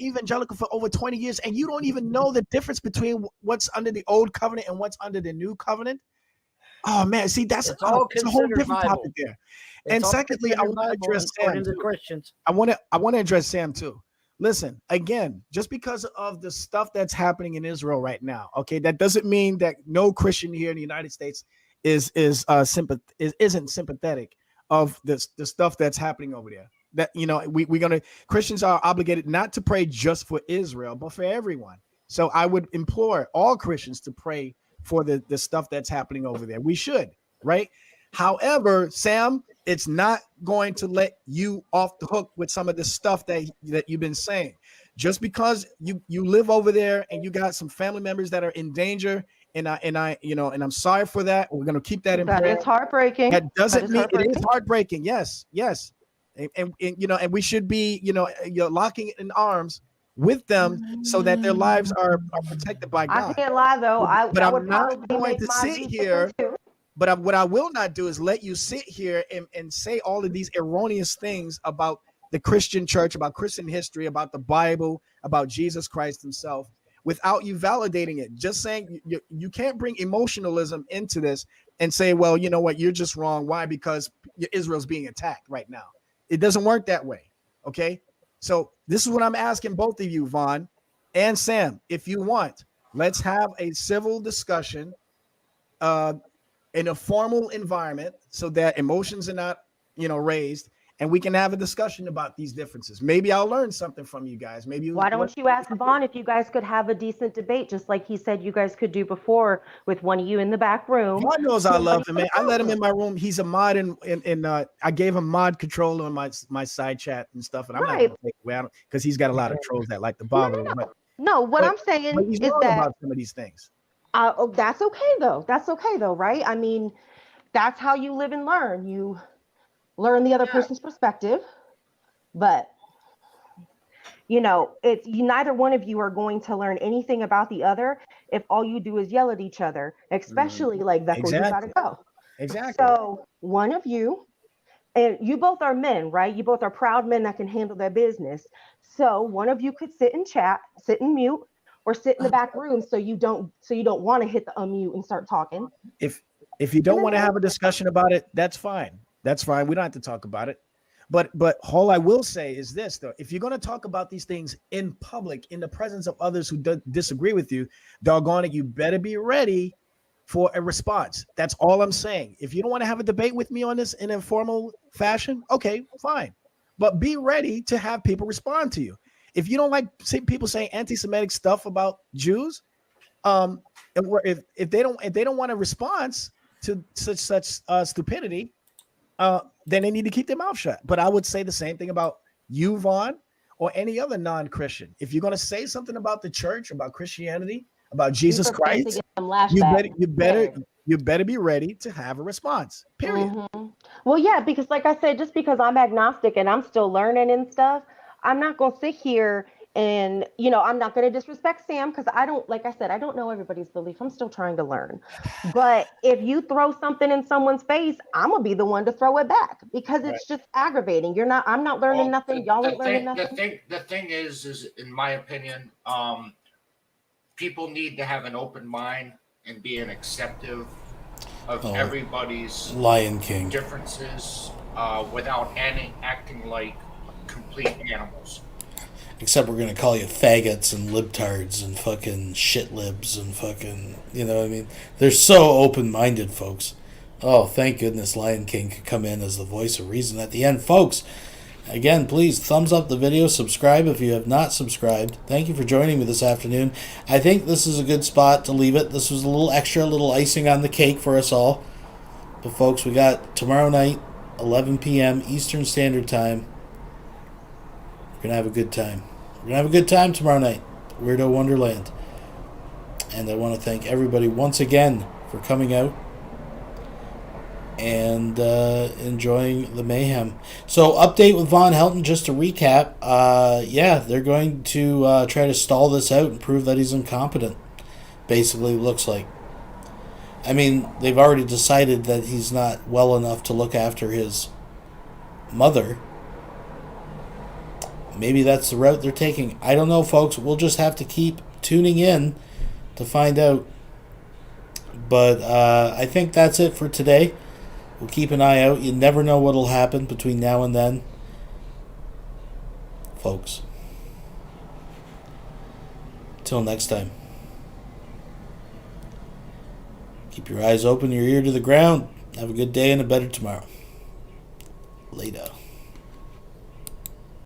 evangelical for over 20 years, and you don't even know the difference between what's under the old covenant and what's under the new covenant. Oh man, see, it's a whole different topic there. And secondly, I want to address Sam too. Christians. I want to address Sam too. Listen, again, just because of the stuff that's happening in Israel right now, okay, that doesn't mean that no Christian here in the United States isn't sympathetic of the stuff that's happening over there. That Christians are obligated not to pray just for Israel, but for everyone. So I would implore all Christians to pray for the stuff that's happening over there. We should, right? However, Sam, it's not going to let you off the hook with some of the stuff that you've been saying. Just because you live over there and you got some family members that are in danger, and I'm sorry for that. We're gonna keep that in prayer. That is heartbreaking. That doesn't mean it is heartbreaking. Yes. And we should be locking in arms with them so that their lives are protected by God. I can't lie though. But I'm not going to sit here. But what I will not do is let you sit here and say all of these erroneous things about the Christian church, about Christian history, about the Bible, about Jesus Christ himself, without you validating it. Just saying you can't bring emotionalism into this and say, well, you know what, you're just wrong. Why? Because Israel's being attacked right now. It doesn't work that way. Okay. So this is what I'm asking both of you, Vaughn and Sam. If you want, let's have a civil discussion in a formal environment so that emotions are not, raised, and we can have a discussion about these differences. Maybe I'll learn something from you guys. Why don't you ask Vaughn if you guys could have a decent debate, just like he said you guys could do before with one of you in the back room. Vaughn knows I love him, man. I let him in my room. He's a mod, I gave him mod control on my side chat and stuff, and I'm not going to take away because he's got a lot of trolls that like to bother him. No, what I'm saying is that about some of these things. That's okay though. That's okay though, right? I mean, that's how you live and learn. You learn the other person's perspective, but it's neither one of you are going to learn anything about the other if all you do is yell at each other, especially like that's where you gotta go. Exactly. So one of you, and you both are men, right? You both are proud men that can handle their business. So one of you could sit and chat, sit and mute, or sit in the back room so you don't want to hit the unmute and start talking. If you don't want to have a discussion about it, that's fine. That's fine. We don't have to talk about it. But all I will say is this, though. If you're going to talk about these things in public, in the presence of others who disagree with you, doggone it, you better be ready for a response. That's all I'm saying. If you don't want to have a debate with me on this in a formal fashion, okay, fine. But be ready to have people respond to you. If you don't like people saying anti-Semitic stuff about Jews, if they don't want a response to such stupidity, then they need to keep their mouth shut. But I would say the same thing about you, Vaughn, or any other non-Christian. If you're going to say something about the church, about Christianity, about Jesus Christ, you better be ready to have a response. Period. Mm-hmm. Well, yeah, because like I said, just because I'm agnostic and I'm still learning and stuff, I'm not going to sit here and, I'm not going to disrespect Sam because I don't know everybody's belief. I'm still trying to learn. But if you throw something in someone's face, I'm going to be the one to throw it back because it's just aggravating. I'm not learning nothing. Y'all ain't learning nothing. The thing is in my opinion, people need to have an open mind and be an acceptive of everybody's Lion King differences without acting like complete animals. Except we're going to call you faggots and libtards and fucking shit libs and fucking, you know what I mean? They're so open-minded, folks. Oh, thank goodness Lion King could come in as the voice of reason at the end. Folks, again, please thumbs up the video, subscribe if you have not subscribed. Thank you for joining me this afternoon. I think this is a good spot to leave it. This was a little extra, a little icing on the cake for us all. But folks, we got tomorrow night, 11 p.m. Eastern Standard Time. We're going to have a good time. We're going to have a good time tomorrow night. Weirdo Wonderland. And I want to thank everybody once again for coming out and enjoying the mayhem. So, update with Vonhelton, just to recap. Yeah, they're going to try to stall this out and prove that he's incompetent. Basically, looks like. I mean, they've already decided that he's not well enough to look after his mother. Maybe that's the route they're taking. I don't know, folks. We'll just have to keep tuning in to find out. But I think that's it for today. We'll keep an eye out. You never know what will happen between now and then. Folks. Till next time. Keep your eyes open, your ear to the ground. Have a good day and a better tomorrow. Later.